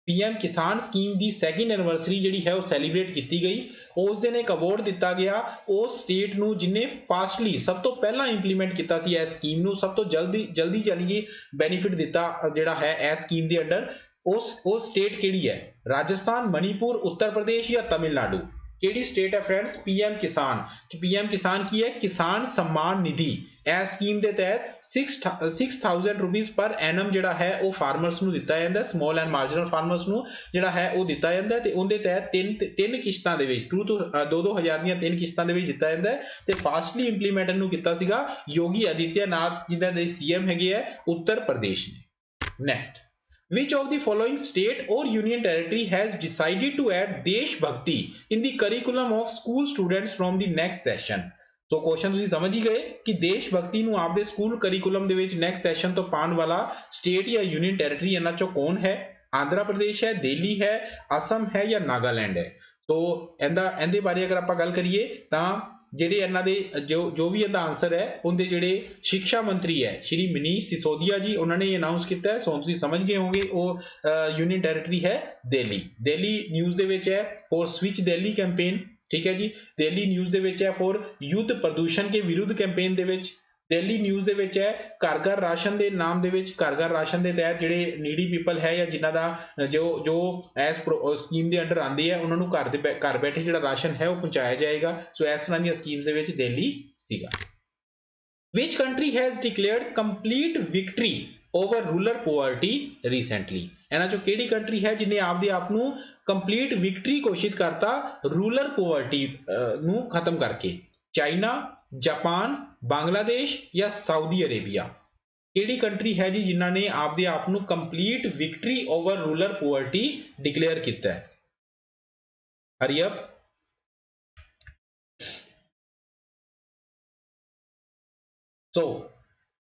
PM ਕਿਸਾਨ ਸਕੀਮ ਦੀ ਸੈਕਿੰਡ ਐਨੀਵਰਸਰੀ ਜਿਹੜੀ ਹੈ ਉਹ ਸੈਲੀਬ੍ਰੇਟ ਕੀਤੀ ਗਈ। ਉਸ ਦਿਨ ਇੱਕ ਅਵਾਰਡ ਦਿੱਤਾ ਗਿਆ ਉਸ ਸਟੇਟ ਨੂੰ ਜਿਨੇ ਫਾਸਟਲੀ ਸਭ ਤੋਂ ਪਹਿਲਾਂ ਇੰਪਲੀਮੈਂਟ ਕੀਤਾ ਸੀ ਇਸ ਸਕੀਮ ਨੂੰ, ਸਭ ਤੋਂ ਜਲਦੀ ਬੈਨੀਫਿਟ ਦਿੱਤਾ ਜਿਹੜਾ ਹੈ ਇਸ ਸਕੀਮ ਦੇ ਅੰਡਰ। ਉਸ ਸਟੇਟ ਕਿਹੜੀ ਹੈ? ਰਾਜਸਥਾਨ, ਮਣੀਪੁਰ, ਉੱਤਰ ਪ੍ਰਦੇਸ਼ ਜਾਂ ਤਮਿਲਨਾਡੂ? ਕਿਹੜੀ ਸਟੇਟ ਹੈ ਫਰੈਂਡਸ? PM ਕਿਸਾਨ। PM ਕਿਸਾਨ ਕੀ ਹੈ? ਕਿਸਾਨ सम्मान ਨਿਧੀ। ਇਸ ਸਕੀਮ ਦੇ ਤਹਿਤ 6000 ਰੁਪੀਸ ਪਰ ਐਨਮ ਜਿਹੜਾ ਹੈ ਉਹ ਫਾਰਮਰਸ ਨੂੰ ਦਿੱਤਾ ਜਾਂਦਾ, ਸਮਾਲ ਐਂਡ ਮਾਰਜਨਲ ਫਾਰਮਰਸ ਨੂੰ ਜਿਹੜਾ ਹੈ ਉਹ ਦਿੱਤਾ ਜਾਂਦਾ, ਤੇ ਉਹਦੇ ਤਹਿਤ ਤਿੰਨ ਕਿਸ਼ਤਾਂ ਦੇ ਵਿੱਚ 2-2000 ਦੀਆਂ 3 ਕਿਸ਼ਤਾਂ ਦੇ ਵਿੱਚ ਦਿੱਤਾ ਜਾਂਦਾ ਹੈ। ਤੇ ਫਾਸਟਲੀ ਇੰਪਲੀਮੈਂਟ ਨੂੰ ਕੀਤਾ ਸੀਗਾ ਯੋਗੀ ਆਦਿੱਤਿਆਨਾਥ ਜਿਹਦਾ ਦੇ CM ਹੈਗੇ ਹੈ ਉੱਤਰ ਪ੍ਰਦੇਸ਼ ਨੇ। Next, which of the following state or union territory has decided to add Desh Bhakti in the curriculum of school students from the next session? So question ਤੁਸੀਂ ਸਮਝ ਹੀ ਗਏ ਕਿ ਦੇਸ਼ ਭਗਤੀ ਨੂੰ ਆਪਦੇ ਸਕੂਲ ਕਰਿਕੂਲਮ ਦੇ ਵਿੱਚ ਨੈਕਸਟ ਸੈਸ਼ਨ ਤੋਂ ਪਾਉਣ ਵਾਲਾ ਸਟੇਟ ਜਾਂ ਯੂਨੀਅਨ ਟੈਰੀਟਰੀ ਇਹਨਾਂ ਚੋਂ ਕੌਣ ਹੈ? ਆਂਧਰਾ ਪ੍ਰਦੇਸ਼ ਹੈ, ਦਿੱਲੀ ਹੈ, ਅਸਮ ਹੈ ਜਾਂ ਨਾਗਾਲੈਂਡ ਹੈ? ਸੋ ਇਹਦੇ ਬਾਰੇ ਅਗਰ ਆਪਾਂ ਗੱਲ ਕਰੀਏ ਤਾਂ ਜਿਹੜੇ ਇਹਨਾਂ ਦੇ ਜੋ ਵੀ ਇਹਦਾ ਆਨਸਰ ਹੈ, ਉਹਦੇ ਜਿਹੜੇ ਸਿੱਖਿਆ ਮੰਤਰੀ ਹੈ ਸ਼੍ਰੀ ਮਨੀਸ਼ ਸਿਸੋਦੀਆ ਜੀ, ਉਹਨਾਂ ਨੇ ਅਨਾਉਂਸ ਕੀਤਾ ਹੈ। ਸੋ ਤੁਸੀਂ ਸਮਝ ਗਏ ਹੋਗੇ ਉਹ ਯੂਨੀਅਨ ਟੈਰੀਟਰੀ ਹੈ ਦਿੱਲੀ। ਦਿੱਲੀ ਨਿਊਜ਼ ਦੇ ਵਿੱਚ ਹੈ ਫॉर ਸਵਿਚ ਦਿੱਲੀ ਕੈਂਪੇਨ, ਠੀਕ ਹੈ ਜੀ। ਦਿੱਲੀ ਨਿਊਜ਼ ਦੇ ਵਿੱਚ ਹੈ ਫॉर ਯੁੱਧ ਪ੍ਰਦੂਸ਼ਣ ਕੇ ਵਿਰੁੱਧ ਕੈਂਪੇਨ ਦੇ ਵਿੱਚ। ਦਿੱਲੀ ਨਿਊਜ਼ ਦੇ ਵਿੱਚ ਹੈ ਘਰ ਘਰ ਰਾਸ਼ਨ ਦੇ ਨਾਮ ਦੇ ਵਿੱਚ, ਘਰ ਘਰ ਰਾਸ਼ਨ ਦੇ ਤਹਿਤ ਜਿਹੜੇ ਨੀਡੀ ਪੀਪਲ ਹੈ ਜਾਂ ਜਿਨ੍ਹਾਂ ਦਾ ਜੋ ਇਸ ਸਕੀਮ ਦੇ ਅੰਡਰ ਆਉਂਦੀ ਹੈ ਉਹਨਾਂ ਨੂੰ ਘਰ ਬੈਠੇ ਜਿਹੜਾ ਰਾਸ਼ਨ ਹੈ ਉਹ ਪਹੁੰਚਾਇਆ ਜਾਏਗਾ। ਸੋ ਇਸ ਤਰ੍ਹਾਂ ਦੀਆਂ ਸਕੀਮਸ ਦੇ ਵਿੱਚ ਦਿੱਲੀ ਸੀਗਾ। Which country has declared complete victory over rural poverty recently? ਇਹਨਾਂ ਚੋਂ ਕਿਹੜੀ ਕੰਟਰੀ ਹੈ ਜਿਹਨੇ ਆਪਦੇ ਆਪ ਨੂੰ ਕੰਪਲੀਟ ਵਿਕਟਰੀ ਘੋਸ਼ਿਤ ਕਰਤਾ ਰੂਰਲ ਪੋਵਰਟੀ ਨੂੰ ਖਤਮ ਕਰਕੇ? ਚਾਈਨਾ, ਜਾਪਾਨ, ਬਾਂਗਲਾਦੇਸ਼ ਜਾਂ ਸਾਊਦੀ ਅਰੇਬੀਆ? ਕਿਹੜੀ ਕੰਟਰੀ ਹੈ ਜੀ ਜਿਨ੍ਹਾਂ ਨੇ ਆਪਦੇ ਆਪ ਨੂੰ complete victory over rural poverty declare ਕੀਤਾ ਹੈ? ਹਰੀ up. So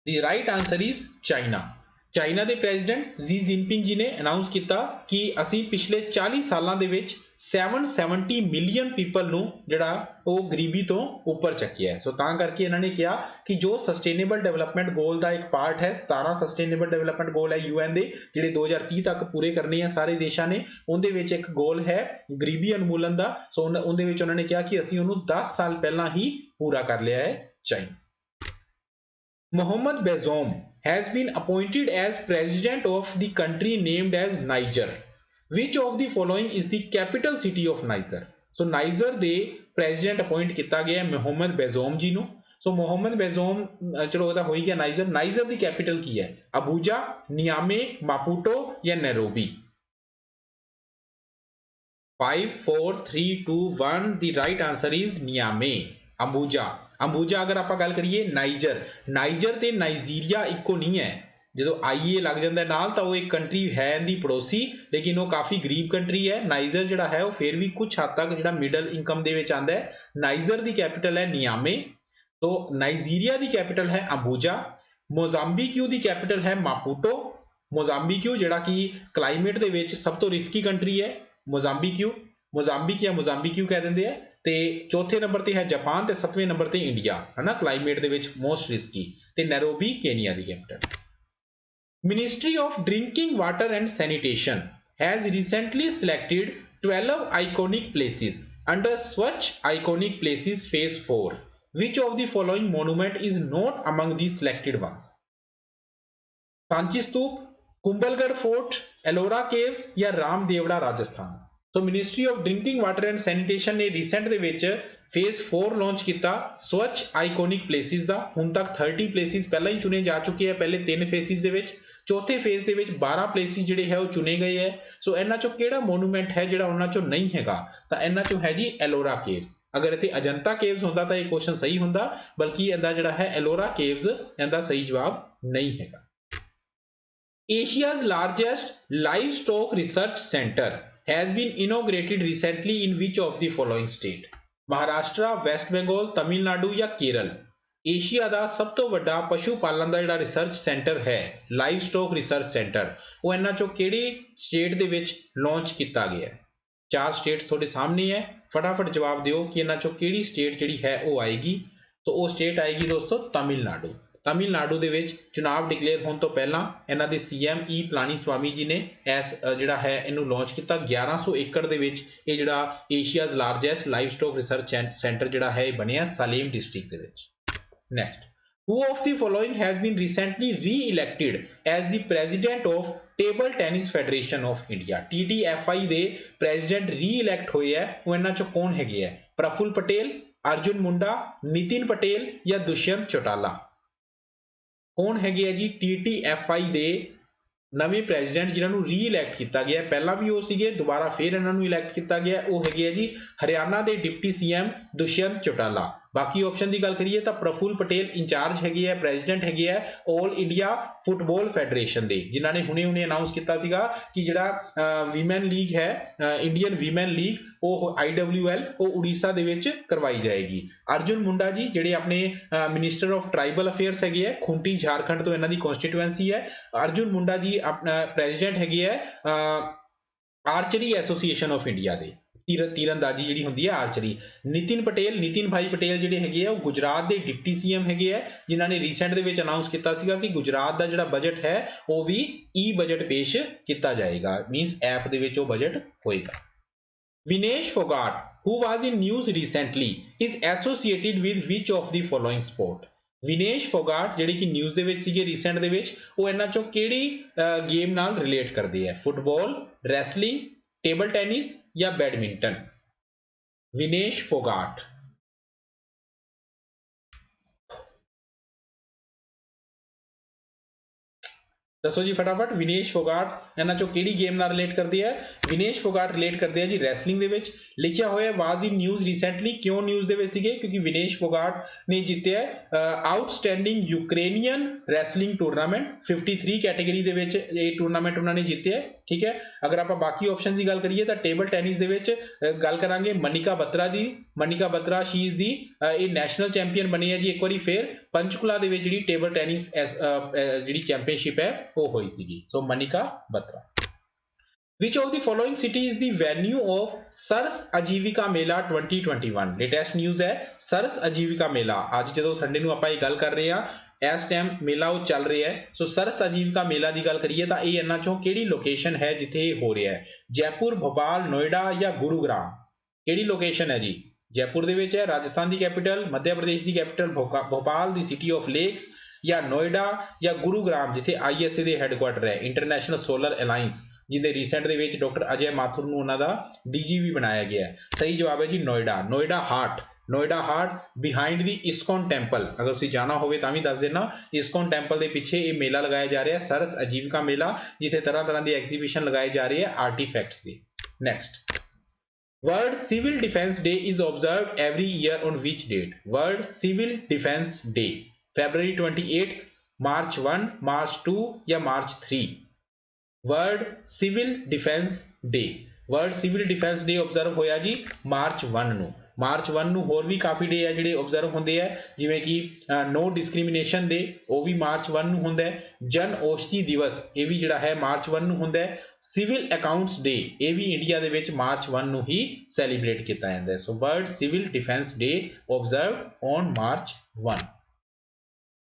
the right answer is China. China ਦੇ ਪ੍ਰੈਜ਼ੀਡੈਂਟ ਜੀ ਜਿਨਪਿੰਗ ਜੀ ਨੇ ਅਨਾਉਂਸ ਕੀਤਾ ਕਿ ਅਸੀਂ ਪਿਛਲੇ 40 ਸਾਲਾਂ ਦੇ ਵਿੱਚ 770 ਮਿਲੀਅਨ ਪੀਪਲ ਨੂੰ ਜਿਹੜਾ ਉਹ ਗਰੀਬੀ ਤੋਂ ਉੱਪਰ ਚੱਕਿਆ ਹੈ। ਸੋ ਤਾਂ ਕਰਕੇ ਇਹਨਾਂ ਨੇ ਕਿਹਾ ਕਿ ਜੋ ਸਸਟੇਨੇਬਲ ਡਿਵੈਲਪਮੈਂਟ ਗੋਲ ਦਾ ਇੱਕ ਪਾਰਟ ਹੈ, 17 ਸਸਟੇਨੇਬਲ ਡਿਵੈਲਪਮੈਂਟ ਗੋਲ ਹੈ UN ਦੇ ਜਿਹੜੇ 2030 ਤੱਕ ਪੂਰੇ ਕਰਨੇ ਆ ਸਾਰੇ ਦੇਸ਼ਾਂ ਨੇ, ਉਹਦੇ ਵਿੱਚ ਇੱਕ ਗੋਲ ਹੈ ਗਰੀਬੀ ਉਨਮੂਲਨ ਦਾ। ਸੋ ਉਹਦੇ ਵਿੱਚ ਉਹਨਾਂ ਨੇ ਕਿਹਾ ਕਿ ਅਸੀਂ ਉਹਨੂੰ 10 ਸਾਲ ਪਹਿਲਾਂ ਹੀ ਪੂਰਾ ਕਰ ਲਿਆ ਹੈ China. Mohamed Bazoum has been appointed as president of the country named as Niger. Which of the following is the capital city of Niger? So Niger ਦੇ president appoint ਕੀਤਾ ਗਿਆ Mohamed Bazoum ਜੀ ਨੂੰ। So Mohamed Bazoum ਚਲੋ ਉਹਦਾ ਹੋ ਹੀ ਗਿਆ ਨਾਈਜਰ। ਨਾਈਜਰ ਦੀ ਕੈਪੀਟਲ ਕੀ ਹੈ? ਅਬੂਜਾ, ਨਿਆਮੇ, ਮਾਪੂਟੋ ਜਾਂ Nairobi? 5 4 3 2 1 the right answer is Niamey, Abuja. Abuja ਅਗਰ ਆਪਾਂ ਗੱਲ ਕਰੀਏ ਨਾਈਜਰ ਤੇ ਨਾਈਜੀਰੀਆ ਇੱਕੋ ਨਹੀਂ ਹੈ। ਜਦੋਂ IA ਲੱਗ ਜਾਂਦਾ ਨਾਲ ਤਾਂ ਉਹ ਇੱਕ ਕੰਟਰੀ ਹੈ ਇਹਦੀ ਪੜੋਸੀ, ਲੇਕਿਨ ਉਹ ਕਾਫੀ ਗਰੀਬ ਕੰਟਰੀ ਹੈ। ਨਾਈਜਰ ਜਿਹੜਾ ਹੈ ਉਹ ਫਿਰ ਵੀ ਕੁਝ ਹੱਦ ਤੱਕ ਜਿਹੜਾ ਮਿਡਲ ਇਨਕਮ ਦੇ ਵਿੱਚ ਆਉਂਦਾ ਹੈ। ਨਾਈਜਰ ਦੀ ਕੈਪੀਟਲ ਹੈ ਨਿਆਮੇ। तो नाइजीरिया की कैपिटल है अबूजा, मोजाम्बिक्यू की कैपिटल है मापुटो, मोजाम्बिक्यू जिहड़ा कि क्लाइमेट दे विच सब तो रिस्की कंट्री है, मोजाम्बिक्यू, मोजाम्बिक या मोजाम्बिक्यू कह देंगे हैं। ते चौथे नंबर ते है जापान, ते सतवें नंबर ते इंडिया है ना, climate they which most risky, ते नैरोबी केनिया की capital. Ministry of Drinking Water and Sanitation has recently selected 12 iconic places under Swachh Iconic Places Phase 4. Which of the following monument is not among the selected ones? Sanchi Stupa, Kumbhalgarh fort, Ellora caves या Ramdevra Rajasthan. So ministry of drinking water and sanitation ने रीसेंट दे विच फेज 4 लॉन्च किया स्वच्छ आइकोनिक प्लेसिस का। हुण तक 30 प्लेसिस पहला ही चुने जा चुके हैं, पहले 3 फेसिस दे विच। चौथे फेज दे विच 12 प्लेसिस जिहड़े है वो चुने गए हैं। सो इन्हां चों किहड़ा मोनूमेंट है जिहड़ा उन्हां चों नहीं हैगा, तां इन्हां चों है जी एलोरा केव्स। अगर इत्थे अजंता केव्स होंदा तां ये क्वेश्चन सही होंदा, बल्कि इहदा जिहड़ा है एलोरा केव्स इहदा सही जवाब नहीं हैगा। Asia's largest livestock research center has been inaugurated recently in which of the following state? Maharashtra, West Bengal, Tamil Nadu या केरल। एशिया का सब तो वड्डा पशु पालन का जिहड़ा रिसर्च सेंटर है, लाइव स्टॉक रिसर्च सेंटर, वो इन्हां चों किहड़ी स्टेट दे विच लॉन्च किया गया है? 4 स्टेट्स तुहाडे सामने है, फटाफट जवाब दिओ कि इन्हां चों किहड़ी स्टेट जिहड़ी है वो आएगी। तो वो स्टेट आएगी दोस्तों तमिलनाडु। तमिलनाडु ਦੇ ਵਿੱਚ ਚੁਣਾਵ ਡਿਕਲੇਅਰ ਹੋਣ ਤੋਂ ਪਹਿਲਾਂ ਇਹਨਾਂ ਦੇ ਸੀਐਮ ਈ ਪਲਾਨੀਸਵਾਮੀ ਜੀ ਨੇ ਇਸ ਜਿਹੜਾ ਹੈ ਇਹਨੂੰ ਲਾਂਚ ਕੀਤਾ। 1100 ਏਕੜ ਦੇ ਵਿੱਚ ਇਹ ਜਿਹੜਾ Asia's largest livestock research centre ਜਿਹੜਾ ਹੈ ਇਹ ਬਣਿਆ ਸਾਲੇਮ ਡਿਸਟ੍ਰਿਕਟ ਦੇ ਵਿੱਚ। Next, who of the following has been recently re-elected as the president of Table Tennis Federation of India? TTFI ਦੇ ਪ੍ਰੈਜ਼ੀਡੈਂਟ ਰੀ-ਇਲੈਕਟ ਹੋਏ ਹੈ, ਉਹ ਇਹਨਾਂ ਚੋਂ ਕੌਣ ਹੈਗੇ ਹੈ? ਪ੍ਰਫੁੱਲ ਪਟੇਲ, अर्जुन मुंडा, नितिन पटेल या दुष्यंत चौटाला। कौन है जी TTFI दे नवे प्रेजिडेंट जिन्होंने री-इलैक्ट किया गया, पहला भी वो सीगे, दोबारा फिर इन्होंने इलैक्ट किया गया, वो है जी हरियाणा के डिप्टी सीएम दुष्यंत चौटाला। बाकी ऑप्शन की गल करिए तो प्रफुल्ल पटेल इंचार्ज है, प्रेजिडेंट है ऑल इंडिया फुटबॉल फैडरेशन के, जिन्होंने हुणे हुणे अनाउंस किया सीगा कि जिहड़ा वीमेन लीग है, इंडियन वीमेन लीग, वो IWL वो उड़ीसा दे विच करवाई जाएगी। अर्जुन मुंडा जी जिहड़े अपने मिनिस्टर ऑफ ट्राइबल अफेयर्स है, खूंटी झारखंड तो इन्हां दी कॉन्स्टिट्यूएंसी है। अर्जुन मुंडा जी अपना प्रेजिडेंट है आर्चरी एसोसीएशन ऑफ इंडिया दे, तीरंदाजी जिहड़ी हुंदी है आर्चरी। नितिन पटेल, नितिन भाई पटेल जिहड़े हैगे वो गुजरात के डिप्टी सीएम हैगे, जिन्हां ने रीसेंट दे विच अनाउंस किया सीगा कि गुजरात का जिहड़ा बजट है वो भी ई बजट पेश किया जाएगा, मीनस ऐप दे विच वो बजट होएगा। Vinesh Fogart, who was in news recently, is associated with which of the following sport? Vinesh Phogat जिहड़े कि न्यूज़ दे विच सीगे रीसेंट दे विच, वो इन्हां चों किहड़ी गेम नाल रिलेट करदे है? फुटबॉल, रैसलिंग, टेबल टेनिस या बैडमिंटन? विनेश फोगाट। दसो जी फटाफट, विनेश फोगाट इन्हां चों किहड़ी गेम नाल रिलेट करदी है? विनेश फोगाट रिलेट करदे है जी रैसलिंग दे विच। लिखिया होया वाज इन न्यूज़ रिसेंटली, क्यों न्यूज़ दे विच सीगे? क्योंकि विनेश फोगाट ने जीते outstanding Ukrainian wrestling tournament 53 category दे विच ये टूरनामेंट उन्होंने जीते है। ठीक है, अगर आप बाकी ऑप्शन की गल करिए तो टेबल टेनिस दे विच गल करांगे मनिका बत्रा दी। Manika Batra she is the ये नैशनल चैंपीयन बनी है जी एक बार फिर। पंचकुला दे विच जिहड़ी टेबल टेनिस जिहड़ी चैंपीयनशिप है वो हुई सीगी। सो Manika Batra. Which of the following city is the venue of सरस आजीविका मेला 2021? लेटेस्ट न्यूज़ है सरस आजीविका मेला। आज जो संडे नूं आपां गल कर रहे हैं, इस टाइम मेला वो चल रहा है। सो सरस आजीविका मेला की गल करिए तो ये इन्हां चों किहड़ी लोकेशन है जिथे हो रहा है? जयपुर, भोपाल, नोएडा या गुरुग्राम? किहड़ी लोकेशन है जी? जयपुर दे विच है, राजस्थान की कैपिटल, मध्य प्रदेश की capital Bhopal the city of lakes, या नोएडा या गुरुग्राम जिथे ISA दे हैडक्वार्टर है, इंटरनेशनल सोलर अलायंस, जिहदे रीसेंट दे विच डॉक्टर अजय माथुर नूं उन्हां दा DG भी बनाया गया है। सही जवाब है जी Noida. Noida heart, Noida heart behind the ISKCON temple. अगर तुसीं जाना होवे तां भी दस देना, इस्कॉन टैंपल के पीछे ये मेला लगाया जा रहा है सरस आजीविका मेला, जिथे तरह तरह की एग्जीबिशन लगाए जा रही है आर्टिफैक्ट्स की। Next, world civil defence day is observed every year on which date? World civil defence day February 28, March 1, March 2 या March 3? World civil defence day, world civil defence day observe होया जी March 1 नूं। ਮਾਰਚ 1 ਨੂੰ ਹੋਰ ਵੀ ਕਾਫੀ ਡੇ ਹੈ ਜਿਹੜੇ ਆਬਜ਼ਰਵ ਹੁੰਦੇ ਆ, ਜਿਵੇਂ ਕਿ ਨੋ ਡਿਸਕ੍ਰਿਮੀਨੇਸ਼ਨ ਡੇ, ਉਹ ਵੀ ਮਾਰਚ 1 ਨੂੰ ਹੁੰਦਾ ਹੈ। ਜਨ ਔਸ਼ਧੀ ਦਿਵਸ ਇਹ ਵੀ ਜਿਹੜਾ ਹੈ ਮਾਰਚ 1 ਨੂੰ ਹੁੰਦਾ ਹੈ। ਸਿਵਲ ਅਕਾਊਂਟਸ ਡੇ ਇਹ ਵੀ ਇੰਡੀਆ ਦੇ ਵਿੱਚ ਮਾਰਚ 1 ਨੂੰ ਹੀ ਸੈਲੀਬ੍ਰੇਟ ਕੀਤਾ ਜਾਂਦਾ ਹੈ। So world civil defence day observed on March 1।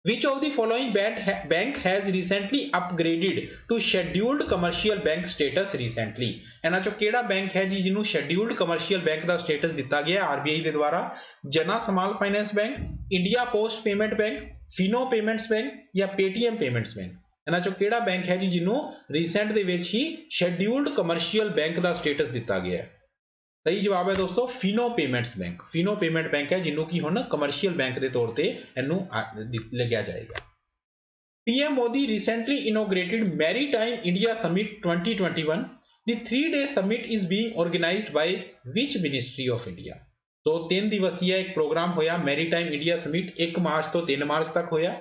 Which of the following bank has recently upgraded to scheduled commercial bank status recently? ਇਹਨਾਂ ਚੋਂ ਕਿਹੜਾ ਬੈਂਕ ਹੈ ਜੀ ਜਿਹਨੂੰ scheduled commercial bank ਦਾ ਸਟੇਟਸ ਦਿੱਤਾ ਗਿਆ RBI ਦੇ ਦੁਆਰਾ? ਜਨਾ small finance bank, India post payment bank, Fino payments bank ਜਾਂ ਪੇਟੀਐਮ ਪੇਮੈਂਟਸ ਬੈਂਕ? ਇਹਨਾਂ ਚੋਂ ਕਿਹੜਾ ਬੈਂਕ ਹੈ ਜੀ ਜਿਹਨੂੰ ਰੀਸੈਂਟ ਦੇ ਵਿੱਚ ਹੀ scheduled commercial bank ਦਾ ਸਟੇਟਸ ਦਿੱਤਾ ਗਿਆ ਹੈ? ਸਹੀ ਜਵਾਬ ਹੈ ਦੋਸਤੋ Fino payments bank. Fino payment bank ਹੈ ਜਿਹਨੂੰ ਕਿ ਹੁਣ ਕਮਰਸ਼ੀਅਲ ਬੈਂਕ ਦੇ ਤੌਰ ਤੇ ਇਹਨੂੰ ਲੱਗਿਆ ਜਾਏਗਾ। PM Modi recently inaugurated Maritime India Summit 2021. The 3-day summit is being organized by which Ministry of India? तो 3 ਦਿਵਸੀय ਇੱਕ ਪ੍ਰੋਗਰਾਮ ਹੋਇਆ ਮੈਰੀਟਾਈਮ ਇੰਡੀਆ ਸਮਿਟ 1 ਮਾਰਚ ਤੋਂ 3 ਮਾਰਚ ਤੱਕ ਹੋਇਆ।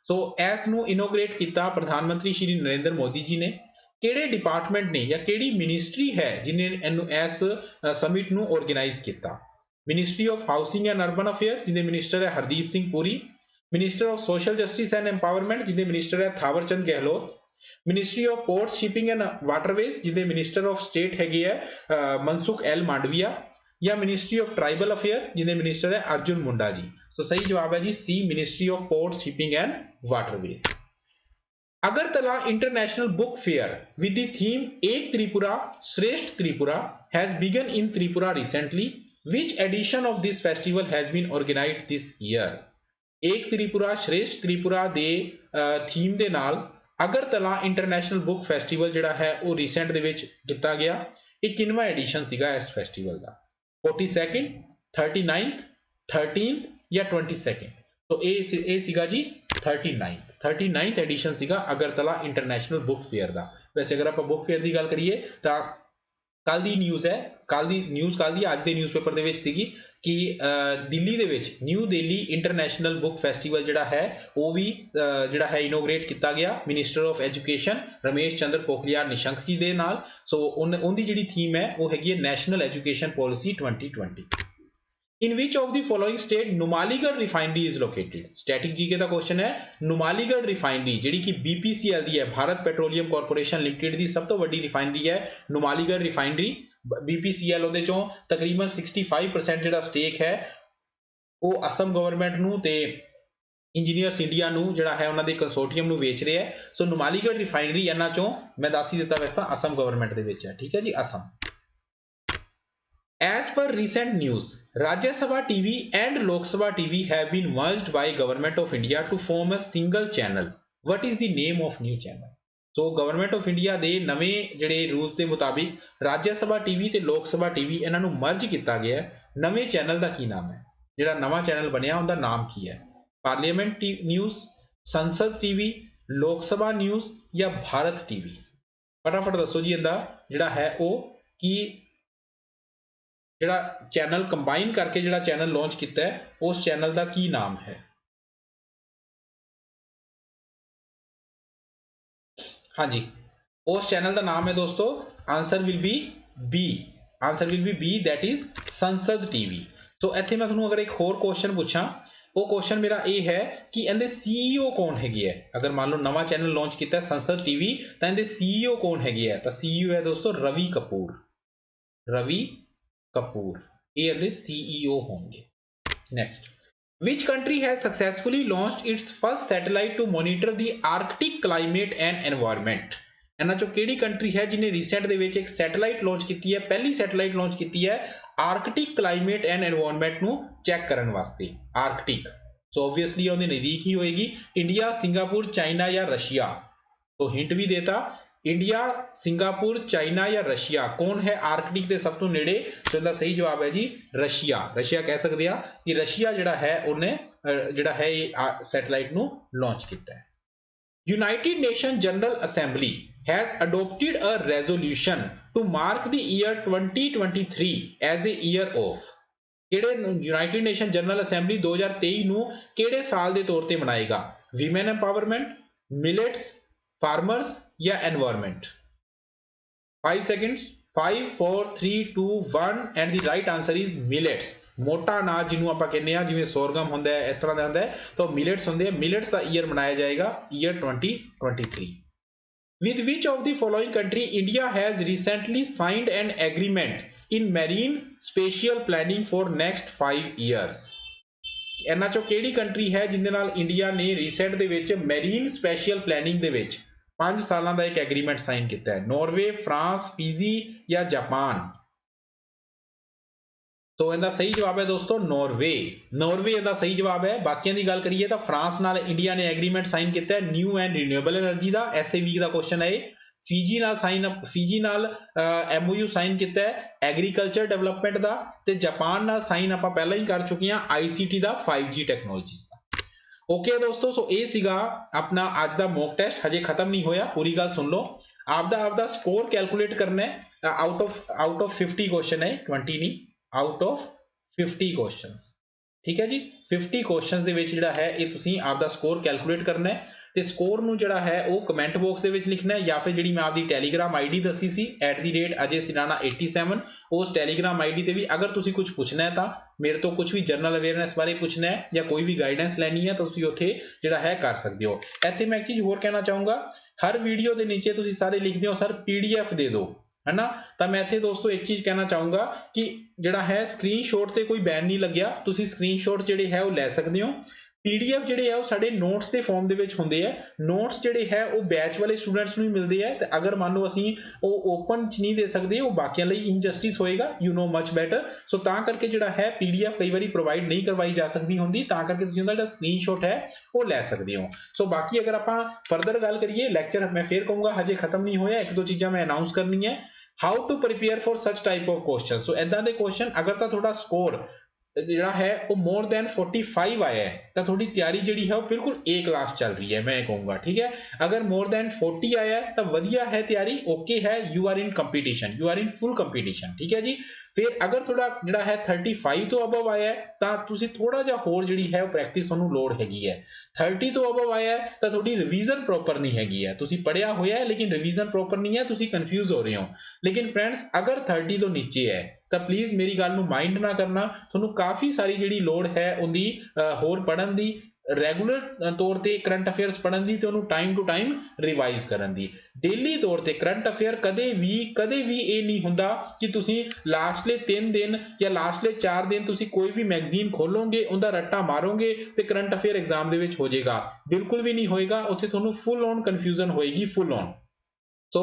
ਸੋ ਇਸ ਨੂੰ ਇਨੋਗ੍ਰੇਟ ਕੀਤਾ ਪ੍ਰਧਾਨ ਮੰਤਰੀ ਸ਼੍ਰੀ ਨਰਿੰਦਰ ਮੋਦੀ ਜੀ ਨੇ। ਕਿਹੜੇ ਡਿਪਾਰਟਮੈਂਟ ਨੇ ਜਾਂ ਕਿਹੜੀ ਮਿਨਿਸਟਰੀ ਹੈ ਜਿਨੇ ਇਹਨੂੰ ਇਸ ਸਮਿਟ ਨੂੰ ਆਰਗੇਨਾਈਜ਼ ਕੀਤਾ? Ministry of housing and urban affair ਜਿਹਦੇ ਮਿਨਿਸਟਰ ਹੈ Hardeep Singh Puri, minister of social justice and empowerment ਜਿਹਦੇ ਮਿਨਿਸਟਰ ਹੈ Thawar Chand Gehlot, ministry of port shipping and waterways ਜਿਹਦੇ ਮਿਨਿਸਟਰ ਆਫ ਸਟੇਟ ਹੈਗੇ ਹੈ ਮਨਸੁਖ ਐਲ ਮਾਂਡਵੀਆ, ਜਾਂ ਮਿਨਿਸਟਰੀ ਆਫ ਟ੍ਰਾਈਬਲ ਅਫੇਅਰ ਜਿਹਦੇ ਮਿਨਿਸਟਰ ਹੈ ਅਰਜੁਨ ਮੁੰਡਾ ਜੀ। ਸੋ ਸਹੀ ਜਵਾਬ ਹੈ ਜੀ C ministry of port shipping and waterways. Agartala International Book Fair with the theme Ek Tripura Shresth Tripura has begun in Tripura recently. Which edition of this festival has been organized this year? Ek Tripura Shresth Tripura ਦੇ ਥੀਮ ਦੇ ਨਾਲ ਅਗਰਤਲਾ ਇੰਟਰਨੈਸ਼ਨਲ ਬੁੱਕ ਫੈਸਟੀਵਲ ਜਿਹੜਾ ਹੈ ਉਹ ਰੀਸੈਂਟ ਦੇ ਵਿੱਚ ਕੀਤਾ ਗਿਆ। ਇਹ ਕਿੰਨਵਾਂ ਐਡੀਸ਼ਨ ਸੀਗਾ ਇਸ ਫੈਸਟੀਵਲ ਦਾ? 42nd, 39th, 13th ਜਾਂ 22nd? तो ਇਹ ਸੀਗਾ ਜੀ 39th ਐਡੀਸ਼ਨ ਸੀਗਾ ਅਗਰਤਲਾ ਇੰਟਰਨੈਸ਼ਨਲ ਬੁੱਕ ਫੇਅਰ ਦਾ। ਵੈਸੇ ਅਗਰ ਆਪਾਂ ਬੁੱਕ ਫੇਅਰ ਦੀ ਗੱਲ ਕਰੀਏ ਤਾਂ ਕੱਲ ਦੀ ਨਿਊਜ਼ ਹੈ, ਕੱਲ ਦੀ ਅੱਜ ਦੇ ਨਿਊਜ਼ਪੇਪਰ ਦੇ ਵਿੱਚ ਸੀਗੀ ਕਿ ਦਿੱਲੀ ਦੇ ਵਿੱਚ New Delhi international book festival ਜਿਹੜਾ ਹੈ ਉਹ ਵੀ ਜਿਹੜਾ ਹੈ ਇਨੋਗ੍ਰੇਟ ਕੀਤਾ ਗਿਆ minister of education Ramesh Chandra Pokhriyal Nishank ji ਦੇ ਨਾਲ। ਸੋ ਉਹਦੀ ਜਿਹੜੀ ਥੀਮ ਹੈ ਉਹ ਹੈਗੀ ਹੈ national education policy 2020। In which of the following state Numaligarh refinery is located? Static GK the question है। Numaligarh refinery ਜਿਹੜੀ ਕਿ BPCL ਦੀ ਹੈ, ਭਾਰਤ ਪੈਟਰੋਲੀਅਮ ਕਾਰਪੋਰੇਸ਼ਨ ਲਿਮਟਿਡ ਦੀ ਸਭ ਤੋਂ ਵੱਡੀ ਰਿਫਾਈਨਰੀ ਹੈ Numaligarh refinery। BPCL ਉਹਦੇ ਚੋਂ ਤਕਰੀਬਨ 65% ਜਿਹੜਾ ਸਟੇਕ ਹੈ ਉਹ ਅਸਮ ਗਵਰਨਮੈਂਟ ਨੂੰ ਤੇ ਇੰਜੀਨੀਅਰਸ ਇੰਡੀਆ ਨੂੰ ਜਿਹੜਾ ਹੈ ਉਹਨਾਂ ਦੇ ਕੰਸੋਰਟੀਅਮ ਨੂੰ ਵੇਚ ਰਿਹਾ ਹੈ। ਸੋ Numaligarh refinery ਇਹਨਾਂ ਚੋਂ ਮੈਂ ਦੱਸ ਹੀ ਦਿੱਤਾ ਵੈਸੇ ਤਾਂ ਅਸਮ ਗਵਰਨਮੈਂਟ ਦੇ ਵਿੱਚ ਹੈ, ਠੀਕ ਹੈ ਜੀ, Assam. As per recent news, Rajya Sabha TV and Lok Sabha TV have been merged by Government of India to form a single channel. What is the name of new channel? So Government of India ਦੇ ਨਵੇਂ ਜਿਹੜੇ ਰੂਲਸ ਦੇ ਮੁਤਾਬਿਕ ਰਾਜ ਸਭਾ ਟੀਵੀ ਤੇ ਲੋਕ ਸਭਾ ਟੀਵੀ ਇਹਨਾਂ ਨੂੰ ਮਰਜ ਕੀਤਾ ਗਿਆ ਹੈ। ਨਵੇਂ ਚੈਨਲ ਦਾ ਕੀ ਨਾਮ ਹੈ? ਜਿਹੜਾ ਨਵਾਂ ਚੈਨਲ ਬਣਿਆ ਉਹਦਾ ਨਾਮ ਕੀ ਹੈ? ਪਾਰਲੀਮੈਂਟ ਨਿਊਜ਼, ਸੰਸਦ ਟੀਵੀ, ਲੋਕ ਸਭਾ ਨਿਊਜ਼ ਜਾਂ ਭਾਰਤ ਟੀਵੀ? ਫਟਾਫਟ ਦੱਸੋ ਜੀ ਇਹਦਾ ਜਿਹੜਾ ਹੈ ਉਹ ਕੀ ਜਿਹੜਾ ਚੈਨਲ ਕੰਬਾਈਨ ਕਰਕੇ ਜਿਹੜਾ ਚੈਨਲ ਲਾਂਚ ਕੀਤਾ ਹੈ ਉਸ ਚੈਨਲ ਦਾ ਕੀ ਨਾਮ ਹੈ? ਹਾਂਜੀ, ਉਸ ਚੈਨਲ ਦਾ ਨਾਮ ਹੈ ਦੋਸਤੋ, answer will be B, that is ਸੰਸਦ ਟੀਵੀ। ਸੋ ਇੱਥੇ ਮੈਂ ਤੁਹਾਨੂੰ ਅਗਰ ਇੱਕ ਹੋਰ ਕੁਐਸਚਨ ਪੁੱਛਾਂ, ਉਹ ਕੁਐਸਚਨ ਮੇਰਾ ਇਹ ਹੈ ਕਿ ਇਹਦੇ CEO ਕੌਣ ਹੈਗੇ ਹੈ? ਅਗਰ ਮੰਨ ਲਓ ਨਵਾਂ ਚੈਨਲ ਲਾਂਚ ਕੀਤਾ ਸੰਸਦ ਟੀਵੀ ਤਾਂ ਇਹਦੇ CEO ਕੌਣ ਹੈਗੇ ਹੈ? ਤਾਂ CEO ਹੈ ਦੋਸਤੋ ਰਵੀ ਕਪੂਰ। ਇਹ ਇਹਦੇ CEO ਹੋਣਗੇ। Next, which country has successfully launched its first satellite to monitor the Arctic climate and environment? ਇਹਨਾਂ ਚੋਂ ਕਿਹੜੀ ਕੰਟਰੀ ਹੈ ਜਿਹਨੇ ਰੀਸੈਂਟ ਦੇ ਵਿੱਚ ਇੱਕ ਸੈਟੇਲਾਈਟ ਲਾਂਚ ਕੀਤੀ ਹੈ, ਪਹਿਲੀ ਸੈਟੇਲਾਈਟ ਲਾਂਚ ਕੀਤੀ ਹੈ ਆਰਕਟਿਕ ਕਲਾਈਮੇਟ ਐਂਡ এনवायरमेंट ਨੂੰ ਚੈੱਕ ਕਰਨ ਵਾਸਤੇ? ਆਰਕਟਿਕ, ਸੋ ਆਬਵੀਅਸਲੀ ਉਹਦੇ ਨਜ਼ਦੀਕ ਹੀ ਹੋਏਗੀ। ਇੰਡੀਆ, ਸਿੰਗਾਪੁਰ, ਚਾਈਨਾ ਜਾਂ ਰਸ਼ੀਆ? तो हिंट भी देता, इंडिया, सिंगापुर, चाइना या रशिया, कौन है आर्कटिक के सब तो नेड़े? तो इसका सही जवाब है जी रशिया। रशिया कह सकते हैं कि रशिया जिहड़ा है उन्हें जिहड़ा है सैटेलाइट नूं लॉन्च किया है। United nation general assembly has adopted a resolution to mark the year 2023 as a year of ਕਿਹੜੇ यूनाइटेड नेशन जनरल असेंबली 2023 ਨੂੰ ਕਿਹੜੇ ਸਾਲ ਦੇ ਤੌਰ ਤੇ ਮਨਾਏਗਾ? women empowerment, millets, farmers या environment? 5 seconds, 5 4 3 2 1 and the right answer is millets। ਮੋਟਾ ਅਨਾਜ ਜਿਹਨੂੰ ਆਪਾਂ ਕਹਿੰਦੇ ਆ, ਜਿਵੇਂ ਸੋਰਗਮ ਹੁੰਦਾ ਹੈ, ਇਸ ਤਰ੍ਹਾਂ ਦਾ ਹੁੰਦਾ ਹੈ, ਤਾਂ ਮਿਲਟਸ ਹੁੰਦੇ ਆ। ਮਿਲਟਸ ਦਾ ਈਅਰ ਮਨਾਇਆ ਜਾਏਗਾ year 2023। With which of the following country India has recently signed an agreement in marine spatial planning for next 5 years? ਇਹਨਾਂ ਚੋਂ ਕਿਹੜੀ ਕੰਟਰੀ ਹੈ ਜਿੰਦੇ ਨਾਲ ਇੰਡੀਆ ਨੇ ਰੀਸੈਂਟ ਦੇ ਵਿੱਚ ਮੈਰੀਨ ਸਪੈਸ਼ੀਅਲ ਪਲੈਨਿੰਗ ਦੇ ਵਿੱਚ 5 ਸਾਲਾਂ ਦਾ ਇੱਕ ਐਗਰੀਮੈਂਟ ਸਾਈਨ ਕੀਤਾ ਹੈ? ਨਾਰਵੇ, ਫਰਾਂਸ, ਫੀਜੀ ਜਾਂ ਜਾਪਾਨ? ਸੋ ਇਹਦਾ ਸਹੀ ਜਵਾਬ ਹੈ ਦੋਸਤੋ ਨਾਰਵੇ। ਨਾਰਵੇ ਇਹਦਾ ਸਹੀ ਜਵਾਬ ਹੈ। ਬਾਕੀਆਂ ਦੀ ਗੱਲ ਕਰੀਏ ਤਾਂ ਫਰਾਂਸ ਨਾਲ ਇੰਡੀਆ ਨੇ ਐਗਰੀਮੈਂਟ ਸਾਈਨ ਕੀਤਾ ਹੈ ਨਿਊ ਐਂਡ ਰੀਨਿਊਏਬਲ એનર્ਜੀ ਦਾ, ਐਸਏ ਵੀਕ ਦਾ ਕੁਐਸਚਨ ਹੈ। ਫੀਜੀ ਨਾਲ ਐਮਓਯੂ ਸਾਈਨ ਕੀਤਾ ਹੈ ਐਗਰੀਕਲਚਰ ਡਿਵੈਲਪਮੈਂਟ ਦਾ, ਤੇ ਜਾਪਾਨ ਨਾਲ ਸਾਈਨ ਆਪਾਂ ਪਹਿਲਾਂ ਹੀ ਕਰ ਚੁੱਕੇ ਹਾਂ ਆਈਸੀਟੀ ਦਾ, 5G ਟੈਕਨੋਲੋਜੀਜ਼ ਦਾ। ਓਕੇ ਦੋਸਤੋ, ਸੋ ਇਹ ਸੀਗਾ ਆਪਣਾ ਅੱਜ ਦਾ ਮੌਕ ਟੈਸਟ। ਹਜੇ ਖਤਮ ਨਹੀਂ ਹੋਇਆ, ਪੂਰੀ ਗੱਲ ਸੁਣ ਲਓ। ਆਪਦਾ ਸਕੋਰ ਕੈਲਕੂਲੇਟ ਕਰਨਾ ਹੈ। ਆਊਟ ਆਫ 50 ਕੁਐਸਚਨ ਹੈ, 20 ਨਹੀਂ, ਆਊਟ ਆਫ 50 ਕੁਐਸਚਨਸ, ਠੀਕ ਹੈ ਜੀ। 50 ਕੁਐਸਚਨਸ ਦੇ ਵਿੱਚ ਜਿਹੜਾ ਹੈ ਇਹ ਤੁਸੀਂ ਆਪਦਾ ਸਕੋਰ ਕੈਲਕੂਲੇਟ ਕਰਨਾ ਹੈ, ਤੇ ਸਕੋਰ ਨੂੰ ਜਿਹੜਾ ਹੈ ਉਹ ਕਮੈਂਟ ਬਾਕਸ ਦੇ ਵਿੱਚ ਲਿਖਣਾ ਹੈ, ਜਾਂ ਫਿਰ ਜਿਹੜੀ ਮੈਂ ਆਪਦੀ ਟੈਲੀਗ੍ਰਾਮ ਆਈਡੀ ਦੱਸੀ ਸੀ @AjaySedana87, ਉਸ ਟੈਲੀਗ੍ਰਾਮ ਆਈਡੀ ਤੇ ਵੀ ਅਗਰ ਤੁਸੀਂ ਕੁਝ ਪੁੱਛਣਾ ਹੈ, ਤਾਂ ਮੇਰੇ ਤੋਂ ਕੁਝ ਵੀ ਜਨਰਲ ਅਵੇਅਰਨੈਸ ਬਾਰੇ ਪੁੱਛਣਾ ਹੈ ਜਾਂ ਕੋਈ ਵੀ ਗਾਈਡੈਂਸ ਲੈਣੀ ਹੈ, ਤਾਂ ਤੁਸੀਂ ਉੱਥੇ ਜਿਹੜਾ ਹੈ ਕਰ ਸਕਦੇ ਹੋ। ਇੱਥੇ ਮੈਂ ਇੱਕ ਚੀਜ਼ ਹੋਰ ਕਹਿਣਾ ਚਾਹੂੰਗਾ, ਹਰ ਵੀਡੀਓ ਦੇ ਨੀਚੇ ਤੁਸੀਂ ਸਾਰੇ ਲਿਖਦੇ ਹੋ ਸਰ PDF ਦੇ ਦਿਓ, है ना, ਤਾਂ ਮੈਂ ਇੱਥੇ ਦੋਸਤੋ ਇੱਕ ਚੀਜ਼ ਕਹਿਣਾ ਚਾਹੂੰਗਾ ਕਿ ਜਿਹੜਾ ਹੈ ਸਕਰੀਨਸ਼ਾਟ ਤੇ ਕੋਈ ਬੈਨ ਨਹੀਂ ਲੱਗਿਆ, ਤੁਸੀਂ ਸਕਰੀਨਸ਼ਾਟ ਜਿਹੜੇ ਹੈ ਉਹ ਲੈ ਸਕਦੇ ਹੋ। PDF ਜਿਹੜੇ ਹੈ ਉਹ ਸਾਡੇ ਨੋਟਸ ਦੇ ਫਾਰਮ ਦੇ ਵਿੱਚ ਹੁੰਦੇ ਆ। ਨੋਟਸ ਜਿਹੜੇ ਹੈ ਉਹ ਬੈਚ ਵਾਲੇ ਸਟੂਡੈਂਟਸ ਨੂੰ ਹੀ ਮਿਲਦੇ ਆ, ਤੇ ਅਗਰ ਮੰਨ ਲਓ ਅਸੀਂ ਉਹ ਓਪਨ ਚ ਨਹੀਂ ਦੇ ਸਕਦੇ, ਉਹ ਬਾਕੀਆਂ ਲਈ ਇਨਜਸਟਿਸ ਹੋਏਗਾ, ਯੂ ਨੋ ਮਚ ਬੈਟਰ। ਸੋ ਤਾਂ ਕਰਕੇ ਜਿਹੜਾ ਹੈ PDF ਕਈ ਵਾਰੀ ਪ੍ਰੋਵਾਈਡ ਨਹੀਂ ਕਰਵਾਈ ਜਾ ਸਕਦੀ ਹੁੰਦੀ, ਤਾਂ ਕਰਕੇ ਤੁਸੀਂ ਉਹਦਾ ਜਿਹੜਾ ਸਕਰੀਨਸ਼ਾਟ ਹੈ ਉਹ ਲੈ ਸਕਦੇ ਹੋ। ਸੋ ਬਾਕੀ ਅਗਰ ਆਪਾਂ ਫਰਦਰ ਗੱਲ ਕਰੀਏ, ਲੈਕਚਰ ਮੈਂ ਫੇਰ ਕਹੂੰਗਾ ਹਜੇ ਖਤਮ ਨਹੀਂ ਹੋਇਆ, ਇੱਕ ਦੋ ਚੀਜ਼ਾਂ ਮੈਂ ਅਨਾਉਂਸ ਕਰਨੀ ਹੈ। How to prepare for such type of questions? ਸੋ ਇਦਾਂ ਦੇ ਕੁਐਸਚਨ ਅਗਰ ਤਾਂ ਤੁਹਾਡਾ ਸਕੋਰ ਜਿਹੜਾ ਹੈ ਉਹ more than 45 ਆਇਆ ਹੈ, ਤਾਂ ਤੁਹਾਡੀ ਤਿਆਰੀ ਜਿਹੜੀ ਹੈ ਉਹ ਬਿਲਕੁਲ A ਕਲਾਸ ਚੱਲ ਰਹੀ ਹੈ, ਮੈਂ ਕਹੂੰਗਾ, ਠੀਕ ਹੈ। ਅਗਰ more than 40 ਆਇਆ ਹੈ ਤਾਂ ਵਧੀਆ ਹੈ ਤਿਆਰੀ, ਓਕੇ ਹੈ, you are in competition, you are in full competition, ਠੀਕ ਹੈ ਜੀ। ਫਿਰ ਅਗਰ ਤੁਹਾਡਾ ਜਿਹੜਾ ਹੈ 35 ਤੋਂ ਅਬਵ ਆਇਆ ਹੈ, ਤਾਂ ਤੁਸੀਂ ਥੋੜਾ ਜਿਹਾ ਹੋਰ ਜਿਹੜੀ ਹੈ ਉਹ ਪ੍ਰੈਕਟਿਸ ਤੁਹਾਨੂੰ ਲੋੜ ਹੈਗੀ ਹੈ। 30 ਤੋਂ ਅਬਵ ਆਇਆ ਹੈ ਤਾਂ ਤੁਹਾਡੀ ਰਿਵੀਜ਼ਨ ਪ੍ਰੋਪਰ ਨਹੀਂ ਹੈਗੀ ਹੈ, ਤੁਸੀਂ ਪੜਿਆ ਹੋਇਆ ਹੈ ਲੇਕਿਨ ਰਿਵੀਜ਼ਨ ਪ੍ਰੋਪਰ ਨਹੀਂ ਹੈ, ਤੁਸੀਂ ਕਨਫਿਊਜ਼ ਹੋ ਰਹੇ ਹੋ। ਲੇਕਿਨ ਫਰੈਂਡਸ ਅਗਰ 30 ਤੋਂ ਨੀਚੇ ਹੈ ਤਾਂ ਪਲੀਜ਼ ਮੇਰੀ ਗੱਲ ਨੂੰ ਮਾਈਂਡ ਨਾ ਕਰਨਾ, ਤੁਹਾਨੂੰ ਕਾਫੀ ਸਾਰੀ ਜਿਹੜੀ ਲੋੜ ਹੈ ਉਹਦੀ ਹੋਰ ਪੜਨ ਦੀ, ਰੈਗੂਲਰ ਤੌਰ ਤੇ ਕਰੰਟ ਅਫੇਅਰਸ ਪੜਨ ਦੀ, ਤੇ ਉਹਨੂੰ ਟਾਈਮ ਟੂ ਟਾਈਮ ਰਿਵਾਈਜ਼ ਕਰਨ ਦੀ। ਡੇਲੀ ਤੌਰ ਤੇ ਕਰੰਟ ਅਫੇਅਰ ਕਦੇ ਵੀ ਇਹ ਨਹੀਂ ਹੁੰਦਾ ਕਿ ਤੁਸੀਂ ਲਾਸਟਲੇ 3 ਦਿਨ ਜਾਂ ਲਾਸਟਲੇ 4 ਦਿਨ ਤੁਸੀਂ ਕੋਈ ਵੀ ਮੈਗਜ਼ੀਨ ਖੋਲੋਗੇ, ਉਹਦਾ ਰੱਟਾ ਮਾਰੋਗੇ ਤੇ ਕਰੰਟ ਅਫੇਅਰ ਐਗਜ਼ਾਮ ਦੇ ਵਿੱਚ ਹੋ ਜਾਏਗਾ, ਬਿਲਕੁਲ ਵੀ ਨਹੀਂ ਹੋਏਗਾ। ਉੱਥੇ ਤੁਹਾਨੂੰ ਫੁੱਲ ਔਨ ਕਨਫਿਊਜ਼ਨ ਹੋਏਗੀ, ਫੁੱਲ ਔਨ। ਸੋ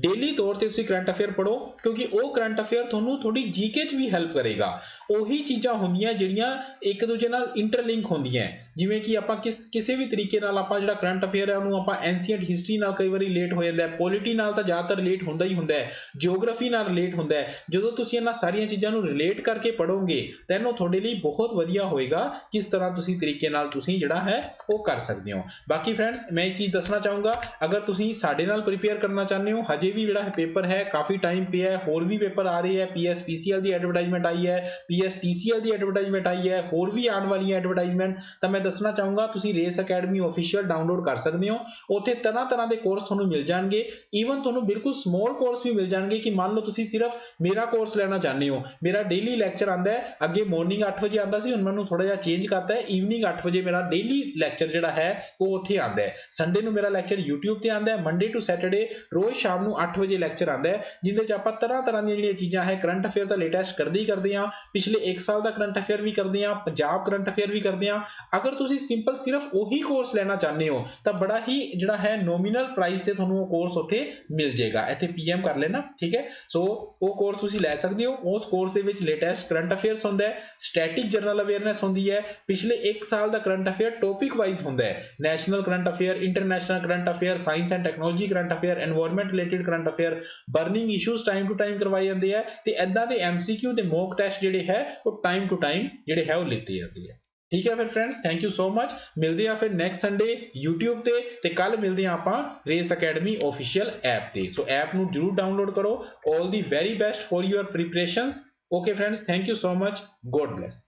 ਡੇਲੀ ਤੌਰ ਤੇ ਤੁਸੀਂ ਕਰੰਟ ਅਫੇਅਰ ਪੜੋ, ਕਿਉਂਕਿ ਉਹ ਕਰੰਟ ਅਫੇਅਰ ਤੁਹਾਨੂੰ ਥੋੜੀ ਜੀਕੇ ਚ ਵੀ ਹੈਲਪ ਕਰੇਗਾ। ਉਹੀ ਚੀਜ਼ਾਂ ਹੁੰਦੀਆਂ ਜਿਹੜੀਆਂ ਇੱਕ ਦੂਜੇ ਨਾਲ ਇੰਟਰਲਿੰਕ ਹੁੰਦੀਆਂ, ਜਿਵੇਂ ਕਿ ਆਪਾਂ ਕਿਸੇ ਵੀ ਤਰੀਕੇ ਨਾਲ ਆਪਾਂ ਜਿਹੜਾ ਕਰੰਟ ਅਫੇਅਰ ਹੈ ਉਹਨੂੰ ਆਪਾਂ ਐਂਸੀਐਂਟ ਹਿਸਟਰੀ ਨਾਲ ਕਈ ਵਾਰੀ ਰਿਲੇਟ ਹੋ ਜਾਂਦਾ ਹੈ, ਪੋਲਿਟੀ ਨਾਲ ਤਾਂ ਜ਼ਿਆਦਾਤਰ ਰਿਲੇਟ ਹੁੰਦਾ ਹੀ ਹੁੰਦਾ ਹੈ, ਜਿਓਗ੍ਰਾਫੀ ਨਾਲ ਰਿਲੇਟ ਹੁੰਦਾ ਹੈ। ਜਦੋਂ ਤੁਸੀਂ ਇਹਨਾਂ ਸਾਰੀਆਂ ਚੀਜ਼ਾਂ ਨੂੰ ਰਿਲੇਟ ਕਰਕੇ ਪੜੋਗੇ ਤਾਂ ਉਹ ਤੁਹਾਡੇ ਲਈ ਬਹੁਤ ਵਧੀਆ ਹੋਏਗਾ, ਕਿਸ ਤਰ੍ਹਾਂ ਤੁਸੀਂ ਤਰੀਕੇ ਨਾਲ ਤੁਸੀਂ ਜਿਹੜਾ ਹੈ ਉਹ ਕਰ ਸਕਦੇ ਹੋ। ਬਾਕੀ ਫਰੈਂਡਸ ਮੈਂ ਇੱਕ ਚੀਜ਼ ਦੱਸਣਾ ਚਾਹੂੰਗਾ, ਅਗਰ ਤੁਸੀਂ ਸਾਡੇ ਨਾਲ ਪ੍ਰੀਪੇਅਰ ਕਰਨਾ ਚਾਹੁੰਦੇ ਹੋ, ਹਜੇ ਵੀ ਜਿਹੜਾ ਪੇਪਰ ਹੈ ਕਾਫੀ ਟਾਈਮ ਪਿਆ ਹੈ, ਹੋਰ ਵੀ ਪੇਪਰ ਆ ਰਹੇ ਹੈ, PSPCL ਦੀ ਐਡਵਰਟਾਈਜ਼ਮੈਂਟ ਆਈ ਹੈ, PSTCL ਦੀ ਐਡਵਰਟਾਈਜ਼ਮੈਂਟ ਆਈ ਹੈ, ਹੋਰ ਵੀ ਆਉਣ ਵਾਲੀਆਂ ਐਡਵਰਟਾਈਜ਼ਮੈਂਟ, ਤਾਂ ਮੈਂ ਦੱਸਣਾ ਚਾਹੂੰਗਾ ਤੁਸੀਂ ਰੇਸ ਅਕੈਡਮੀ ਆਫੀਸ਼ੀਅਲ ਡਾਊਨਲੋਡ ਕਰ ਸਕਦੇ ਹੋ। ਉੱਥੇ ਤਰ੍ਹਾਂ ਦੇ ਕੋਰਸ ਤੁਹਾਨੂੰ ਮਿਲ ਜਾਣਗੇ, ਈਵਨ ਤੁਹਾਨੂੰ ਬਿਲਕੁਲ ਸਮਾਲ ਕੋਰਸ ਵੀ ਮਿਲ ਜਾਣਗੇ ਕਿ ਮੰਨ ਲਓ ਤੁਸੀਂ ਸਿਰਫ ਮੇਰਾ ਕੋਰਸ ਲੈਣਾ ਚਾਹੁੰਦੇ ਹੋ। ਮੇਰਾ ਡੇਲੀ ਲੈਕਚਰ ਆਉਂਦਾ ਹੈ, ਅੱਗੇ ਮਾਰਨਿੰਗ 8 ਵਜੇ ਆਉਂਦਾ ਸੀ, ਹੁਣ ਮੈਨੂੰ ਥੋੜਾ ਜਿਹਾ ਚੇਂਜ ਕਰਤਾ ਹੈ, ਈਵਨਿੰਗ 8 ਵਜੇ ਮੇਰਾ ਡੇਲੀ ਲੈਕਚਰ ਜਿਹੜਾ ਹੈ ਉਹ ਉੱਥੇ ਆਉਂਦਾ ਹੈ। ਸੰਡੇ ਨੂੰ ਮੇਰਾ ਲੈਕਚਰ YouTube ਤੇ ਆਉਂਦਾ ਹੈ, ਮੰਡੇ ਟੂ ਸੈਟਰਡੇ ਰੋਜ਼ ਸ਼ਾਮ ਨੂੰ 8 ਵਜੇ ਲੈਕਚਰ ਆਉਂਦਾ ਹੈ, ਜਿਹਦੇ ਚ ਆਪਾਂ ਤਰ੍ਹਾਂ ਦੀਆਂ ਜਿਹੜੀਆਂ ਚੀਜ਼ਾਂ ਹੈ ਕਰੰਟ ਅਫੇਅਰ ਦਾ ਲੇਟੈਸਟ ਕਰਦੇ ਹੀ ਕਰਦੇ ਹਾਂ, ਪਿਛਲੇ 1 ਸਾਲ ਦਾ ਕਰੰਟ ਅਫੇਅਰ ਵੀ ਕਰਦੇ ਹਾਂ, ਪੰਜਾਬ ਕਰੰਟ ਅਫੇਅਰ ਵੀ ਕਰਦੇ ਹਾਂ। ਅਗਰ ਤੁਸੀਂ ਸਿੰਪਲ ਸਿਰਫ ਉਹੀ ਕੋਰਸ ਲੈਣਾ ਚਾਹੁੰਦੇ ਹੋ ਤਾਂ ਬੜਾ ਹੀ ਜਿਹੜਾ ਹੈ ਨੋਮੀਨਲ ਪ੍ਰਾਈਸ ਤੇ ਤੁਹਾਨੂੰ ਉਹ ਕੋਰਸ ਉੱਥੇ ਮਿਲ ਜਾਏਗਾ, ਇੱਥੇ PM ਕਰ ਲੈਣਾ, ਠੀਕ ਹੈ। ਸੋ ਉਹ ਕੋਰਸ ਤੁਸੀਂ ਲੈ ਸਕਦੇ ਹੋ। ਉਸ ਕੋਰਸ ਦੇ ਵਿੱਚ ਲੇਟੈਸਟ ਕਰੰਟ ਅਫੇਅਰਸ ਹੁੰਦਾ ਹੈ, ਸਟੈਟਿਕ ਜਨਰਲ ਅਵੇਅਰਨੈਸ ਹੁੰਦੀ ਹੈ, ਪਿਛਲੇ 1 ਸਾਲ ਦਾ ਕਰੰਟ ਅਫੇਅਰ ਟੌਪਿਕ ਵਾਈਜ਼ ਹੁੰਦਾ ਹੈ, national current affair, international current affair, science and technology current affair, environment related current affair, burning issues time to time ਕਰਵਾਏ ਜਾਂਦੇ ਆ, ਤੇ ਇਦਾਂ ਦੇ MCQ ਤੇ ਮੌਕ ਟੈਸਟ ਜਿਹੜੇ ਹੈ ਉਹ ਟਾਈਮ ਟੂ ਟਾਈਮ ਜਿਹੜੇ ਹੈ ਉਹ ਲਿੱਤੇ ਜਾਂਦੇ ਆ। ਠੀਕ ਹੈ ਫਿਰ friends, thank you so much. ਮਿਲਦੇ ਆ ਫਿਰ ਨੈਕਸਟ ਸੰਡੇ YouTube ਤੇ ਕੱਲ ਮਿਲਦੇ ਆ ਆਪਾਂ ਰੇਸ ਅਕੈਡਮੀ ਆਫੀਸ਼ੀਅਲ ਐਪ ਤੇ। ਸੋ ਐਪ ਨੂੰ ਜਰੂਰ ਡਾਊਨਲੋਡ ਕਰੋ। All the very best for your preparations. Okay friends, thank you so much, god bless.